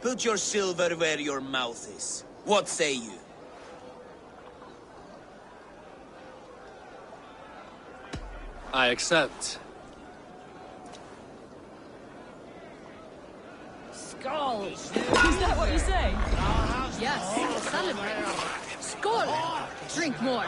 Put your silver where your mouth is. What say you? I accept. Skål! Is that what you say? Yes, celebrate. Skål! Drink more.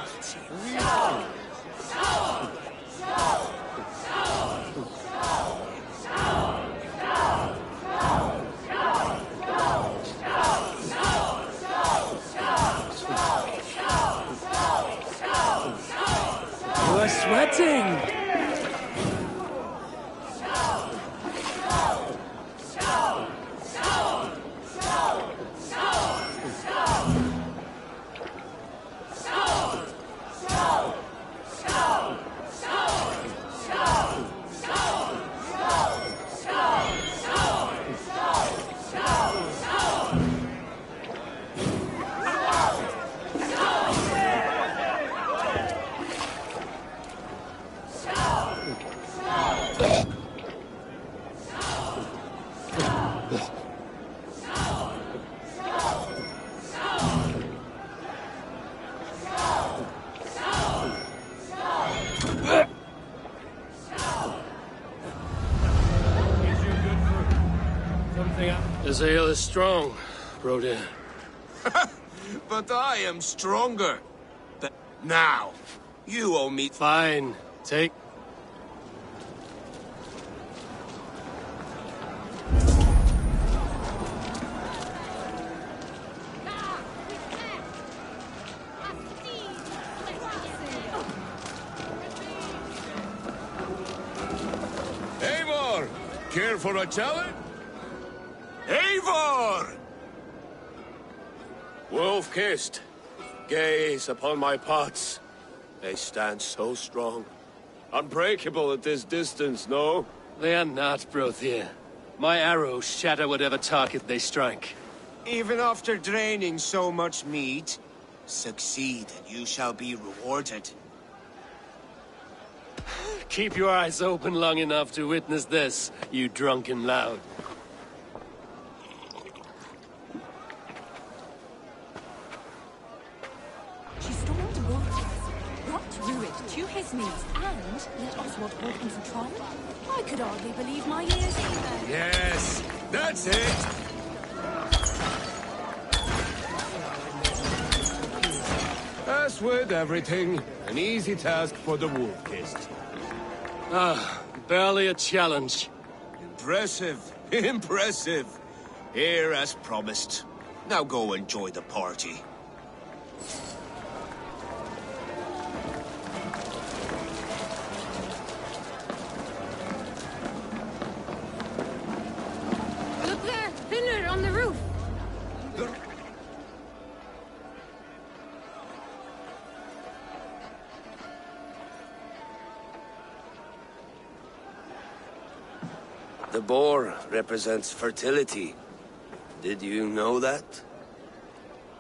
We're sweating! This ale is strong, Brodir. But I am stronger. Now, you owe me... Fine. Take... Eivor! Care for a challenge? Eivor! Wolf-Kissed, gaze upon my pots. They stand so strong. Unbreakable at this distance, no? They are not, Brothir. My arrows shatter whatever target they strike. Even after draining so much meat, succeed and you shall be rewarded. Keep your eyes open long enough to witness this, you drunken loud. She stormed Wolf, brought Druid to his knees, and let Oswald hold him for trial? I could hardly believe my ears either. Yes, that's it! As with everything, an easy task for the Wolf-Kissed. Ah, barely a challenge. Impressive, impressive. Here as promised. Now go enjoy the party. The boar represents fertility. Did you know that?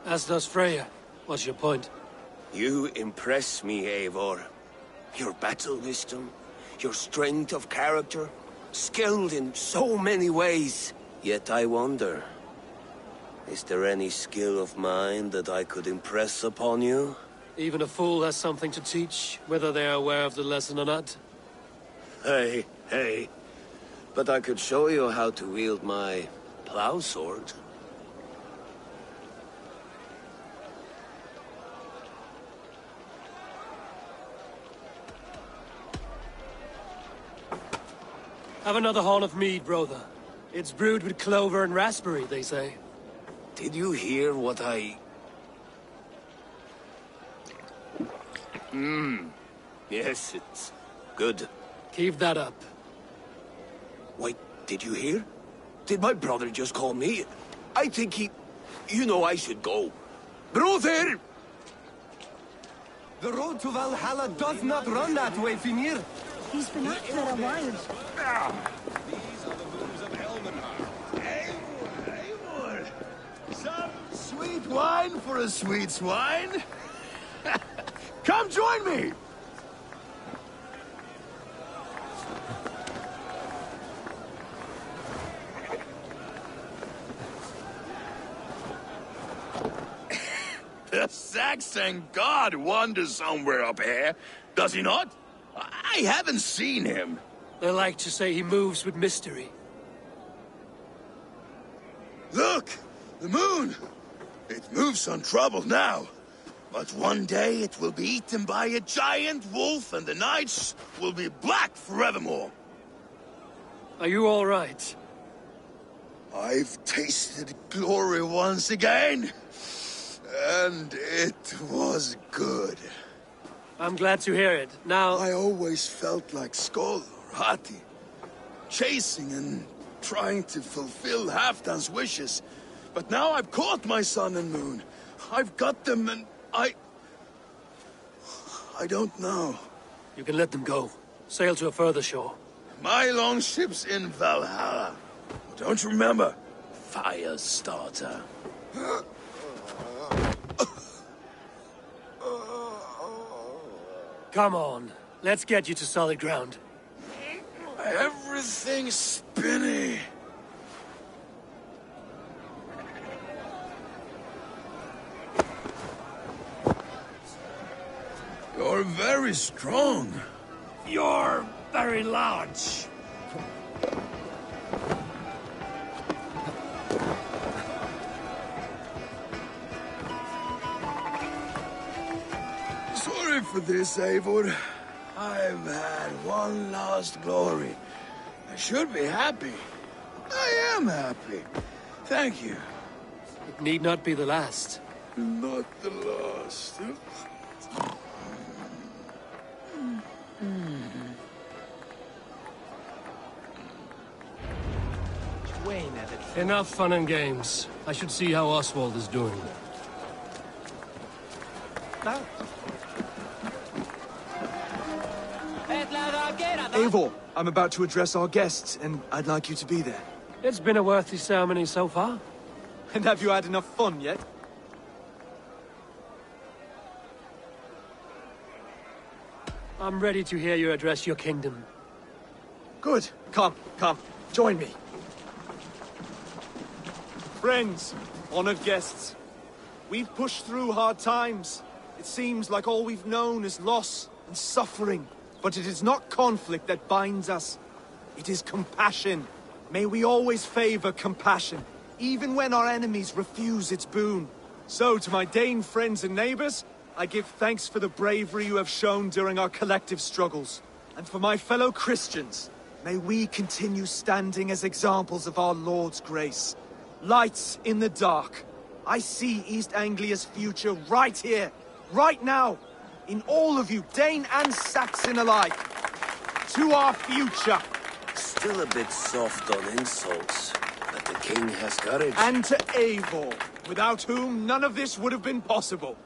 As does Freya. What's your point? You impress me, Eivor. Your battle wisdom, your strength of character, skilled in so many ways. Yet I wonder, is there any skill of mine that I could impress upon you? Even a fool has something to teach, whether they are aware of the lesson or not. Hey. But I could show you how to wield my plow sword. Have another horn of mead, brother. It's brewed with clover and raspberry, they say. Did you hear what I... Yes, it's good. Keep that up. Wait, did you hear? Did my brother just call me? I think he... You know I should go. Brother! The road to Valhalla does not run that way, Fimir. He's been up there a while. These are the moves of Eivor. Some sweet wine for a sweet swine. Come join me! The Saxon god wanders somewhere up here, does he not? I haven't seen him. They like to say he moves with mystery. Look! The moon! It moves untroubled now. But one day it will be eaten by a giant wolf and the nights will be black forevermore. Are you all right? I've tasted glory once again. And it was good. I'm glad to hear it. Now... I always felt like Skoll or Hati. Chasing and trying to fulfill Halfdan's wishes. But now I've caught my sun and moon. I've got them and I don't know. You can let them go. Sail to a further shore. My longship's in Valhalla. Don't you remember? Fire starter. Come on. Let's get you to solid ground. Everything's spinny. You're very strong. You're very large. Sorry for this, Eivor. I've had one last glory. I should be happy. I am happy. Thank you. It need not be the last. Not the last. Enough fun and games. I should see how Oswald is doing. Eivor, I'm about to address our guests, and I'd like you to be there. It's been a worthy ceremony so far. And have you had enough fun yet? I'm ready to hear you address your kingdom. Good. Come. Join me. Friends, honored guests, we've pushed through hard times. It seems like all we've known is loss and suffering. But it is not conflict that binds us. It is compassion. May we always favor compassion, even when our enemies refuse its boon. So, to my Dane friends and neighbors, I give thanks for the bravery you have shown during our collective struggles. And for my fellow Christians, may we continue standing as examples of our Lord's grace. Lights in the dark. I see East Anglia's future right here, right now. In all of you, Dane and Saxon alike. To our future. Still a bit soft on insults, but the king has courage. And to Eivor, without whom none of this would have been possible.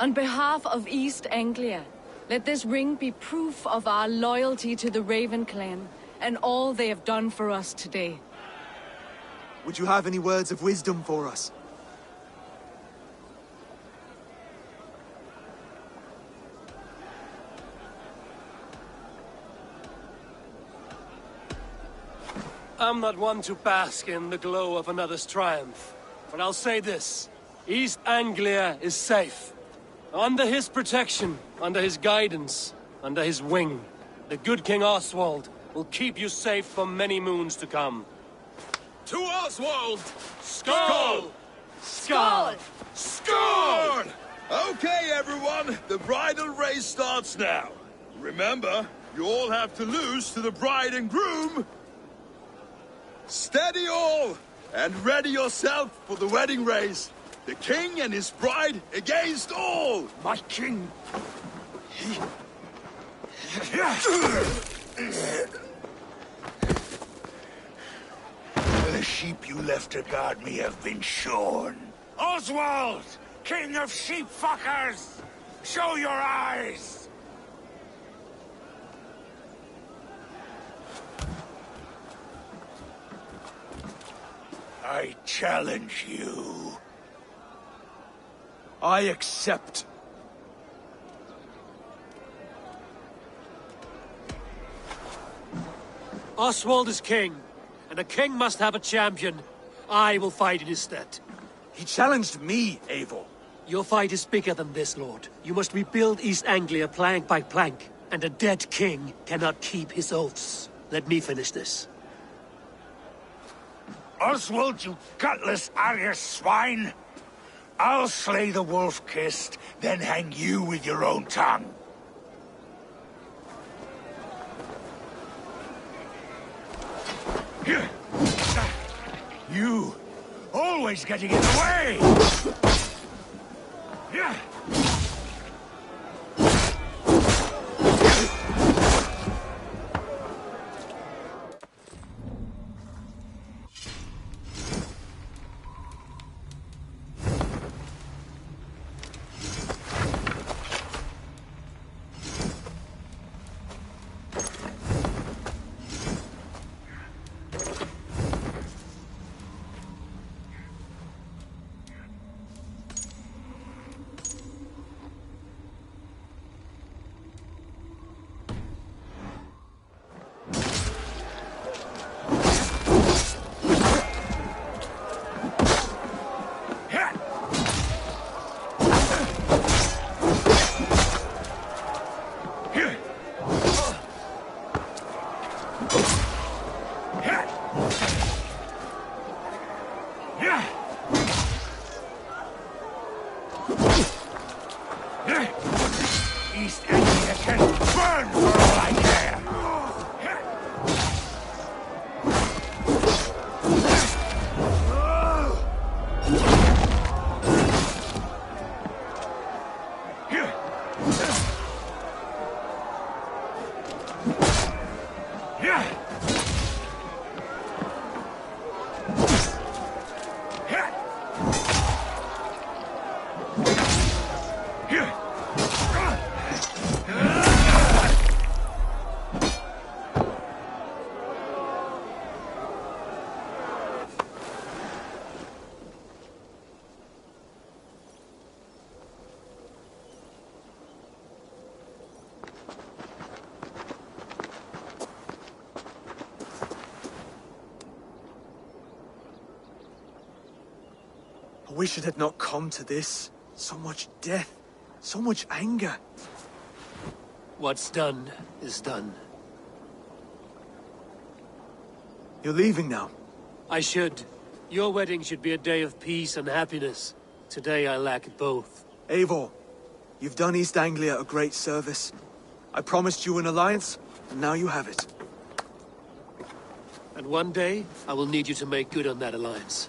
On behalf of East Anglia, let this ring be proof of our loyalty to the Raven clan and all they have done for us today. Would you have any words of wisdom for us? I'm not one to bask in the glow of another's triumph, but I'll say this. East Anglia is safe. Under his protection, under his guidance, under his wing, the good King Oswald will keep you safe for many moons to come. To Oswald! Skull! Skull! Skull! Okay, everyone, the bridal race starts now. Remember, you all have to lose to the bride and groom. Steady all, and ready yourself for the wedding race. The king and his bride against all! My king! The sheep you left to guard me have been shorn. Oswald! King of sheep fuckers! Show your eyes! I challenge you. I accept. Oswald is king, and a king must have a champion. I will fight in his stead. He challenged me, Eivor. Your fight is bigger than this, Lord. You must rebuild East Anglia plank by plank, and a dead king cannot keep his oaths. Let me finish this. Oswald, you gutless Arya swine! I'll slay the wolf-kissed, then hang you with your own tongue. You, always getting in the way! East Anglia can burn for all I care! I wish it had not come to this. So much death, so much anger. What's done is done. You're leaving now. I should. Your wedding should be a day of peace and happiness. Today I lack both. Eivor, you've done East Anglia a great service. I promised you an alliance, and now you have it. And one day, I will need you to make good on that alliance.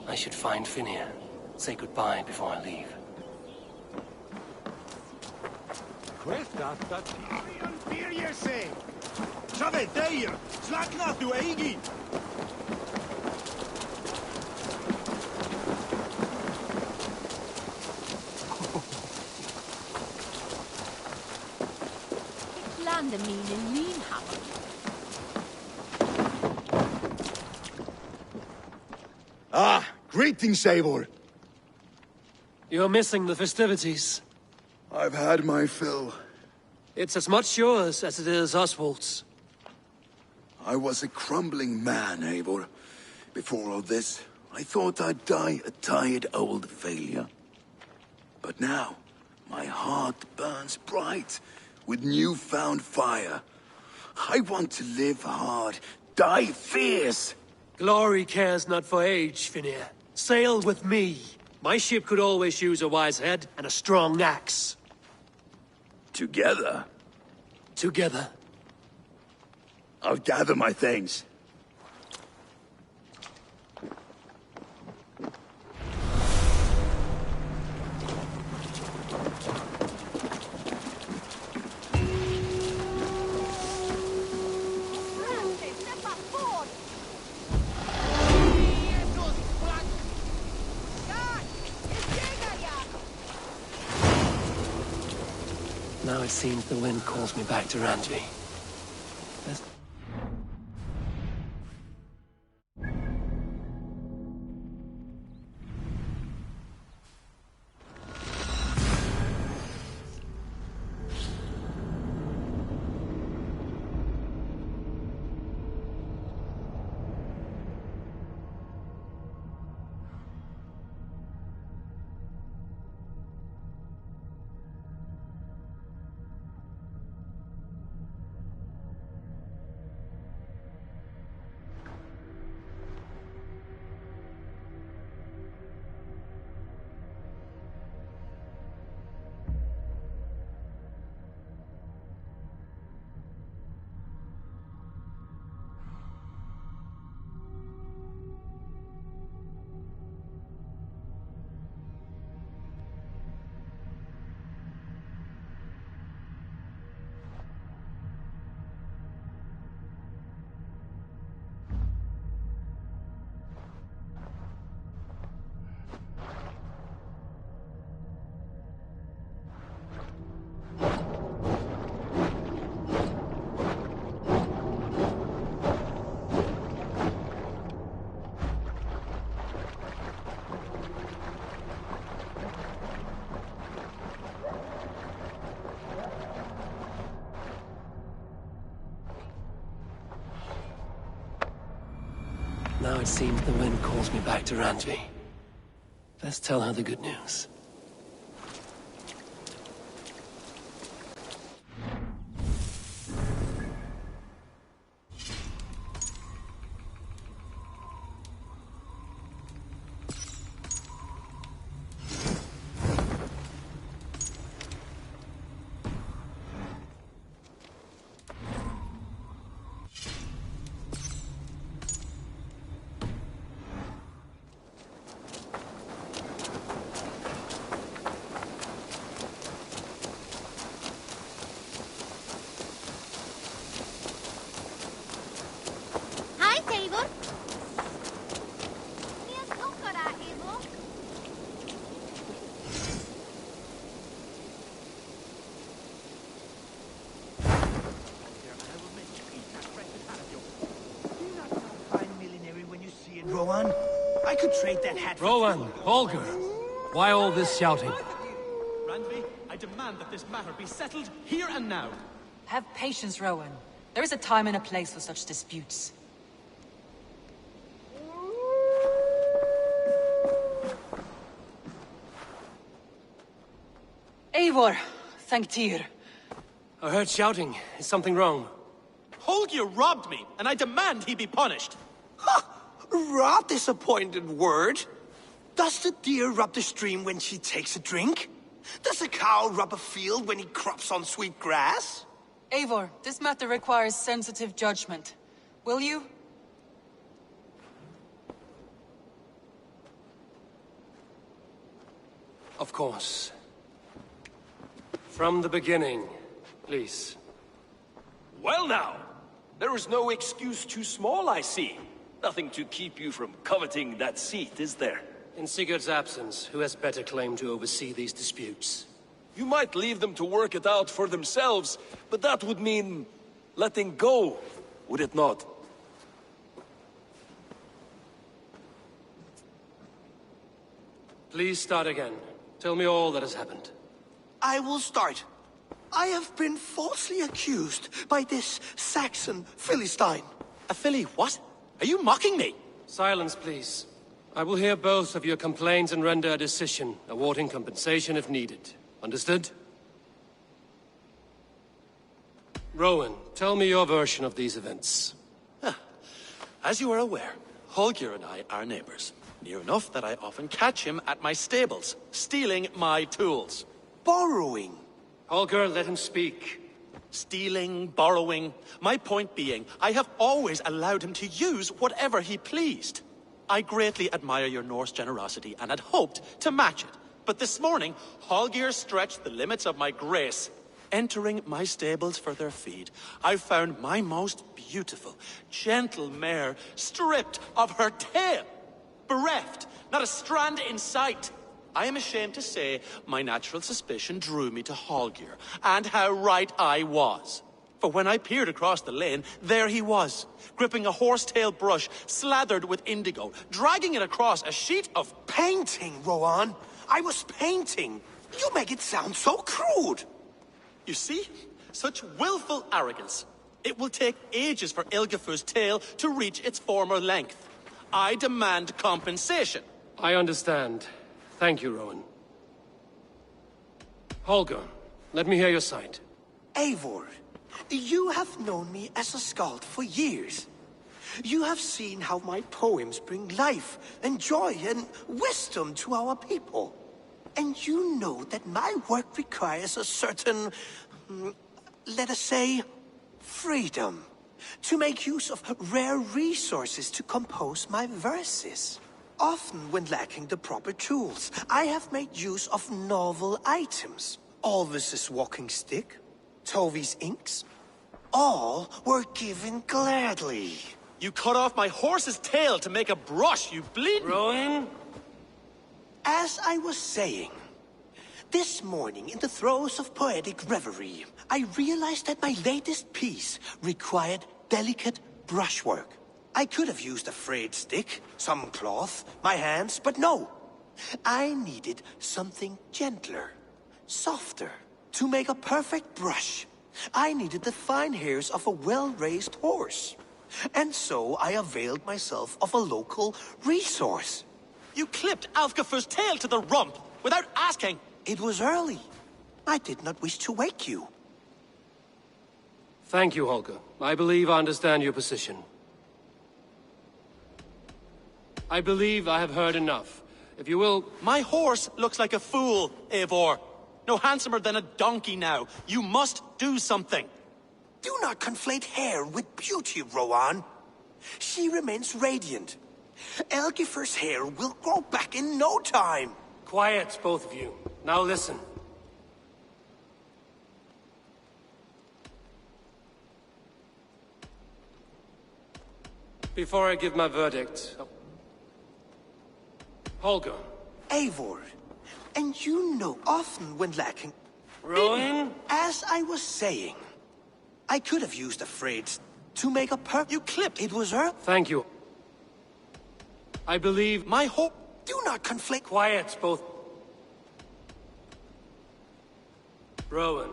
I should find Finia. Say goodbye before I leave. Beer you say? Shove there! Slakna tu eigi! Lande mine lynhammer. Ah, greetings, Eivor. You're missing the festivities. I've had my fill. It's as much yours as it is Oswald's. I was a crumbling man, Eivor. Before all this, I thought I'd die a tired old failure. But now, my heart burns bright with newfound fire. I want to live hard, die fierce. Glory cares not for age, Finir. Sail with me. My ship could always use a wise head and a strong axe. Together? Together. I'll gather my things. Now it seems the wind calls me back to Ranji. Now it seems the wind calls me back to Ranji. Let's tell her the good news. Hi, Eivor. Mies Okara, Eivor. Rowan, I could trade that hat for Rowan, Holger, why all this shouting? Randvi, I demand that this matter be settled here and now. Have patience, Rowan. There is a time and a place for such disputes. Eivor, thank Tyr. I heard shouting. Is something wrong? Holger robbed me, and I demand he be punished. Raw disappointed word. Does the deer rub the stream when she takes a drink? Does a cow rub a field when he crops on sweet grass? Eivor, this matter requires sensitive judgment. Will you? Of course. From the beginning, please. Well now, there is no excuse too small, I see. Nothing to keep you from coveting that seat, is there? In Sigurd's absence, who has better claim to oversee these disputes? You might leave them to work it out for themselves, but that would mean letting go, would it not? Please start again. Tell me all that has happened. I will start. I have been falsely accused by this Saxon Philistine. A Philly what? Are you mocking me? Silence, please. I will hear both of your complaints and render a decision, awarding compensation if needed. Understood? Rowan, tell me your version of these events. As you are aware, Holger and I are neighbors. Near enough that I often catch him at my stables, stealing my tools. Borrowing. Holger, let him speak. Stealing, borrowing. My point being, I have always allowed him to use whatever he pleased. I greatly admire your Norse generosity and had hoped to match it. But this morning, Holger stretched the limits of my grace. Entering my stables for their feed, I found my most beautiful, gentle mare stripped of her tail. Bereft, not a strand in sight. I am ashamed to say my natural suspicion drew me to Holger, and how right I was. For when I peered across the lane, there he was, gripping a horsetail brush slathered with indigo, dragging it across a sheet of painting, Rowan. I was painting. You make it sound so crude. You see? Such willful arrogance. It will take ages for Ilgafur's tail to reach its former length. I demand compensation. I understand. Thank you, Rowan. Holger, let me hear your side. Eivor, you have known me as a skald for years. You have seen how my poems bring life and joy and wisdom to our people. And you know that my work requires a certain, let us say, freedom. To make use of rare resources to compose my verses. Often when lacking the proper tools, I have made use of novel items. Alvis's walking stick, Tovi's inks. All were given gladly. You cut off my horse's tail to make a brush, you bleeding... Rowan? As I was saying, this morning in the throes of poetic reverie, I realized that my latest piece required delicate brushwork. I could have used a frayed stick, some cloth, my hands, but no. I needed something gentler, softer. To make a perfect brush, I needed the fine hairs of a well-raised horse. And so I availed myself of a local resource. You clipped Alfgafur's tail to the rump without asking. It was early. I did not wish to wake you. Thank you, Holger. I believe I understand your position. I believe I have heard enough. If you will... My horse looks like a fool, Eivor. No handsomer than a donkey now. You must do something. Do not conflate hair with beauty, Rowan. She remains radiant. Elgifur's hair will grow back in no time. Quiet, both of you. Now listen. Before I give my verdict... Holger. Eivor. And you know often when lacking... Rowan? As I was saying, I could have used a phrase to make a You clipped. It was her... Thank you. I believe... My hope... Do not conflict... Quiet, both... Rowan,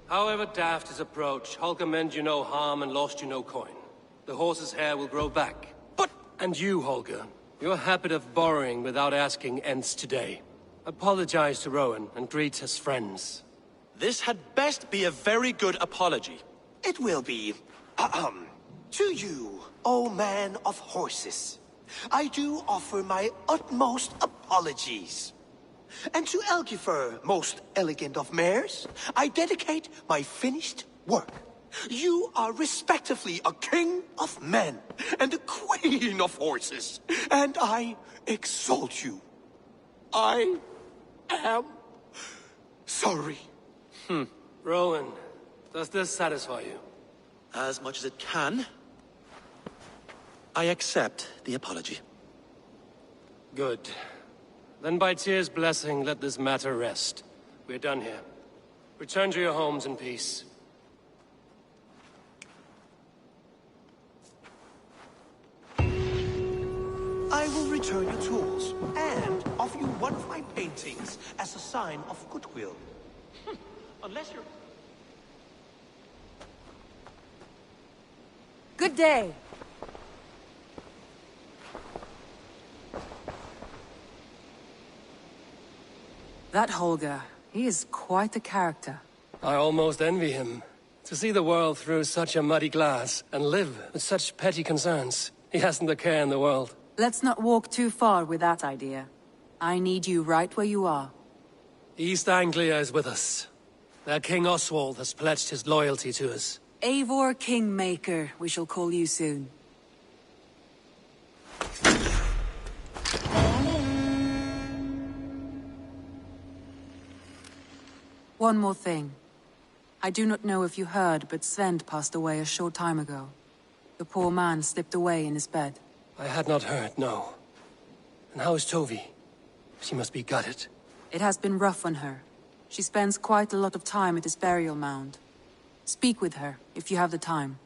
however daft his approach, Holger meant you no harm and lost you no coin. The horse's hair will grow back. But... And you, Holger, your habit of borrowing without asking ends today. Apologize to Rowan and greet as friends. This had best be a very good apology. It will be. To you, O man of horses, I do offer my utmost apologies. And to Elgifur, most elegant of mares, I dedicate my finished work. You are respectively a king of men and a queen of horses, and I exalt you. I am sorry. Rowan, does this satisfy you? As much as it can. I accept the apology. Good. Then by Tyr's blessing, let this matter rest. We're done here. Return to your homes in peace. I will return your tools, and offer you one of my paintings as a sign of goodwill. Unless you're... Good day. That Holger, he is quite a character. I almost envy him. To see the world through such a muddy glass, and live with such petty concerns. He hasn't a care in the world. Let's not walk too far with that idea. I need you right where you are. East Anglia is with us. Their King Oswald has pledged his loyalty to us. Eivor Kingmaker, we shall call you soon. One more thing. I do not know if you heard, but Sven passed away a short time ago. The poor man slipped away in his bed. I had not heard, no. And how is Tovi? She must be gutted. It has been rough on her. She spends quite a lot of time at his burial mound. Speak with her, if you have the time.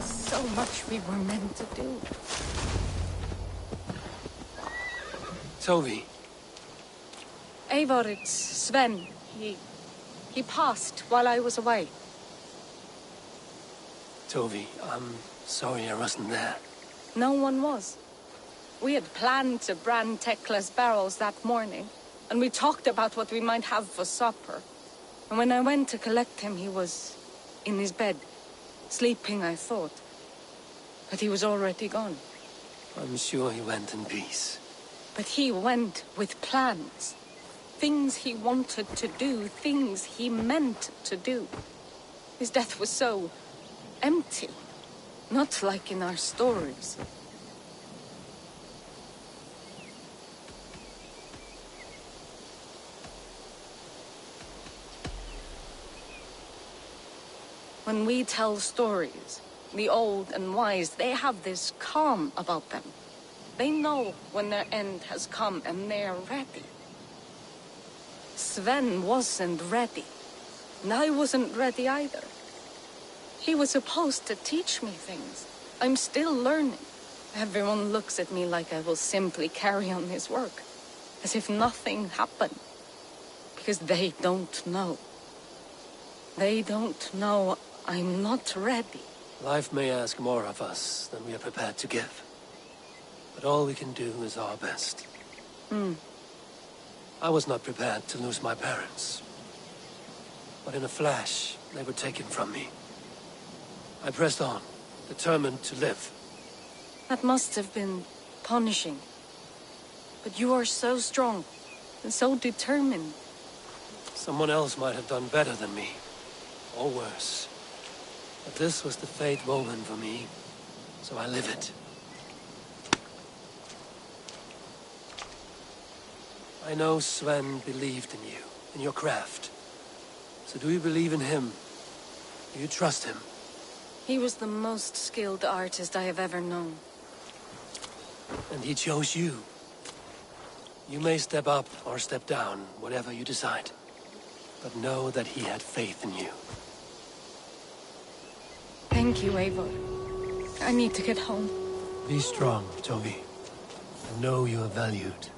So much we were meant to do. Tovi. Eivor, it's Sven. He passed while I was away. Tovi, I'm sorry I wasn't there. No one was. We had planned to brand Tekla's barrels that morning, and we talked about what we might have for supper. And when I went to collect him, he was in his bed, sleeping, I thought. But he was already gone. I'm sure he went in peace. But he went with plans. Things he wanted to do, things he meant to do. His death was so empty. Not like in our stories. When we tell stories, the old and wise, they have this calm about them. They know when their end has come and they're ready. Sven wasn't ready. And I wasn't ready either. He was supposed to teach me things. I'm still learning. Everyone looks at me like I will simply carry on his work. As if nothing happened. Because they don't know. They don't know I'm not ready. Life may ask more of us than we are prepared to give. But all we can do is our best. I was not prepared to lose my parents. But in a flash, they were taken from me. I pressed on, determined to live. That must have been punishing. But you are so strong, and so determined. Someone else might have done better than me. Or worse. But this was the fate woven for me, so I live it. I know Sven believed in you, in your craft. So do you believe in him? Do you trust him? He was the most skilled artist I have ever known. And he chose you. You may step up or step down, whatever you decide. but know that he had faith in you. Thank you, Eivor. I need to get home. Be strong, Toby. And know you are valued.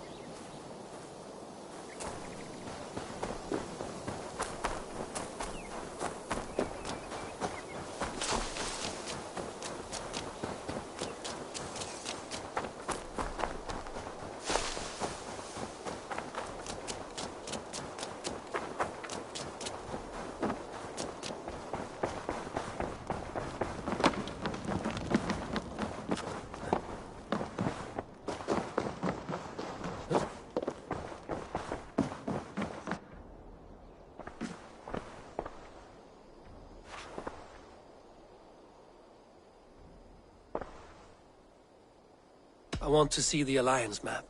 I want to see the Alliance map.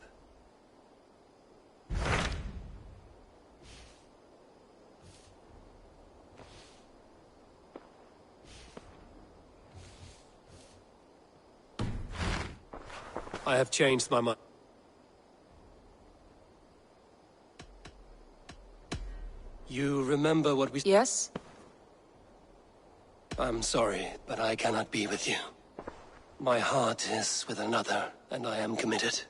I have changed my mind. You remember what we... Yes? I'm sorry, but I cannot be with you. My heart is with another, and I am committed.